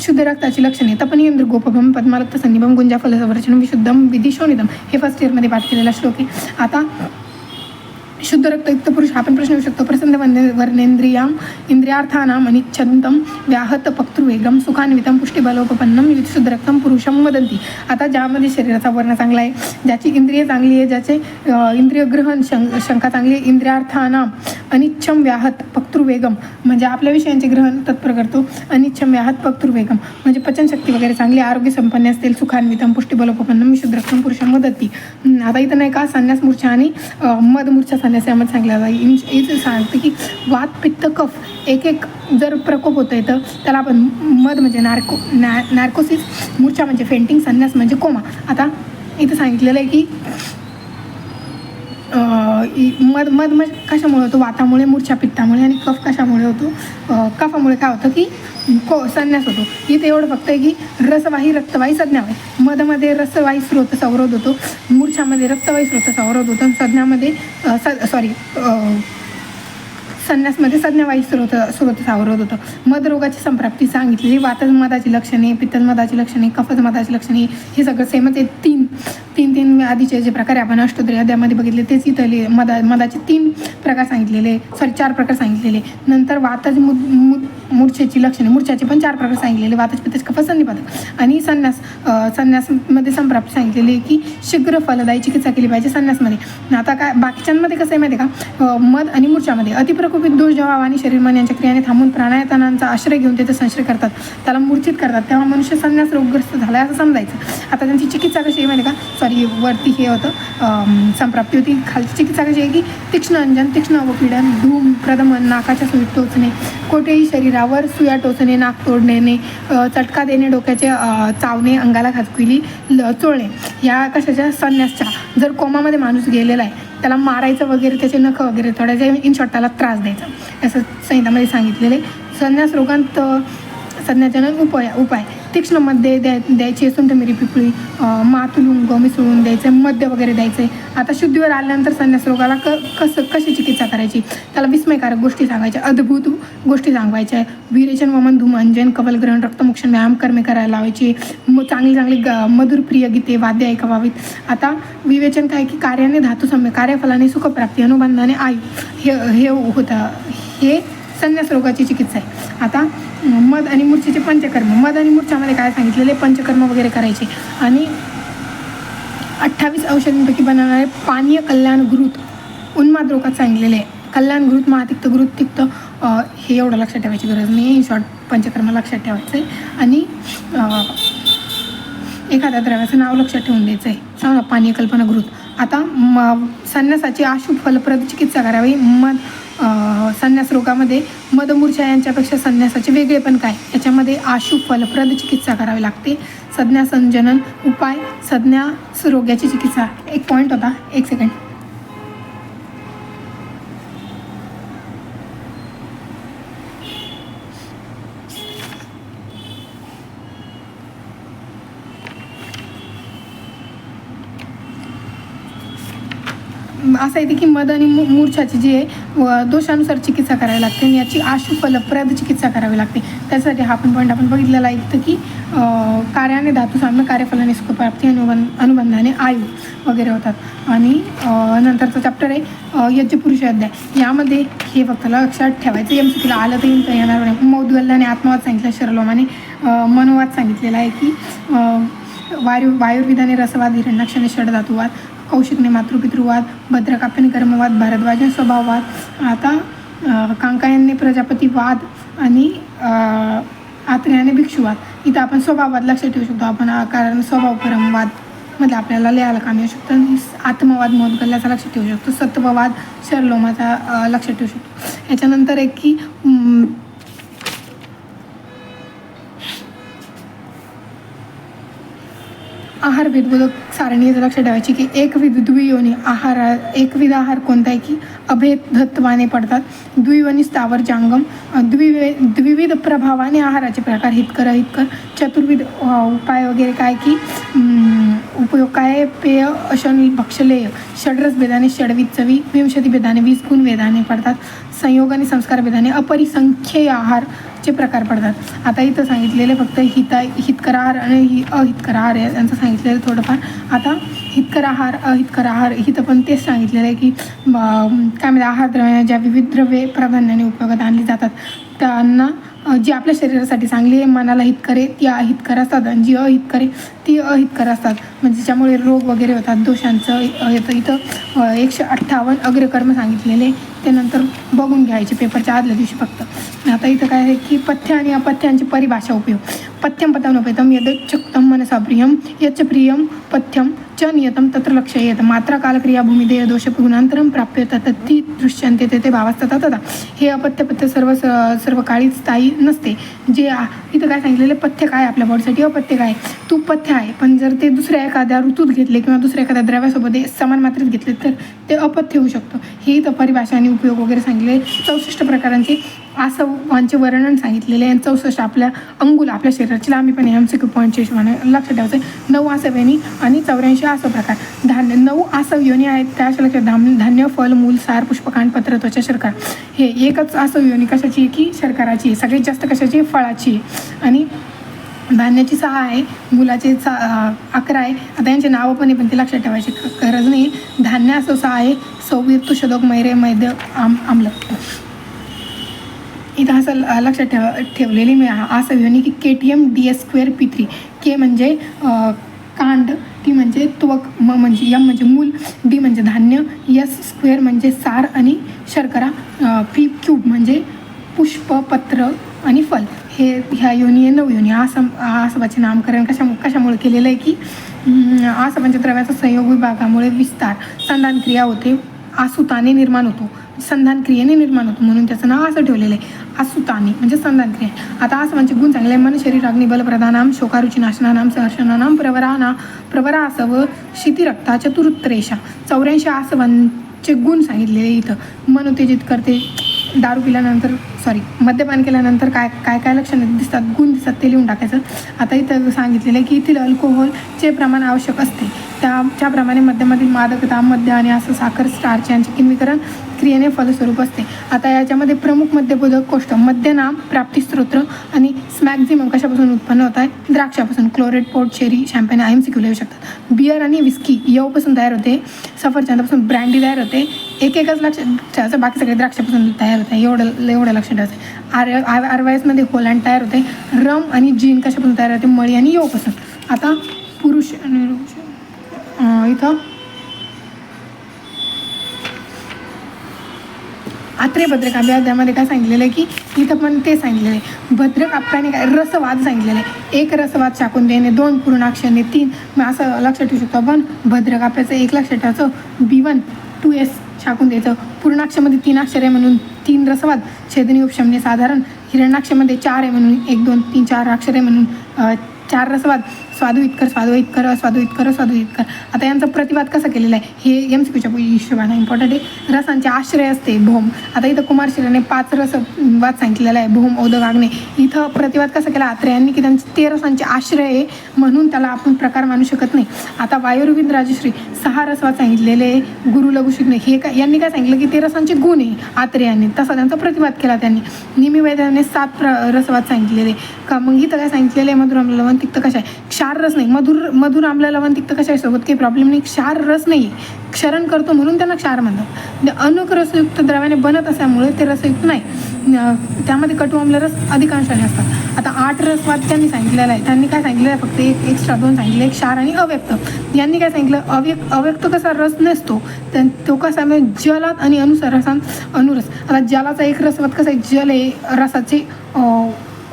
शुद्ध रक्ताची लक्षणे. तपनीयंद्र गोपभम पद्मालक्त संनिभम गुंजा फलसवरचनम विशुद्धम विधी शोणितम. हे फर्स्ट इयरमध्ये पाठ केलेला श्लोक आहे. आता शुद्ध रक्तयुक्त पुरुष हा पण प्रश्न येऊ शकतो. प्रसन्न वर्णेंद्रियाम इंद्रियार्थानाम अनिच्छंतम व्याहत पक्तृवेगम सुखान्वितम पुष्टिबलोपपन्नम शुद्ध रक्तम पुरुषम वदंती. आता ज्यामध्ये शरीराचा वर्ण चांगला आहे, ज्याची इंद्रिय चांगली आहे, ज्याचे इंद्रिय ग्रहण शंका चांगली आहे, इंद्रियार्थानाम अनिच्छम व्याहत पक्तृवेगम म्हणजे आपल्या विषयांचे ग्रहण तत्पर करतो, अनिच्छम व्याहत पक्तृवेगम म्हणजे पचनशक्ती वगैरे चांगली, आरोग्य संपन्न असतील, सुखान्वितम पुष्टिबलोपपन्नम शुद्ध रक्तम पुरुषम वदंती. आता इथं नाही का संन्यास मूर्छा आणि मदमूर्छा संन्यासामध्ये सांगितलं जातं. इथं सांगतं की वात पित्त कफ एक जर प्रकोप होतं आहे तर त्याला आपण मद म्हणजे नार्कोसिस, मूर्छा म्हणजे फेंटिंग, संन्यास म्हणजे कोमा. आता इथं सांगितलेलं आहे की मद कशामुळे होतो? वातामुळे, मूर्छा पित्तामुळे आणि कफ कशामुळे होतो? कफामुळे काय होतं की संन्यास होतो. इथे एवढं फक्त आहे की रसवाही रक्तवाही संज्ञावाही. मधमध्ये रसवाही स्रोताचा अवरोध होतो, मूर्छामध्ये रक्तवाही स्रोताचा अवरोध होतो, संज्ञामध्ये संन्यासमध्ये संज्ञावाही स्रोताचा अवरोध होतो. मदरोगाची संप्राप्ती सांगितलेली, मदाची लक्षणे, मदाची लक्षणे, मदाची लक्षणे हे सगळं सेमच आहे. तीन आधीचे जे प्रकार आपण अष्टोत्तरी अध्यायामध्ये बघितले तेच इथले मदाचे 3 प्रकार सांगितलेले, 4 प्रकार सांगितलेले. नंतर वाताची मूर्छेची लक्षणे, मूर्छाचे पण 4 प्रकार सांगितलेले, वाताची पित्ताची कफ संधिपातक. आणि संन्यासमध्ये संप्राप्ती सांगितलेली की शीघ्र फलदायी चिकित्सा केली पाहिजे संन्यासमध्ये. आता काय बाकीच्यांमध्ये कसं आहे माहिती आहे का? मद आणि मूर्छामध्ये अतिप्रकोपित दोष जेव्हा आणि शरीर मन यांच्या क्रियाने थांबून प्राणायातनांचा आश्रय घेऊन त्याचा संश्रय करतात, त्याला मूर्छित करतात, तेव्हा मनुष्य संन्यास रोगग्रस्त झाला असं समजायचं. आता त्यांची चिकित्सा कशी आहे माहिती का? वरती हे होतं संप्राप्ती होती, खालची चिकित्सा कशी आहे की तीक्ष्ण अंजन, तीक्ष्ण अवपीडन, धूम, प्रदमन, नाकाच्या सुई टोचणे, कोठेही शरीरावर सुया टोचणे, नाक तोडणे, चटका देणे, डोक्याचे चावणे, अंगाला खाजकुली चोळणे, या कशाच्या? संन्यासच्या. जर कोमामध्ये माणूस गेलेला आहे त्याला मारायचं वगैरे, त्याचे नख वगैरे तोडायचे, इन शॉर्ट त्याला त्रास द्यायचा असं संहितामध्ये सांगितलेले. संन्यास रोगांत संज्ञाजनक उपाय तीक्ष्णमध्ये द्यायची, सुंठ मिरी पिपळी, मातुलुंग मिसळून द्यायचं, मद्य वगैरे द्यायचं. आता शुद्धीवर आल्यानंतर संन्यास रोगाला कशी चिकित्सा करायची? त्याला विस्मयकारक गोष्टी सांगायच्या, अद्भुत गोष्टी सांगायच्या, विरेचन, वमन, धूम, अंजन, कवलग्रहण, रक्तमोक्षण, व्यायाम कर्मे करायला लावायची, चांगली मधुर प्रिय गीते, वाद्य ऐकावावीत. आता विवेचन काय की कार्याने धातू सम्य, कार्यफलाने सुखप्राप्ती, अनुबंधाने आयु हे होतं. हे संन्यास रोगाची चिकित्सा आहे. आता मद आणि मूर्छेचे पंचकर्म. मद आणि मूर्छामध्ये काय सांगितलेले? पंचकर्म वगैरे करायचे. आणि 28 औषधांपैकी बनवणारे पानीय कल्याण घृत उन्माद रोगात सांगितलेले आहे. कल्याण घृत, महातिक्त, घृत, तिक्त हे एवढं लक्षात ठेवायची गरज नाही. इन शॉर्ट पंचकर्म लक्षात ठेवायचं आहे. आणि एखाद्या द्रव्याचं नाव लक्षात ठेवून द्यायचं आहे. सांगा पानीय कल्पना घृत. आता संन्यासाची अशुभ फलप्रद चिकित्सा करावी. संन्यास रोगामध्ये मदमूर्छा यांच्यापेक्षा संन्यासाचे वेगळे पण काय? याच्यामध्ये अशुभ फलप्रद चिकित्सा करावी लागते. संज्ञा संजनन उपाय, संन्यास रोगाची चिकित्सा. एक पॉईंट होता, 1 सेकंड. असं आहे की मद आणि मूर्छाची जी आहे दोषानुसार चिकित्सा करावी लागते आणि याची अशुभ फलप्रद चिकित्सा करावी लागते. त्यासाठी हा पण पॉईंट आपण बघितलेला आहे की कार्याने धातू साम्य, कार्यफलाने सुखप्राप्ती, अनुबंधाने आयु वगैरे होतात. आणि नंतरचा चॅप्टर आहे यज्ञ पुरुष अध्याय. यामध्ये हे फक्त लक्षात ठेवायचं, MCQला आलं तर येणार नाही. मौद्गल्याने आत्मवाद सांगितलं, शरलोमाने मनोवाद सांगितलेला आहे की वायुर्विधाने रसवाद, हिरण्याक्षने षडधातुवाद, कौशिकने मातृपितृवाद, भद्रकाप्याने कर्मवाद, भारद्वाजने स्वभाववाद. आता कांकायनने प्रजापतीवाद आणि आत्रेयाने भिक्षुवाद. इथं आपण स्वभाववाद लक्षात ठेवू शकतो आपण, कारण स्वभावपरमवाद मध्ये आपल्याला लिहायला कामी येऊ शकतं. आत्मवाद मोदगल्याचा लक्षात ठेवू शकतो. सत्ववाद शरलोमाचा लक्षात ठेवू शकतो. याच्यानंतर एक की आहार भेदबोधक सारणी लक्षात ठेवायची की एकविध द्वियोनी एकविध आहार कोणता आहे की अभेदत्वाने पडतात. द्वियोनी स्थावर जांगम द्विविध प्रभावाने आहाराचे प्रकार हितकर अहितकर. चतुर्विध उपाय वगैरे काय की उपयोग काय पेय अशन भक्षलेय. षड्रस भेदाने षडविध चवी. विंशती भेदाने 20 गुण भेदाने पडतात. संयोग आणि संस्कार भेदाने अपरिसंख्य आहारचे प्रकार पडतात. आता इथं सांगितलेले फक्त हितकर आहार आणि अहितकर आहार यांचं सांगितलेलं थोडंफार. आता हितकर आहार अहितकर आहार इथं पण तेच सांगितलेलं आहे की काय म्हणजे आहार द्रव्य ज्या विविध द्रव्ये प्राधान्याने उपयोगात आणली जातात त्यांना जी आपल्या शरीरासाठी चांगली आहे मनाला हितकरे ती अहितकर असतात आणि जी अहितकरे ती अहितकर असतात. म्हणजे ज्यामुळे रोग वगैरे होतात दोषांचं येतं. इथं 158 अग्रकर्म सांगितलेले ते नंतर बघून घ्यायचे पेपरच्या आदल्या दिवशी फक्त. आता इथं काय आहे की पथ्य आणि अपथ्यांची परिभाषा उपयोग. पथ्यम पथमनोपेतम यदच्युक्तम मनसा प्रियम यच्च प्रियम पथ्यम च नियतम तत्र लक्षयेत. मात्रा कालक्रिया भूमिदेय दोष गुणांतरम प्राप्य तत्ती दृश्यंते ते भावास्तता तथा. हे अपथ्य पथ्य सर्व काळी स्थायी नसते. जे इथं काय सांगितलेलं पथ्य काय आपल्या बॉडीसाठी अपथ्य काय. तूप पथ्य आहे पण जर ते दुसऱ्या एखाद्या ऋतूत घेतले किंवा दुसऱ्या एखाद्या द्रव्यासोबत समान मात्रेत घेतले तर ते अपथ्य होऊ शकतं. हे इथं परिभाषा आणि उपयोग वगैरे सांगितले. 64 प्रकारांचे आसवांचे वर्णन सांगितलेले आहे. 64 आपल्या अंगुल आपल्या शरीराची लांबी पण MCQ पॉईंटच्या हिशोबाने लक्षात ठेवायचं. 9 आसवयोनी आणि 84 आसव प्रकार. 9 आसव योनी आहेत त्या लक्षात. धान्य फल मूल सार पुष्पकांड पत्र त्वचा शर्करा. हे एकच आसव योनी कशाची आहे की शर्कराची. सगळ्यात जास्त कशाची फळाची आहे. आणि धान्याची 6 आहे मुलाचे 11 आहे. आता यांचे नावं पण आहे पण ते लक्षात ठेवायची गरज नाही. धान्य असं 6 आहे. सौवीर तुषदोक मैरे मैद्य आम्ल. इथं असं लक्षात ठेवलेली मी असं योनी की KTM DS² P3. के म्हणजे कांड, टी म्हणजे त्वक, म म्हणजे यम म्हणजे मूल, डी म्हणजे धान्य, S² म्हणजे सार आणि शर्करा, P³ म्हणजे पुष्प पत्र आणि फल. हे ह्या योनी आहे 9 योनी. आसवाचे नामकरण कशामुळे केलेलं आहे की आसवांच्या द्रव्याचा संयोग विभागामुळे विस्तार संधान क्रिया होते. आसुताने निर्माण होतो. संधान क्रियेने निर्माण होतो म्हणून त्याचं नाव असं ठेवलेलं आहे आसुतानी म्हणजे संधान क्रिया. आता आसवांचे गुण चांगले मन शरीर अग्नि बलप्रधानाम शोकारुची नाशनानाम सहर्षणानाम प्रवरा आसव शितिरक्ता चतुरुत्तरेषा. 84 आसवांचे गुण सांगितलेले इथं. मन उत्तेजित करते. दारू पिल्यानंतर मद्यपान केल्यानंतर काय काय काय लक्षणं दिसतात गुण दिसतात ते लिहून टाकायचं. आता इथं सांगितलेलं आहे की येथील अल्कोहोलचे प्रमाण आवश्यक असते त्याप्रमाणे मद्यामधील मादकता मद्य आणि असं साखर स्टार्च यांचे किण्वीकरण क्रियेने फलस्वरूप असते. आता याच्यामध्ये प्रमुख मद्यबोधक कोष्ट मद्यनाम प्राप्तिस्त्रोत्र आणि स्मॅक्झिमम कशापासून उत्पन्न होत आहे द्राक्षापासून. Chlorate port cherry champagne IMCQ लिहू शकतात. बियर आणि विस्की यवपासून तयार होते. सफरचंदापासून ब्रँडी तयार होते. एकच लक्षात बाकी सगळे द्राक्षापासून तयार होते. एवढं लक्षात ठेवायचं. RYS होलँड तयार होते. रम आणि जीन कशापासून तयार होते मळी आणि यवपासून. आता पुरुष आणि इथं आत्रे भद्रकाव्य अध्यायामध्ये काय सांगितलेलं आहे की इथं पण ते सांगितलेलं आहे. भद्रकाव्याने काय रसवाद सांगितलेलं आहे. 1 रसवाद शाकून देणे, 2 पूर्णाक्षरने, 3 मग असं लक्षात ठेवू शकतो आपण. भद्रकाव्याचं 1 लक्षात ठेवायचं. B1 2S शाकून द्यायचं. पूर्णाक्षरमध्ये 3 अक्षर आहे म्हणून 3 रसवाद. छेदनी उपशमने साधारण. हिरण्याक्षरमध्ये 4 आहे म्हणून 1 2 3 4 अक्षर आहे म्हणून 4 रसवाद. स्वादू इतकर स्वादू इतकर स्वादू इतकर स्वादू इतकर. आता यांचा प्रतिवाद कसा केलेला आहे हे MCQच्या हिशोबाने इम्पॉर्टंट आहे. रसांचे आश्रय असते भौम. आता इथं कुमार शिराने 5 रसवाद सांगितलेला आहे भौम ओदक आग्ने. इथं प्रतिवाद कसा केला आत्रे यांनी की त्यांचे 13 रसांचे आश्रय आहे म्हणून त्याला आपण प्रकार मानू शकत नाही. आता वायुरविंद राजश्री 6 रसवाद सांगितलेले गुरु लघु शिकणे. हे काय यांनी काय सांगितलं की ते रसांचे गुण आहे आत्रे यांनी. तसा त्यांचा प्रतिवाद केला त्यांनी. निमिवैद्याने 7 रसवाद सांगितलेले का. मग इथं काय सांगितलेलं आहे मधुर आम्ल लवण तिक्त कशा आहे. क्षार रस नाही. मधुर आम्ल लवण तिक्त कशा आहे सोबत काही प्रॉब्लेम नाही. क्षार रस नाही क्षरण करतो म्हणून त्यांना क्षार म्हणतात. म्हणजे अणुक रसयुक्त द्रव्याने बनत असल्यामुळे ते रसयुक्त नाही. त्यामध्ये कटू आम्ल रस अधिकांशाने असतात. आता 8 रसवाद त्यांनी सांगितलेला आहे. त्यांनी काय सांगितलेलं आहे फक्त एक एक्स्ट्रा 2 सांगितले. क्षार आणि अव्यक्त. यांनी काय सांगितलं अव्यक्त कसा रस नसतो तो कसा म्हणजे जलात आणि अनुरस. आता जलाचा 1 रसवाद कसा आहे जल आहे रसाचे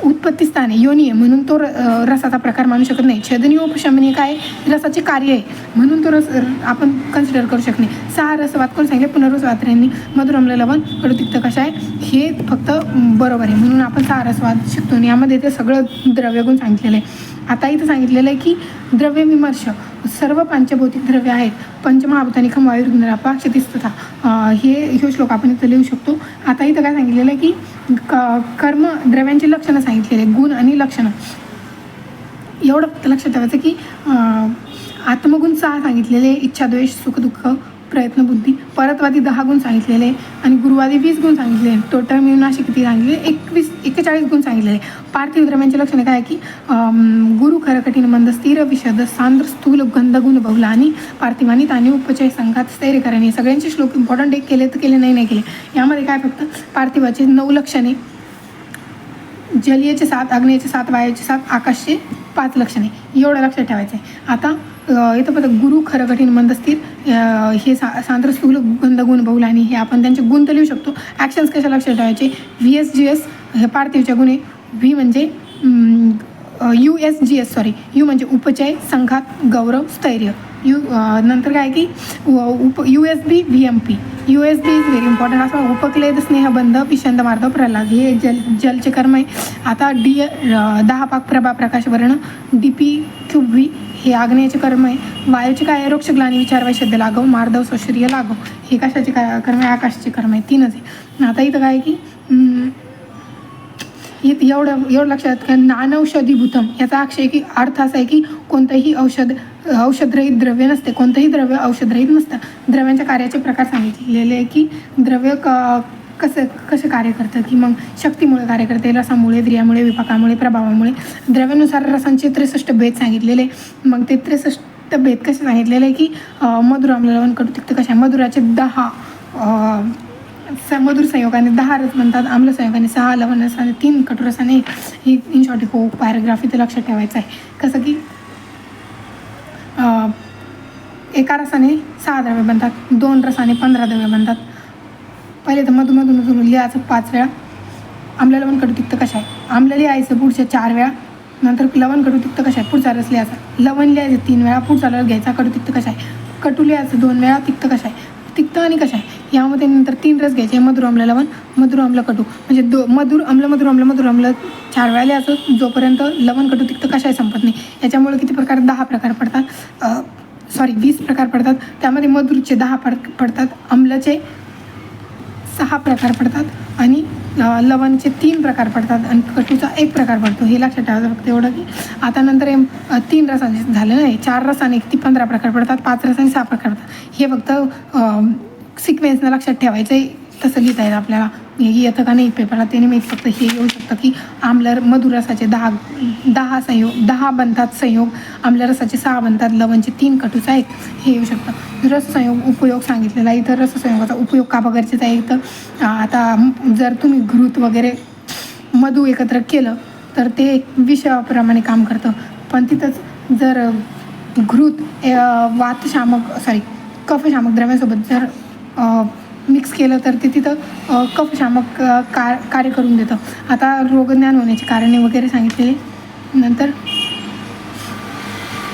उत्पत्ती स्थान आहे, योनी आहे, म्हणून तो रसाचा प्रकार मानू शकत नाही. छेदनीय उपशमनीय काय रसाचे कार्य आहे, म्हणून तो रस आपण कन्सिडर करू शकत नाही. 6 रसवात कोण सांगितले? पुनर्वसवात यांनी. मधुर आम्ल, लवण, कडू, तिक्त, कषाय हे फक्त बरोबर आहे, म्हणून आपण 6 रसवाद शिकतो. आणि यामध्ये ते सगळं द्रव्यगुण सांगितलेलं आहे. आता इथं सांगितलेलं आहे की द्रव्य विमर्श सर्व पंचभौतिक द्रव्य आहेत, पंचमहाभूतानी खम, वायू, अग्निरापा, क्षितिस्तथा. हे श्लोक आपण इथं लिहू शकतो. आता इथं काय सांगितलेलं आहे की कर्म द्रव्यांची लक्षणं सांगितलेले, गुण आणि लक्षणं. एवढं फक्त लक्षात ठेवायचं की आत्मगुण 6 सांगितलेले, इच्छा, द्वेष, सुख, दुःख, प्रयत्न, बुद्धी. परतवादी 10 गुण सांगितलेले आणि गुरुवादी 20 गुण सांगितलेले. टोटल मिळून असे किती सांगितले? 41 गुण सांगितलेले. पार्थिव द्रव्यांचे लक्षण काय की गुरु, खरं, कठीण, मंद, स्थिर, विशद, सांद्र, स्थूल, गंध, गुण, बहुल आणि पार्थिवानी, तानी, उपचय, संघात, स्थैर्यकरणी. सगळ्यांचे श्लोक इम्पॉर्टंट एक केले तर केले, नाही केले. यामध्ये काय फक्त पार्थिवाचे 9 लक्षणे, जलीयचे 7, अग्नेयचे 7, वायूचे 7, आकाशचे 5 लक्षणे. एवढं लक्षात ठेवायचं आहे. आता इथं फक्त गुरु, खरं, कठीण, मंद, स्थिर हे सांद्र, स्थूल, गंध, गुण, बहुल आणि हे आपण त्यांचे गुण तर लिहू शकतो. ॲक्शन्स कशा लक्षात ठेवायचे? VSGS हे पार्थिवच्या गुण आहे. व्ही म्हणजे USGS यू म्हणजे उपचय, संघात, गौरव, स्थैर्य. नंतर काय की USB VMP. USB is very important. असं उपक्लेद, स्नेहबंध, विषंद, मार्दव, प्रल्हाद हे जलचे कर्म आहे. आता 10 पाक, प्रभा, प्रकाश, वर्ण. DPQV हे आग्नेयाचे कर्म आहे. वायूचे काय आहे? रोक्ष, ग्लानी, विचार, वैशद्य, लाघव, मार्दव, स्वश्रिय, लाघव. हे कशाचे काय कर्म आहे? आकाशाचे कर्म आहे. 3च आहे. आता इथं काय की एवढं लक्षात का नानौषधीभूतम याचा अर्थ असा आहे की कोणतंही औषधरहित द्रव्य नसते, कोणतंही द्रव्य औषधरहित नसतं. द्रव्यांच्या कार्याचे प्रकार सांगितलेले आहे की द्रव्य कसं कार्य करतं, की मग शक्तीमुळे कार्य करते, रसामुळे, द्रियामुळे, विपाकामुळे, प्रभावामुळे. द्रव्यानुसार रसांचे 63 भेद सांगितलेले. मग ते 63 भेद कसे सांगितलेले आहे की मधुर, आम्ल, लवण, कडू, तिक्त, कषाय. मधुराचे 10 मधुर संयोगाने 10 रस म्हणतात, आम्ल संयोगाने 6, लवण रसाने 3, कटू रसाने 1. ही इन शॉर्ट हो पॅराग्राफ इथे लक्षात ठेवायचं आहे. कसं की एका रसाने 6 द्रव्य बनतात, 2 रसाने 15 द्रव्य बनतात. पहिले तर मधून लिहायचं 5 वेळा. आम्ल, लवण, कडू, तिक्त, कषाय. आम्ल लिहायचं पुढच्या 4 वेळा. नंतर लवण, कडू, तिक्त, कषाय. पुढचा रस लिहायचा. लवण लिहायचं 3 वेळा. पुढचा रस घ्यायचा. कडू, तिक्त, कषाय. कटू लिहायचं 2 वेळा. तिक्त, कषाय. तिक्त आणि कषाय यामध्ये नंतर 3 रस घ्यायचे. मधुर, आम्ल, लवण, मधुर, आम्ल, कडू. म्हणजे मधुर आम्ल, मधुर आम्ल, मधुर आम्ल 4 वेळा लिहायचं जोपर्यंत लवण, कडू, तिक्त, कषाय संपत नाही. याच्यामुळे किती प्रकार? 10 प्रकार पडतात. 20 प्रकार पडतात. त्यामध्ये मधुरचे 10 पडतात, आम्लचे 6 प्रकार पडतात आणि लवणचे 3 प्रकार पडतात आणि कटूचा 1 प्रकार पडतो. हे लक्षात ठेवायचं फक्त एवढं की आता नंतर 3 रसाने झालं नाही, 4 रसाने किती 15 प्रकार पडतात, 5 रसाने 6 प्रकार पडतात. हे फक्त सिक्वेन्सनं लक्षात ठेवायचं आहे. तसं लिहिता येईल आपल्याला. येतं का नाही पेपरला ते नाही माहीत. फक्त हे येऊ शकतं की आम्ल मधुर रसाचे 10 संयोग 10 बनतात संयोग, आम्ल रसाचे 6 बनतात, लवणचे 3, कटूचा 1 हे येऊ शकतं. रस संयोग उपयोग सांगितलेला आहे. इथं रस संयोगाचा उपयोग का गरजेचा आहे? तर आता जर तुम्ही घृत वगैरे मधू एकत्र केलं तर ते विषाप्रमाणे काम करतं, पण तिथंच जर घृत कफशामक द्रव्यासोबत जर मिक्स केलं तर ते तिथं कफशामक कार्य करून देतं. आता रोगज्ञान होण्याची कारणे वगैरे सांगितलेले. नंतर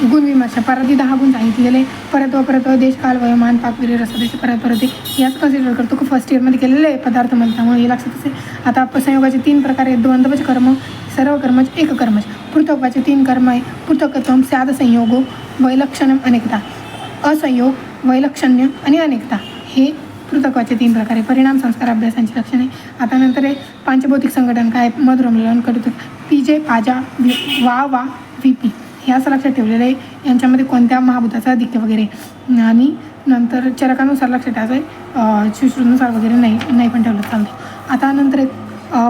गुणविमर्श पराधी 10 गुण सांगितलेले. परत देशकाल, वयोमान, पाकविरी, रसदेश, परत याच कन्सिडर करतो की फर्स्ट इयरमध्ये केलेले पदार्थ म्हणतात, त्यामुळे हे लक्षात असेल. आता संयोगाचे 3 प्रकार आहेत. द्वंद्वज कर्म, सर्व कर्मज, एक कर्मज. पृथक्वाचे 3 कर्म आहे. पृथकत्वम, स्याद संयोगो, वैलक्षण्यम, अनेकता. असंयोग, वैलक्षण्य आणि अनेकता हे पृथक्वाचे 3 प्रकार आहे. परिणाम, संस्कार, अभ्यासांची लक्षणे. आता नंतर आहे पंचभौतिक संघटन काय? मधुर, आम्ल, लवण, कडू, PJ, पाजा, वा VP हे असं लक्षात ठेवलेलं आहे. यांच्यामध्ये कोणत्या महाभूताचा अधिक्य वगैरे. आणि नंतर चरकानुसार लक्षात ठेवायचं आहे, सुश्रुतनुसार वगैरे नाही पण ठेवलं चालतं. आता नंतर एक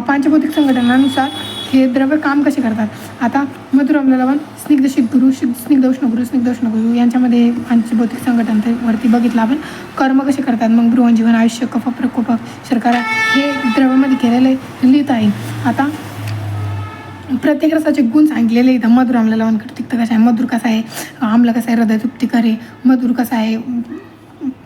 पंचभौतिक संघटनानुसार हे द्रव्य काम कसे करतात. आता मधुर, आम्ल, लवण, स्निग्ध शीतगुरु, स्निग्ध उष्णगुरु यांच्यामध्ये पंचभौतिक संघटनावरती बघितलं आपण. कर्म कसे करतात मग बृहजीवन, आयुष्य, कफ, प्रकोप, शर्करा हे द्रव्यामध्ये केलेले लिहिता येईल. आता प्रत्येक रसाचे गुण सांगितलेले इथं. मधुर, आम्ल, लवण, कडू, तिक्त, कसा आहे. मधुर कसा आहे, आम्ल कसा आहे, हृदय तृप्तिकर आहे. मधुर कसा आहे,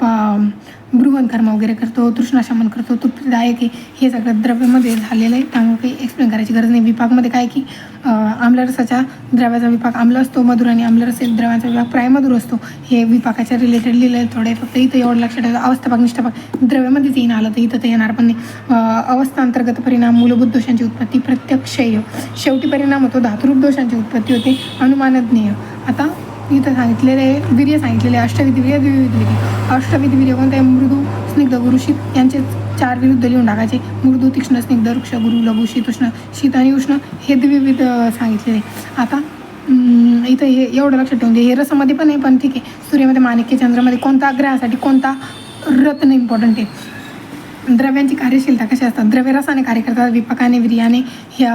बृहनकर्म वगैरे करतो, तृष्णाशमन करतो, तृप्तिदायक आहे, हे सगळं द्रव्यामध्ये झालेलं आहे. त्यामुळे काही एक्सप्लेन करायची गरज नाही. विपाकमध्ये काय की आम्लरसाच्या द्रव्याचा विपाक आम्ल असतो, मधुर आणि आम्लरस द्रव्याचा विभाग प्रायमधुर असतो. हे विपाकाच्या रिलेटेड लिहिलं आहे थोडे. फक्त इथं एवढं लक्षात ठेवायचं, अवस्थापाक निष्ठापाक द्रव्यामध्येच येईन आलं तर इथं ते येणार पण नाही. अवस्था अंतर्गत परिणाम, मूलभूत दोषांची उत्पत्ती, प्रत्यक्षेय, शेवटी परिणाम होतो, धातुरूप दोषांची उत्पत्ती होते, अनुमानज्ञेय. आता इथं सांगितलेलं आहे वीर्य सांगितलेले आहे, अष्टविधी वीर्य, द्विविध वीर्य. अष्टविधी वीर्य कोणते? मृदू, स्निग्ध, गुरु, शीत यांचे 4 विरुद्ध लिहून टाकायचे. मृदू, तीक्ष्ण, स्निग्ध, वृक्ष, गुरु, लघु, शीत, उष्ण. शीत आणि उष्ण हे द्विविध सांगितलेले. आता इथं हे एवढं लक्षात ठेवून दे. हे रसामध्ये पण आहे, पण ठीक आहे. सूर्यामध्ये माणिक्य, चंद्रामध्ये कोणता ग्रहासाठी कोणता रत्न इम्पॉर्टंट आहे. द्रव्यांची कार्यशीलता कशी असतात? द्रव्य रसाने कार्य करतात, विपाकाने, वीर्याने, ह्या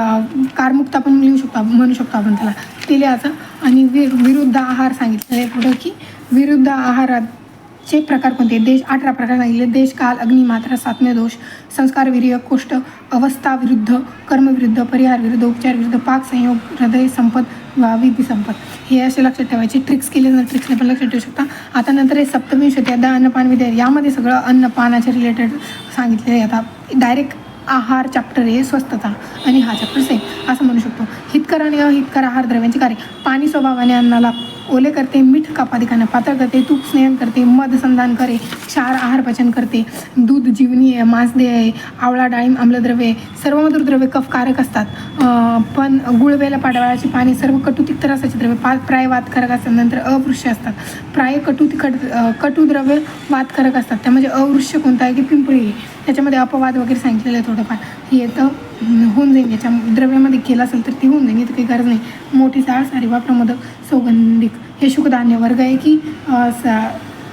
कारमुक्त आपण म्हणू शकतो आपण त्याला, ते लिहायचं. आणि विरुद्ध आहार सांगितलेलं आहे पुढं की विरुद्ध आहाराचे प्रकार कोणते? देश 18 प्रकार सांगितले. देश, काल, अग्नी, मात्रा, सात्म्य दोष, संस्कार विर्य, कोष्ठ, अवस्था विरुद्ध, कर्म विरुद्ध, परिहार विरुद्ध, उपचार विरुद्ध, पाक, संयोग, हृदय, संपत, विधी, संपत. हे असे लक्षात ठेवायचे. ट्रिक्स केले तर ट्रिक्सने पण लक्षात ठेवू शकता. आता नंतर हे सप्तविंशती अध्याय अन्नपान विधेय, यामध्ये सगळं अन्नपानाच्या रिलेटेड सांगितलेलं आहे. आता डायरेक्ट आहार चॅप्टर आहे, स्वस्थता, आणि हा चॅप्टर सेम असं म्हणू शकतो. हितकर आणि अहितकर आहार द्रव्यांचे कार्य. पाणी स्वभावाने अन्नाला ओले करते, मीठ कपाधिकाने पातळ करते, तूप स्नेहन करते, मध संधान करे, क्षार आहार पचन करते, दूध जीवनी आहे, मांसदेय आहे, आवळा, डाळिंब आम्लद्रव्ये, सर्व मधुर द्रव्ये कफकारक असतात. पण गुळवेला, पाडवाळाची पाणी, सर्व कटुतिक्त रसाची द्रव्ये प्राय वातकारक असतात. नंतर अवृश्य असतात. प्राय कटुद्रव्य वातकारक असतात. त्यामध्ये अवृश्य कोणता आहे की पिंपळी आहे, त्याच्यामध्ये अपवाद वगैरे सांगितलेलं आहे थोडंफार. हे तर होऊन जाईल, याच्या द्रव्यामध्ये केलं असेल तर ती होऊन जाईल, तर काही गरज नाही. मोठी साळ, सारिवा, प्रमोदक, सौगंधिक हे शुकधान्य वर्ग आहे की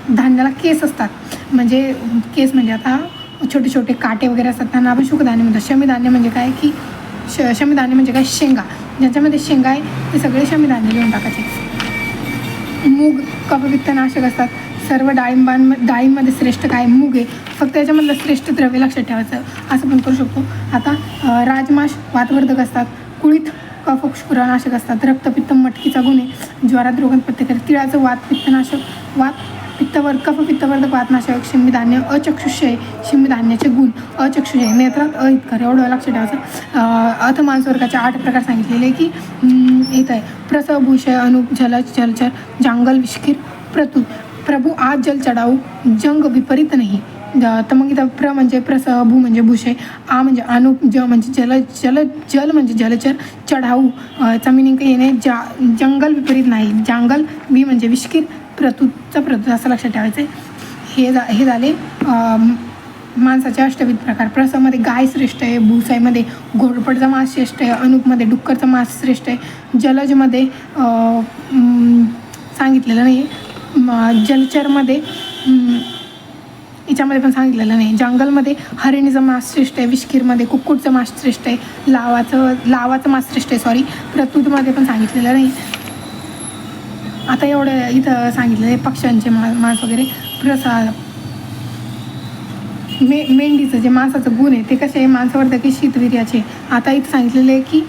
धान्याला केस असतात. म्हणजे केस म्हणजे आता छोटे छोटे काटे वगैरे असतात, त्यांना आपण शुकधान्य म्हणतो. शमीधान्य म्हणजे काय की शमीधान्य म्हणजे काय? शेंगा. ज्याच्यामध्ये शेंगा आहे ते सगळे शमीधान्य लिहून टाकायचे. मूग कफपित्तनाशक असतात. सर्व डाळिंबमध्ये श्रेष्ठ काय? मूग आहे. फक्त याच्यामधलं श्रेष्ठ द्रव्य लक्षात ठेवायचं, असं पण करू शकतो. आता राजमाश वातवर्धक असतात. कुळीत कफक्षुरानाशक असतात. रक्तपित्त मटकीचा गुण आहे, ज्वारात रोगांत प्रतिकार. तिळाचं वातपित्तनाशक, कफपित्तवर्धक, वातनाशक. शिंबीधान्य अचक्षुषय, शिंबीधान्याचे गुण अचक्षुषय, नेत्रात अहितकर, एवढं लक्षात ठेवायचं. अथ मांसवर्गाचे 8 प्रकार सांगितलेले की येत आहे. प्रसव, भूषय, अनुप, जलज, जलचर, जांगल, विष्कीर, प्रभू, आज जल चढाऊ, जंग विपरीत नाही. तर मग इथं प्र म्हणजे प्रसह, भू म्हणजे भूषय, आ म्हणजे अनुप, ज म्हणजे जल म्हणजे जलचर, चढाऊ चा मिनिंग येणे, जंगल विपरीत नाही, जांगल, बी म्हणजे विष्कीर, प्रतूत असं लक्षात ठेवायचं आहे. हे झाले मांसाचे 8 प्रकार. प्रसमध्ये गाय श्रेष्ठ आहे, भूसाईमध्ये घोरपडचा मांस श्रेष्ठ आहे, अनुपमध्ये डुक्करचा मांस श्रेष्ठ आहे, जलजमध्ये सांगितलेलं नाही, जलचरमध्ये याच्यामध्ये पण सांगितलेलं नाही, जंगलमध्ये हरिणीचं मांस श्रेष्ठ आहे, विष्कीरमध्ये कुक्कुटचं मांस श्रेष्ठ आहे, लावाचं मांस श्रेष्ठ आहे, प्रतूतमध्ये पण सांगितलेलं नाही. आता एवढं इथं सांगितलेलं आहे पक्ष्यांचे मांस वगैरे. प्रसाद मेंढीचं जे मांसाचं गुण आहे ते कसे आहे? मांसावर्धक, शीतवीर्याचे. आता इथं सांगितलेलं आहे की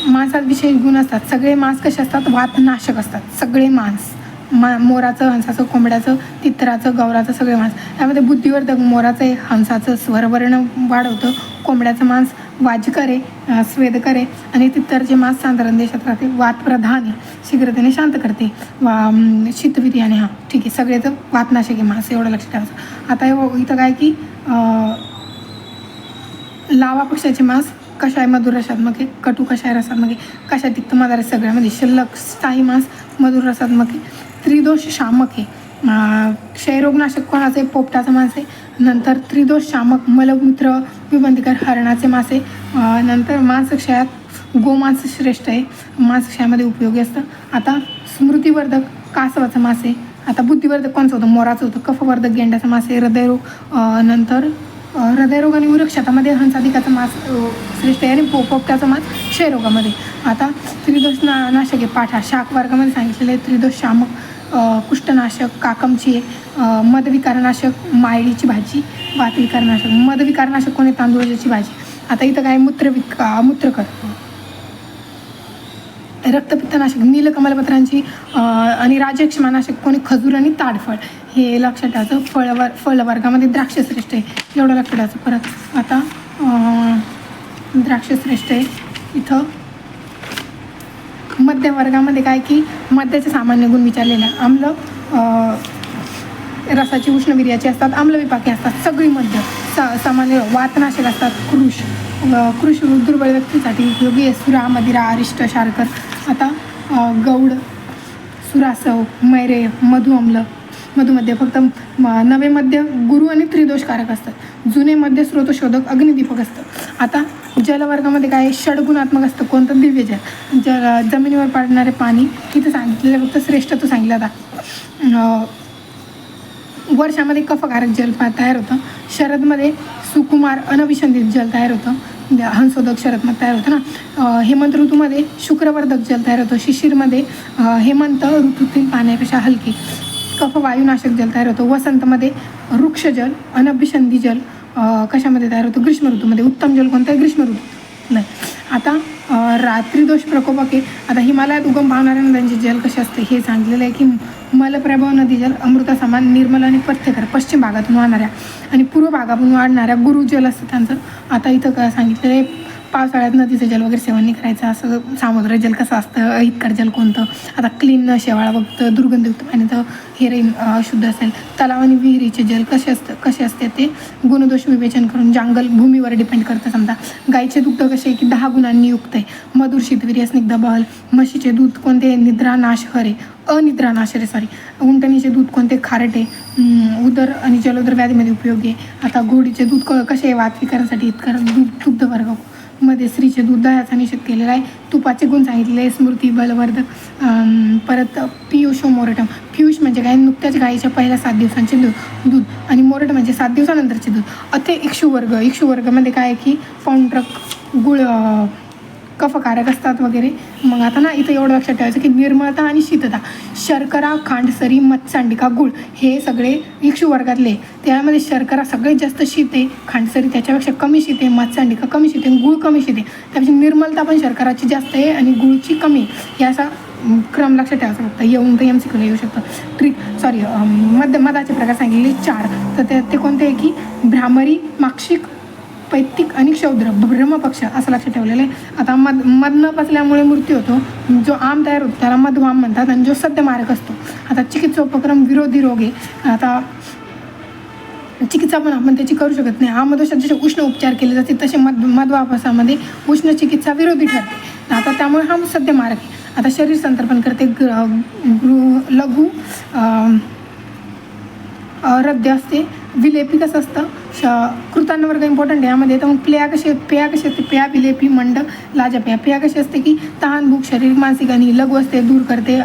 मांसात विशेष गुण असतात. सगळे मांस कसे असतात? वातनाशक असतात. सगळे मांस, मोराचं, हंसाचं, कोंबड्याचं, तित्राचं, गौराचं, सगळे मांस. त्यामध्ये बुद्धिवर्धक मोराचं आहे, हंसाचं स्वरवर्ण वाढवतं, कोंबड्याचं मांस वाजकर आहे, स्वेदकर आहे, आणि तित्तरचे मांस साधारण देशात राहते, वातप्रधान आहे, शीघ्रतेने शांत करते, शीतवीर्याने. हां ठीक आहे, सगळेचं वातनाशक आहे मांस, एवढं लक्षात ठेवायचं. आता इथं काय की लावा पक्षाचे मांस कषाय मधुर रसात्मक आहे, कटू कषाय रसात्मक आहे, कषाय तिक्त मदार सगळ्यामध्ये. शिल्लक स्थायी मांस मधुर रसात्मक आहे, त्रिदोष शामक आहे. क्षयरोगनाशक कोणाचं आहे? पोपटाचं मांस आहे. नंतर त्रिदोष शामक मलमूत्र विबंधिकर हरणाचे मांस आहे. नंतर मांसक्षयात गोमांस श्रेष्ठ आहे, मांसक्षयामध्ये उपयोगी असतं. आता स्मृतिवर्धक कासवाचं मांस आहे. आता बुद्धिवर्धक कोणचं होतं? मोराचं होतं. कफवर्धक गेंड्याचं मांस आहे. हृदयरोग, नंतर हृदयरोग आणि उरक्षतामध्ये हंसाधिकाचं मांस श्रेष्ठ आहे, आणि पोपटाचं मांस क्षयरोगामध्ये. आता त्रिदोष नाशक आहे पाठा, शाक वर्गामध्ये सांगितलेलं आहे. त्रिदोष शामक कुष्ठनाशक काकमची आहे. मदविकारनाशक मायळीची भाजी, वातविकारनाशक. मदविकारनाशक कोणी? तांदूळाची भाजी. आता इथं काय? मूत्रकर. रक्तपित्तनाशक नीलकमलपत्रांची आणि राजक्षमानाशक कोणी? खजूर आणि ताडफळ. हे लक्षात ठेवायचं. फळवर्गामध्ये द्राक्ष श्रेष्ठ आहे, एवढं लक्षात ठेवायचं. परत आता द्राक्ष श्रेष्ठ आहे. इथं मध्यवर्गामध्ये काय की मद्याचे सामान्य गुण विचारलेले. आम्ल रसाची उष्णवीर्याची असतात, आम्लविपाकी असतात. सगळी मद्य सामान्य वातनाशक असतात. कृष दुर्बल व्यक्तीसाठी उपयोगी आहे. सुरा, मदिरा, अरिष्ट, शारकर. आता गौड, सुरासव, मैरे, मधुमध्य फक्त नवे मध्य गुरु आणि त्रिदोषकारक असतात. जुने मध्य स्रोतशोधक अग्निदीपक असतं. आता जलवर्गामध्ये काय षडगुणात्मक असतं. कोणतं? दिव्य जल. जमिनीवर पडणारे पाणी इथं सांगितलेलं फक्त श्रेष्ठत्व सांगितलं. आता वर्षामध्ये कफकारक जल तयार होतं. शरदमध्ये सुकुमार अनभिसंधित जल तयार होतं. हंसोदक शरद तयार होतं ना. हेमंत ऋतूमध्ये शुक्रवर्धक जल तयार होतं. शिशिरमध्ये हेमंत ऋतूतील पाण्यापेक्षा हलके कफ वायुनाशक जल तयार होतं. वसंतमध्ये वृक्षजल अनभिसंधी जल कशामध्ये तयार होतं? ग्रीष्म ऋतूमध्ये. उत्तम जल कोणतं आहे? ग्रीष्म ऋतू नाही. आता रात्रीदोष प्रकोपक आहे. आता हिमालयात उगम पावणाऱ्या नद्यांचे जल कसे असते हे सांगितलेलं आहे की मलप्रभव नदी जल अमृतासमान निर्मल आणि पथ्यकर पश्चिम भागातून वाहणाऱ्या आणि पूर्व भागातून वाढणाऱ्या गुरुजल असतं त्यांचं. आता इथं काय सांगितलेलं आहे? पावसाळ्यात नदीचं जल वगैरे सेवन नाही करायचं. असं समुद्र जल कसं असतं? अहितकर जल कोणतं? आता क्लीन शेवाळा बघतं दुर्गंधयुक्त पाणी तर हे रेन शुद्ध असेल. तलाव आणि विहिरीचे जल कसे असते ते गुणदोष विवेचन करून जंगल भूमीवर डिपेंड करतं. समजा गाईचे दुग्ध कसे की 10 गुणांनी युक्त आहे. मधुर शीतवीर्य स्निग्ध बहल. म्हशीचे दूध कोणते? निद्रानाशहरे अनिद्रानाशरे सॉरी. उंटणीचे दूध कोणते? खारटे. उदर आणि जलोदर व्याधीमध्ये उपयोगी आहे. आता घोडीचे दूध कसे आहे? वातविकारासाठी हितकर. दुग्ध वर्ग मध्ये स्त्रीचे दूध दह्याचा निषेध केलेला आहे. तुपाचे गुण सांगितलेले. स्मृती, बलवर्धक. परत पियुषो मोरटम. पियुष म्हणजे काय? नुकत्याच गाईच्या पहिल्या 7 दिवसांचे दूध आणि मोरट म्हणजे 7 दिवसानंतरचे दूध. अथे इक्षुवर्गामध्ये काय आहे की पौंड्रक गुळ कफकारक असतात वगैरे. मग आता ना इथं एवढं लक्षात ठेवायचं की निर्मळता आणि शीतता. शर्करा, खांडसरी, मत्सांडिका, गुळ हे सगळे इक्षुवर्गातले. त्यामध्ये शर्करा सगळ्यात जास्त शीत आहे. खांडसरी त्याच्यापेक्षा कमी शीत आहे. मत्सांडिका कमी शीत आहे. गुळ कमी शीत आहे. त्यापेक्षा निर्मलता पण शर्कराची जास्त आहे आणि गुळची कमी आहे. या असा क्रम लक्षात ठेवायचा. फक्त येऊन तर MCQ येऊ शकतं. मधाचे प्रकार सांगितले 4. तर ते कोणते आहे की भ्रामरी, माक्षिक, पैत्तिक आणि क्षौद्र ब्रह्मपक्ष असं लक्षात ठेवलेलं आहे. आता मध न पचल्यामुळे मृत्यू होतो. जो आम तयार होतो त्याला मधुआम म्हणतात आणि जो सद्यमारक असतो. आता चिकित्सा उपक्रम विरोधी रोग आहे. आता चिकित्सा पण आपण त्याची करू शकत नाही. आमदोषात जसे उष्ण उपचार केले जाते तसे मधवापासामध्ये उष्ण चिकित्सा विरोधी ठरते. आता त्यामुळे हा सद्यमारक आहे. आता शरीर संतर्पण करते. लघु रद्द असते. विलेपी कसं असतं? कृतान्न वर्ग इम्पॉर्टंट आहे यामध्ये. तर मग पेया कशी असते? पेया, विलेपी, मंड, लाजपेया. पेया कशी असते की तहान, भूक, शारीरिक, मानसिक आणि लघु असते दूर करते.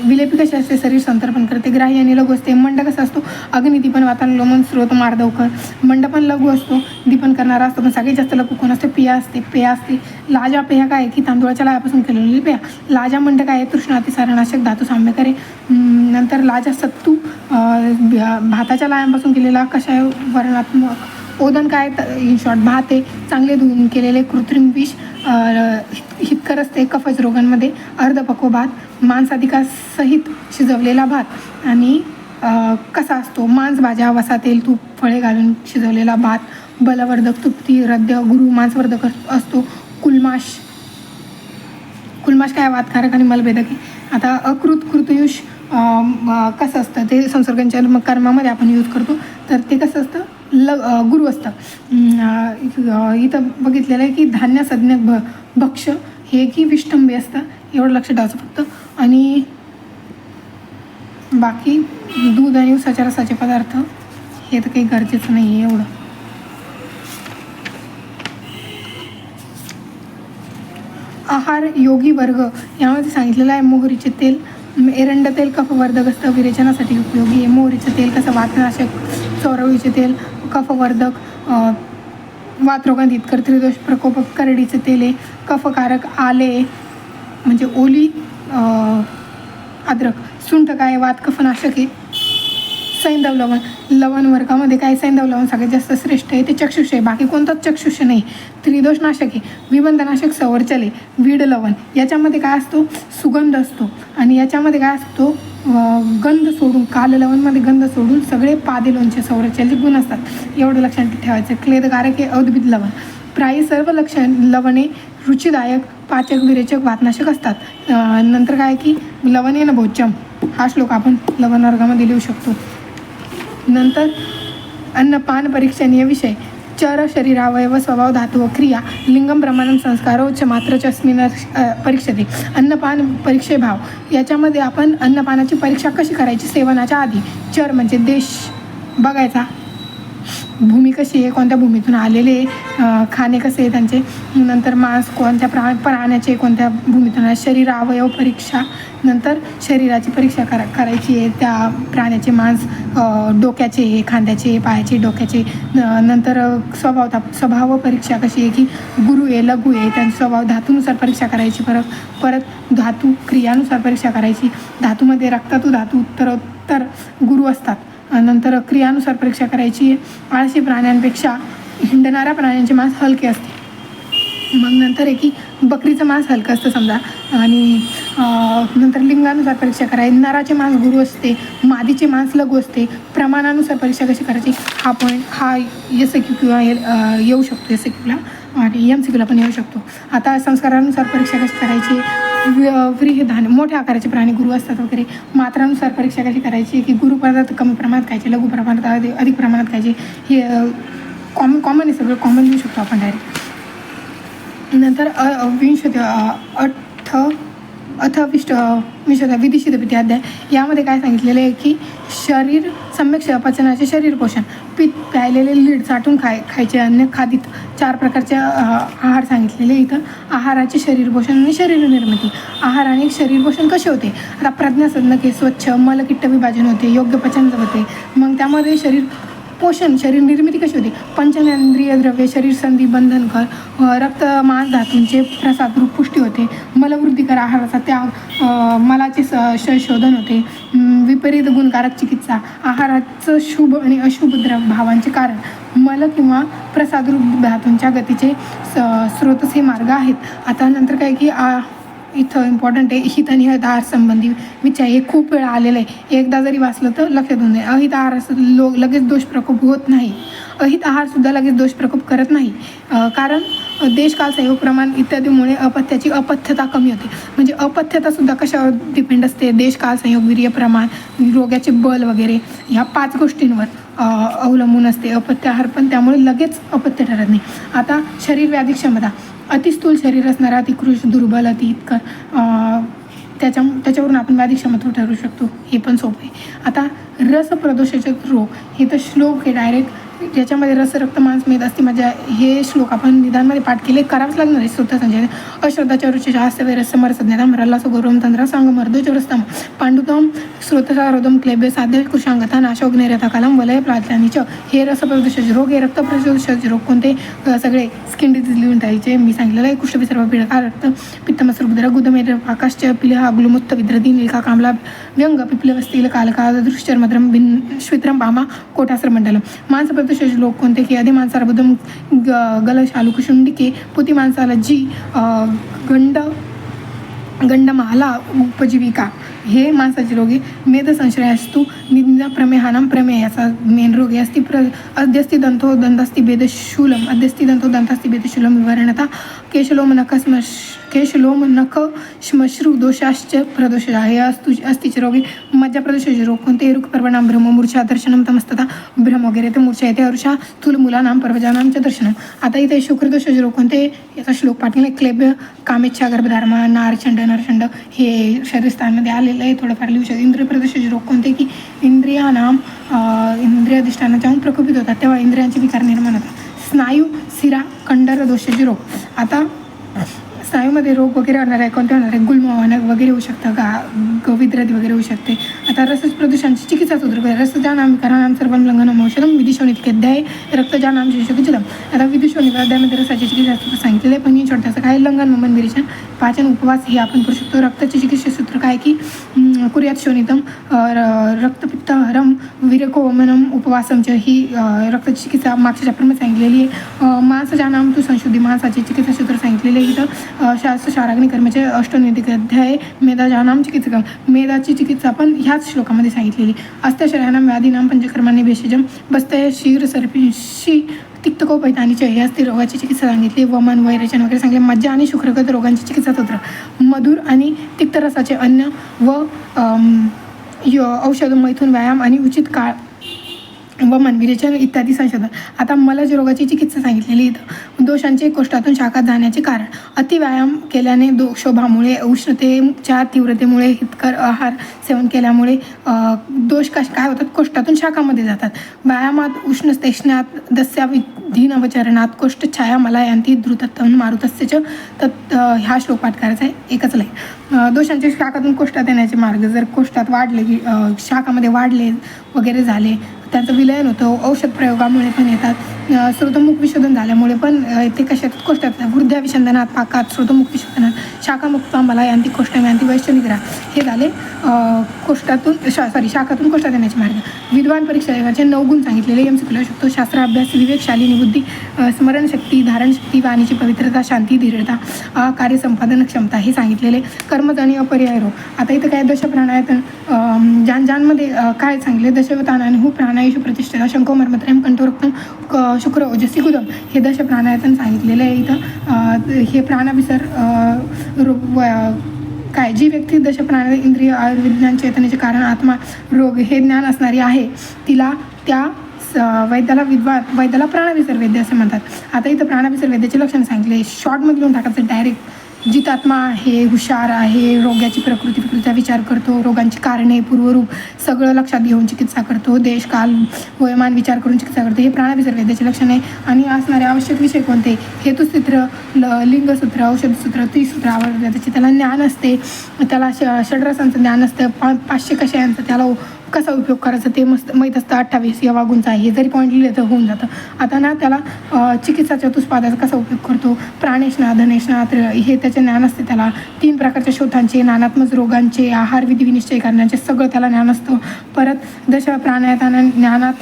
विलेपी कशी असते? शरीर संतर्पण करते. ग्राही आणि लघु असते. मंड कसा असतो? अग्निदीपन, वातानुलोमन, स्रोत, मार्दवकर. मंड पण लघु असतो, दीपन करणारा असतो. पण सगळ्यात जास्त लघु कोण असते? पेया असते. लाजा पेया काय की तांदूळाच्या लायापासून केलेली पेया. लाजा मंड काय आहे? तृष्णातिसारनाशक, धातू साम्यकारी. नंतर लाजा सत्तू भाताच्या लायांपासून केलेला कषाय वर्णात्मक. ओदन काय? इन शॉर्ट भात आहे चांगले धुवून केलेले कृत्रिम विष हितकर असते कफज रोगांमध्ये. अर्धपक्व भात, मांसाधिकासहित शिजवलेला भात. आणि कसा असतो? मांस, भाज्या, वसा, तेल, तूप, फळे घालून शिजवलेला भात. बलवर्धक, तृप्ती, रद्द, गुरु, मांसवर्धक असतो. कुलमाश काय? वातकारक आणि मलभेदक आहे. आता कृतयुष कसं असतं? ते संसर्गांच्या कर्मामध्ये आपण यूज करतो. तर ते कसं असतं? गुरु असतं. इथं बघितलेलं आहे की धान्य संज्ञक भक्ष हे की विष्टंबी असतं. एवढं लक्ष ठेवायचं फक्त. आणि बाकी दूध आणि उसाच्या रसाचे पदार्थ हे तर काही गरजेचं नाही आहे एवढं. आहार योगी वर्ग यामध्ये सांगितलेलं आहे मोहरीचे तेल, एरंड तेल कफवर्धक असतं, विरेचनासाठी उपयोगी आहे. मोहरीचं तेल कसं? वातनाशक. चोरवळीचे तेल कफवर्धक, वातरोगांत हितकर, त्रिदोष प्रकोपक. करडीचे तेल आहे कफकारक. आले म्हणजे ओली, अद्रक. सुंठ काय? वात कफनाशक आहे. सैंधव लवण. लवण वर्गामध्ये काय? सैंधव लवण सगळ्यात जास्त श्रेष्ठ आहे. ते चक्षुष आहे, बाकी कोणताच चक्षुष नाही. त्रिदोषनाशक आहे. विबंधनाशक संवर्चल आहे. वीड लवण याच्यामध्ये काय असतो? सुगंध असतो. आणि याच्यामध्ये काय असतो? गंध सोडून, काल लवणमध्ये गंध सोडून सगळे पादे लोणचे संरक्षणाचे गुण असतात, एवढं लक्षात ठेवायचं. क्लेदकारक हे औद्भिद लवण. प्रायी सर्व लवणे रुचिदायक, पाचक, विरेचक, वातनाशक असतात. नंतर काय की लवणेन भोज्यम हा श्लोक आपण लवण वर्गामध्ये लिहू शकतो. नंतर अन्नपान परीक्षणीय विषय. चर शरीरावयव स्वभाव धातू व क्रिया लिंगम प्रमाणम संस्कारो च मात्र च अस्मिन् परीक्षते. अन्नपान परीक्षे भाव याच्यामध्ये आपण अन्नपानाची परीक्षा कशी करायची सेवनाच्या आधी. चर म्हणजे देश बघायचा, भूमी कशी आहे, कोणत्या भूमीतून आलेले, खाणे कसे आहे त्यांचे. नंतर मांस कोणत्या प्राण्याचे कोणत्या भूमीतून आहे. शरीर अवयव परीक्षा, नंतर शरीराची परीक्षा करायची आहे, त्या प्राण्याचे मांस डोक्याचे, खांद्याचे, पायाचे, डोक्याचे. नंतर स्वभाव परीक्षा कशी आहे की गुरु आहे, लघु आहे, त्यांचा स्वभाव धातूनुसार परीक्षा करायची. परत धातू क्रियानुसार परीक्षा करायची. धातूमध्ये रक्तातू धातू उत्तरोत्तर गुरु असतात. नंतर क्रियानुसार परीक्षा करायची. आळशी प्राण्यांपेक्षा हिंडणाऱ्या प्राण्यांचे मांस हलके असते. मग नंतर आहे की बकरीचं मांस हलकं असतं समजा. आणि नंतर लिंगानुसार परीक्षा करायची. नराचे मांस गुरु असते, मादीचे मांस लघु असते. प्रमाणानुसार परीक्षा कशी करायची हा पॉईंट हा SQ किंवा येऊ शकतो SQला आणि MCQला पण येऊ शकतो. आता संस्कारानुसार परीक्षा कशी करायची. व्रीहिधान्य मोठ्या आकाराचे प्राणी गुरु असतात वगैरे. मात्रानुसार परीक्षा कशी करायची की गुरु पदार्थ कमी प्रमाणात खायचे, लघु प्रमाणात अधिक प्रमाणात खायचे. हे कॉमन आहे, सगळं कॉमन लिहू शकतो आपण डायरेक्ट. नंतर विधिशिधपिती अध्याय यामध्ये काय सांगितलेलं आहे की शरीर सम्यक पचनाचे शरीर पोषण. पीठ प्यायलेले लीड साठून खायचे. अन्न खादित 4 प्रकारचे आहार सांगितलेले इथं. आहाराचे शरीर पोषण आणि शरीर निर्मिती. आहार आणि शरीर पोषण कसे होते. आता प्रज्ञासदनके स्वच्छ मलकिट्ट विभाजन होते, योग्य पचन होते. मग त्यामध्ये शरीर पोषण शरीर निर्मिती कशी होती. पंचेंद्रिय द्रव्ये शरीर संधी बंधनकर, रक्त मांस धातूंचे प्रसादरूप पुष्टी होते. मलवृद्धिकर आहाराचा त्याग, मलाचे शोधन होते. विपरीत गुणकारक चिकित्सा. आहाराचं शुभ आणि अशुभ भावांचे कारण. मल किंवा प्रसादरूप धातूंच्या गतीचे स्रोतस हे मार्ग आहेत. आता नंतर काय की इथं इम्पॉर्टंट आहे हित आणि अहित आहार संबंधी विचार. हे खूप वेळा आलेलं आहे, एकदा जरी वाचलं तर लक्षात होऊन जाईल. अहित आहार लगेच दोष प्रकोप होत नाही. अहित आहारसुद्धा लगेच दोष प्रकोप करत नाही, कारण देशकाल संयोग प्रमाण इत्यादीमुळे अपथ्याची अपथ्यता कमी होते. म्हणजे अपथ्यतासुद्धा कशावर डिपेंड असते. देशकाल संयोग, वीर्य प्रमाण, रोगाचे बल वगैरे ह्या 5 गोष्टींवर अवलंबून असते अपथ्य आहार, पण त्यामुळे लगेच अपथ्य ठरत नाही. आता शरीर व्याधी क्षमता. अतिस्थूल शरीर असणारा, अतिकृश, दुर्बल, अतिइतकर त्याच्यावरून आपण व्याधी क्षमता ठरवू शकतो. हे पण सोपं आहे. आता रसप्रदोषाचे रोग हे तर श्लोक आहे डायरेक्ट, ज्याच्यामध्ये रस रक्त मांस मेद असते. माझ्या हे श्लोक आपण निदानमध्ये पाठ केले, करावंच लागणार आहे. स्वतः संजय अश्रद्धाच्या रुची हास्यवैरस समरसज्ञातम रल्लास गौरवम तंत्र सांगमर्दोचरस्तम पांडुतम स्रोतसारोदम क्लेब्य साध्य कुशांगता नाशोग्नेरथा कालम वलय प्राच्यानीच. हे रसप्रदोषाचे रोग, हे रक्तप्रदोषाचे रोग कोणते सगळे स्किन डिजीज लिहून ठेवायचे. मी सांगितलेलं आहे कुष्ठ विसर्व पीडका रक्त पित्तमसरुद्र गुदमेर आकाश्च पिलहा ग्लुमुत्त विद्रदी नीलका कामला व्यंग पिप्लवस्तील कालका दृश्चर्मद्रम भिन श्वित्रम पामा कोटाश्रमंडलम. मांसप्रदोषाचे लोक कोणते की आधी माणसाला बुद्धम गलशालू कुशुंडिके पुती माणसाला जी गंडमाला उपजीविका हे माणसाचे रोग आहे. मेदसंशयास्तु निंदा प्रमेहानाम प्रमेय याचा मेन रोग आहे. अध्यस्ती दंतो दंतास्ती भेदशूलम अध्यस्ती दंतो दंतास्ती भेदशूलम विवरणता केशलोम नख श्मश्रू दोषाश्च प्रदोष हे अस्तीचे रोग आहे. मज्जा प्रदोषाचे रोग कोणते. रुख पर्वणाम भ्रम मूर्छा दर्शनम तमस्तता भ्रम वगैरे ते मूर्छा येते. अरुषा स्थूल मुलानाम पर्वजानामच्या दर्शनम. आता इथे शुक्रदोषाचे रोग कोणते याचा श्लोक पाठवला. क्लेब्य कामेच्छा गर्भधारमा नारचंड नरचंड हे शरीरस्थानमध्ये आलेलं आहे, थोडंफार लिहू शकतो. इंद्रिय प्रदोषाचे रोग कोणते की इंद्रियानाम इंद्रियाधिष्ठानाच्या प्रकोपित होतात तेव्हा इंद्रियांचे विकार निर्माण होतात. स्नायू शिरा कंडर दोषाचे रोग. आता स्नायूमध्ये रोग वगैरे होणार आहे, कोणते होणार आहे. गुल्म वगैरे होऊ शकतं, विद्रदी वगैरे होऊ शकते. आता रसच प्रदूषणाची चिकित्सा सूत्र. रसजानाम विकारानाम सर्वम लंघनम औषधम विधिशोनित अध्याय रक्तजानाम शिशुजलम. आता विधिशोनित अध्यायामध्ये रसाची चिकित्सा सूत्र सांगितलेलं आहे, पण ही छोटंसं काय लंघन ममन विरेचन पाचन उपवास हे आपण करू शकतो. रक्ताची चिकित्सा सूत्र काय की कुर्यात शोनितम रक्तपित्त हरम विरकोमनम उपवासमच ही रक्ताची चिकित्सा मागच्या चॅप्टरमध्ये सांगितलेली आहे. मांसजानाम तू संशुद्धी मांसाची चिकित्सा सूत्र सांगितलेली आहे. इथं शास्त्र शाराग्निकर्माचे अष्टनैतिक अध्याय मेधाजानाम चिकित्सकम, मेधाची चिकित्सा पण ह्याच श्लोकामध्ये सांगितलेली. अस्त्यशयानाम व्याधीनाम पंचकर्माने भेषजम बस्तय शीर सर्पिंशी तिक्तकोपैतानीचे हे असते रोगाची चिकित्सा सांगितली. वमन वैरेचन वगैरे सांगितले. मज्जा आणि शुक्रगत रोगांची चिकित्सा सूत्र, मधुर आणि तिक्त रसाचे अन्न व औषध, मैथून, व्यायाम आणि उचित काळ व विरेचन इत्यादी संशोधन. आता मलज रोगाची चिकित्सा सांगितलेली इथं. दोषांचे कोष्ठातून शाखात जाण्याचे कारण, अतिव्यायाम केल्याने दोषोभामुळे, उष्णतेच्या तीव्रतेमुळे, हितकर आहार सेवन केल्यामुळे दोष काय होतात, कोष्ठातून शाखामध्ये जातात. व्यायामात उष्णस्तेष्णात दस्याविधीनवचरणात कोष्ठ छाया मलायांती द्रुतत्वन मारुतस्यच. तर ह्या श्लोक पाठ करायचा आहे, एकच लाईन. दोषांचे शाखातून कोष्ठात येण्याचे मार्ग, जर कोष्ठात वाढले की शाखामध्ये वाढले वगैरे झाले, त्यांचं विलयन होतं. औषध प्रयोगामुळे पण येतात. स्रोतमुख विशोधन झाल्यामुळे पण ते कशात, कोष्ठात, वृद्ध्या विशंदनात, पाकात, स्रोतमुख विशोधनात, शाखामुक्त मला यांती कोष्ठम्यांती वैश्यनिग्रह, हे झाले कोष्ठातून शाखातून कोष्ठात येण्याचे मार्ग. विद्वान परीक्षेचे 9 गुण सांगितलेले MCQ लिहू शकतो. शास्त्राभ्यास, विवेकशालिनी बुद्धी, स्मरणशक्ती, धारणशक्ती, वाणीची पवित्रता, शांती, धीरता, कार्यसंपादन क्षमता, हे सांगितलेले. कर्मज आणि अपरिहाय रोग. आता इथं काय दशप्राणायतन ज्यांमध्ये काय सांगितले, दशवतानाने हु प्राणायुष प्रतिष्ठित शंको मर्मत्रयम कंठोरक्तम शुक्र ओजस्सी गुदम, हे दशप्राणायतन सांगितलेलं आहे इथं. हे प्राणाभिसर काय, जी व्यक्ती दशप्राण इंद्रिय आयुर्विज्ञान चेतनेचे कारण आत्मा रोग हे ज्ञान असणारी आहे, तिला त्या वैद्याला प्राणविसर वैद्य असे म्हणतात. आता इथं प्राणविसर वैद्याचे लक्षण सांगितले. शॉर्टमध्ये लिहून टाकायचं डायरेक्ट. जितात्मा आहे, हुशार आहे, रोगाची प्रकृतीचा विचार करतो, रोगांची कारणे, पूर्वरूप सगळं लक्षात घेऊन चिकित्सा करतो, देश काल वयोमान विचार करून चिकित्सा करतो, हे प्राणविसर वैद्याचे लक्षण आहे. आणि असणारे आवश्यक विषय कोणते, हेतुसूत्र, लिंगसूत्र, औषधसूत्र, त्रिसूत्र आवर्ताचे त्याला ज्ञान असते, त्याला षड्रसांचं ज्ञान असतं, 500 कषायांचं त्याला कसा उपयोग करायचा ते मस्त माहीत असतं. 28 यवा गुणचा, हे जरी पॉईंट लिहिले तर होऊन जातं. आता ना त्याला चिकित्सा चतुष्पादाचा कसा उपयोग करतो, प्राणेशना, धनेशना, हे त्याचे ज्ञान असते. त्याला 3 प्रकारच्या शोधांचे, नानात्मक रोगांचे, आहार विधी विनिश्चय करण्याचे सगळं त्याला ज्ञान असतं. परत दश प्राणायाताना ज्ञानात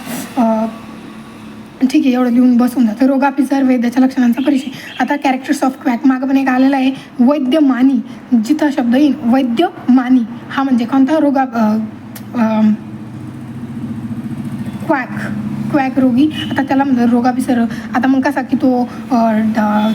ठीक आहे, एवढं लिहून बसून जातं. रोगाभिसर वैद्याच्या लक्षणांचा परिचय. आता कॅरेक्टर्स ऑफ क्वॅक मागं पण एक आलेला आहे, वैद्यमानी. जिथं शब्द येईल वैद्यमानी, हा म्हणजे कोणता, क्वॅक रोगी. आता त्याला म्हणतात रोगाभिसर. आता मग कसा की तो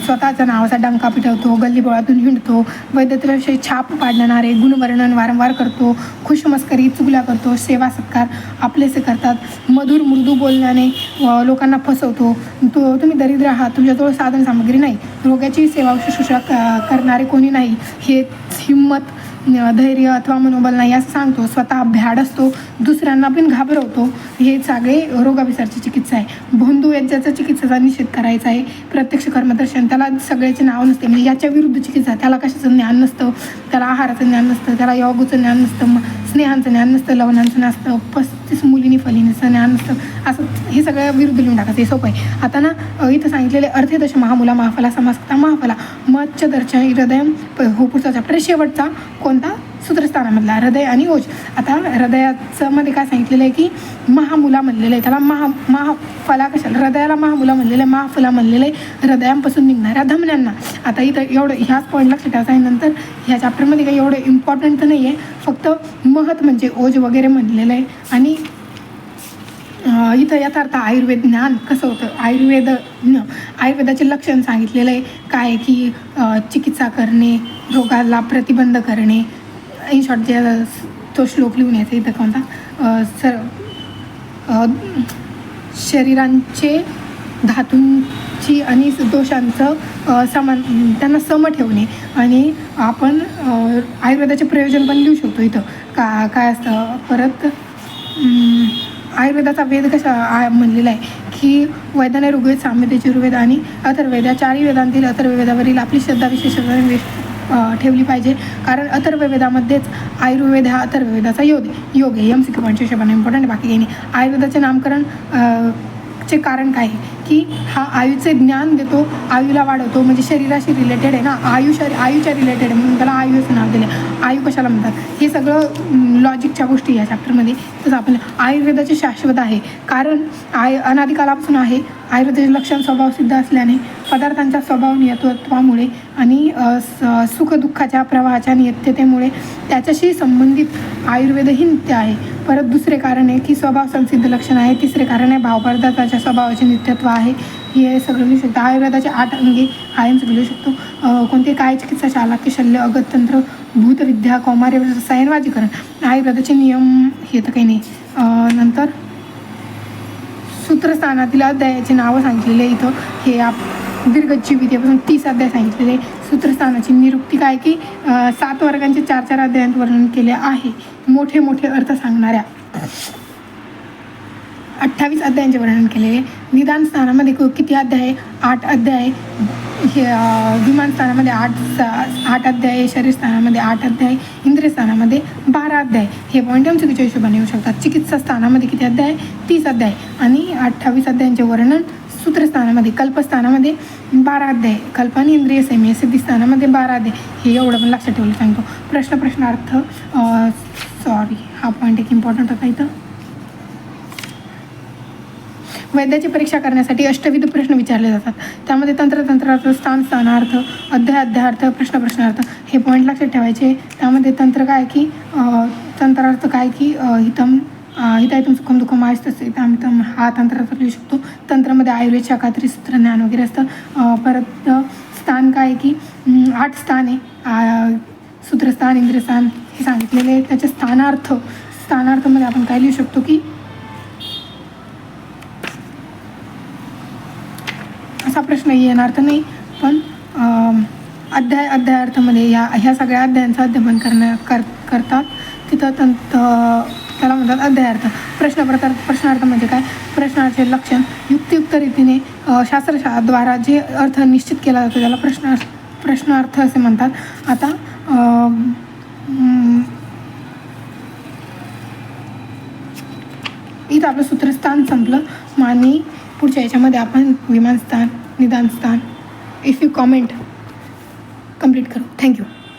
स्वतःच्या नावाचा डंका पिटवतो, गल्लीबोळातून हिंडतो, वैद्यतेविषयी छाप पाडणारे गुणवर्णन वारंवार करतो, खुशमस्करी, चुगल्या करतो, सेवा सत्कार आपलेसे करतात, मधुर मृदू बोलण्याने लोकांना फसवतो. तुम्ही दरिद्र आहात, तुमच्याजवळ साधन सामग्री नाही, रोगाची सेवा शुश्रूषा करणारे कोणी नाही, हे हिंमत, धैर्य अथवा मनोबल नाही असं सांगतो, स्वतः भ्याड असतो, दुसऱ्यांना पण घाबरवतो. हे सगळे रोगाभिसरची चिकित्सा आहे. भोंदू याच्याचा चिकित्सेचा निषेध करायचा आहे. प्रत्यक्ष कर्मदर्शन, त्याला सगळ्याचे नाव नसते, म्हणजे याच्या विरुद्ध चिकित्सा. त्याला कशाचं ज्ञान नसतं, त्याला आहाराचं ज्ञान नसतं, त्याला योगाचं ज्ञान नसतं, स्नेहांचं ज्ञान नसतं, लवणांचं नसतं, 35 मुलीनी फलीचं ज्ञान नसतं. असं हे सगळं विरुद्ध लिहून टाकायचं, हे सोपं आहे. आता ना इथं सांगितलेले अर्थेदश महामुला महाफला समासक्ता महाफला मच्छदर्शन हृदय हो पुढचा चॅप्टर शेवटचा कोणता, सूत्रस्थानामधला हृदय आणि ओज. आता हृदयाचं मध्ये काय सांगितलेलं आहे की महामुला म्हणलेलं आहे, त्याला महाफला कशाला, हृदयाला महामुला म्हणलेलं आहे, महाफला म्हणलेलं आहे हृदयांपासून निघणाऱ्या धमन्यांना. आता इथं एवढं ह्याच पॉईंट लक्षात ठेवायचं आहे. नंतर ह्या चॅप्टरमध्ये काही एवढं इम्पॉर्टंट तर नाही आहे, फक्त महत् म्हणजे ओज वगैरे म्हणलेलं आहे. आणि इथं यथार्थ आयुर्वेद ज्ञान कसं होतं, आयुर्वेदाचे लक्षण सांगितलेलं आहे. काय की चिकित्सा करणे, रोगाला प्रतिबंध करणे. इन शॉर्ट जे तो श्लोक लिहून यायचा इथं कोणता, शरीरांचे धातूंची आणि दोषांचं त्यांना सम ठेवणे. आणि आपण आयुर्वेदाचे प्रयोजन पण लिहू शकतो इथं काय असतं. परत आयुर्वेदाचा वेद कशा म्हणलेला आहे की वैद्याने ऋग्वेद, सामवेद, यजुर्वेद आणि अथर्ववेद या 4ही वेदांतील अथर्ववेदावरील आपली श्रद्धा विशेष ठेवली पाहिजे. कारण अथर्ववेदामध्येच आयुर्वेद हा अथर्ववेदाचा योग आहे. MCQ पॉईंटच्या हिशोबाने इम्पॉर्टंट, बाकी काही नाही. आयुर्वेदाचे नामकरण चे कारण काय आहे की हा आयुचे ज्ञान देतो, आयुला वाढवतो, म्हणजे शरीराशी रिलेटेड आहे ना, आयुच्या रिलेटेड आहे म्हणून त्याला आयुचं नाव दिले. आयु कशाला म्हणतात हे सगळं लॉजिकच्या गोष्टी या चॅप्टरमध्ये. तसं आपण आयुर्वेदाचे शाश्वत आहे, कारण अनादिकालापासून आहे. आयुर्वेदाचे लक्षण स्वभाव सिद्ध असल्याने पदार्थांच्या स्वभाव नियतत्वामुळे आणि सुखदुःखाच्या प्रवाहाच्या नियततेमुळे त्याच्याशी संबंधित आयुर्वेदही नित्य आहे. परत दुसरे कारण आहे की स्वभाव संसिद्ध लक्षण आहे. तिसरे कारण आहे भावपदार्थाच्या स्वभावाचे नित्यत्व आहे. हे सगळं लिहू शकतो. आयुर्वेदाचे 8 अंगे आयन सगळं लिहू शकतो. कोणते काय चिकित्सा, शालाक्य, शल्य, अगततंत्र, भूतविद्या, कौमार्य, रसायन, वाजीकरण. आयुर्वेदाचे नियम हे तर काही नाही. नंतर सूत्रस्थानातील अध्यायाची नावं सांगितलेले इथं हे दीर्घजीवितेपासून 30 अध्याय सांगितलेले. सूत्रस्थानाची निरुक्ती काय की 7 वर्गांचे 4 अध्यायांत वर्णन केले आहे. मोठे मोठे अर्थ सांगणाऱ्या 28 अध्यायांचे वर्णन केलेले. निदान स्थानामध्ये किती अध्याय? 8 अध्याय. हे विमान स्थानामध्ये 8 अध्याय, शरीर स्थानामध्ये 8 अध्याय, इंद्रिय स्थानामध्ये 12 अध्याय. हे पॉईंट चुकीच्या हिशोबाने येऊ शकतात. चिकित्सा स्थानामध्ये किती अध्याय? 30 अध्याय आणि 28 अध्यायांचे वर्णन. सूत्रस्थानामध्ये, कल्पस्थानामध्ये 12 अध्याय, कल्प आणि इंद्रिय संयम सिद्धिस्थानामध्ये 12 अध्याय. हे एवढं पण लक्षात ठेवलं सांगतो. प्रश्नार्थ सॉरी हा पॉईंट एक इम्पॉर्टंट होता इथं. वैद्याची परीक्षा करण्यासाठी अष्टविध प्रश्न विचारले जातात. त्यामध्ये तंत्रार्थ, स्थानार्थ, अध्यायार्थ, प्रश्नार्थ हे पॉईंट लक्षात ठेवायचे. त्यामध्ये तंत्र काय की तंत्रार्थ काय की हितायतम सुखम दुःखम आयस्तस्य हितामितम हा तंत्रार्थ लिहू शकतो. तंत्रामध्ये आयुर्वेद, शाखात्री, सूत्रज्ञान वगैरे असतं. परत स्थान काय की 8 स्थान आहे. सूत्रस्थान, इंद्रियस्थान हे सांगितलेले. त्याचे स्थानार्थमध्ये आपण काय लिहू शकतो की असा प्रश्न येणार तर नाही, पण अध्यायार्थामध्ये ह्या सगळ्या अध्यायांचं अध्ययन करतात तिथं त्याला म्हणतात अध्यायार्थ. प्रश्नार्थ म्हणजे काय? प्रश्नाचे लक्षण युक्तियुक्त रीतीने शास्त्रद्वारा जे अर्थ निश्चित केला जातो त्याला प्रश्नार्थ असे म्हणतात. आता इथं आपलं सूत्रस्थान संपलं आणि पुढच्या याच्यामध्ये आपण विमानस्थान, निदानस्थान, इफ यू कॉमेंट कंप्लीट करू. थँक्यू.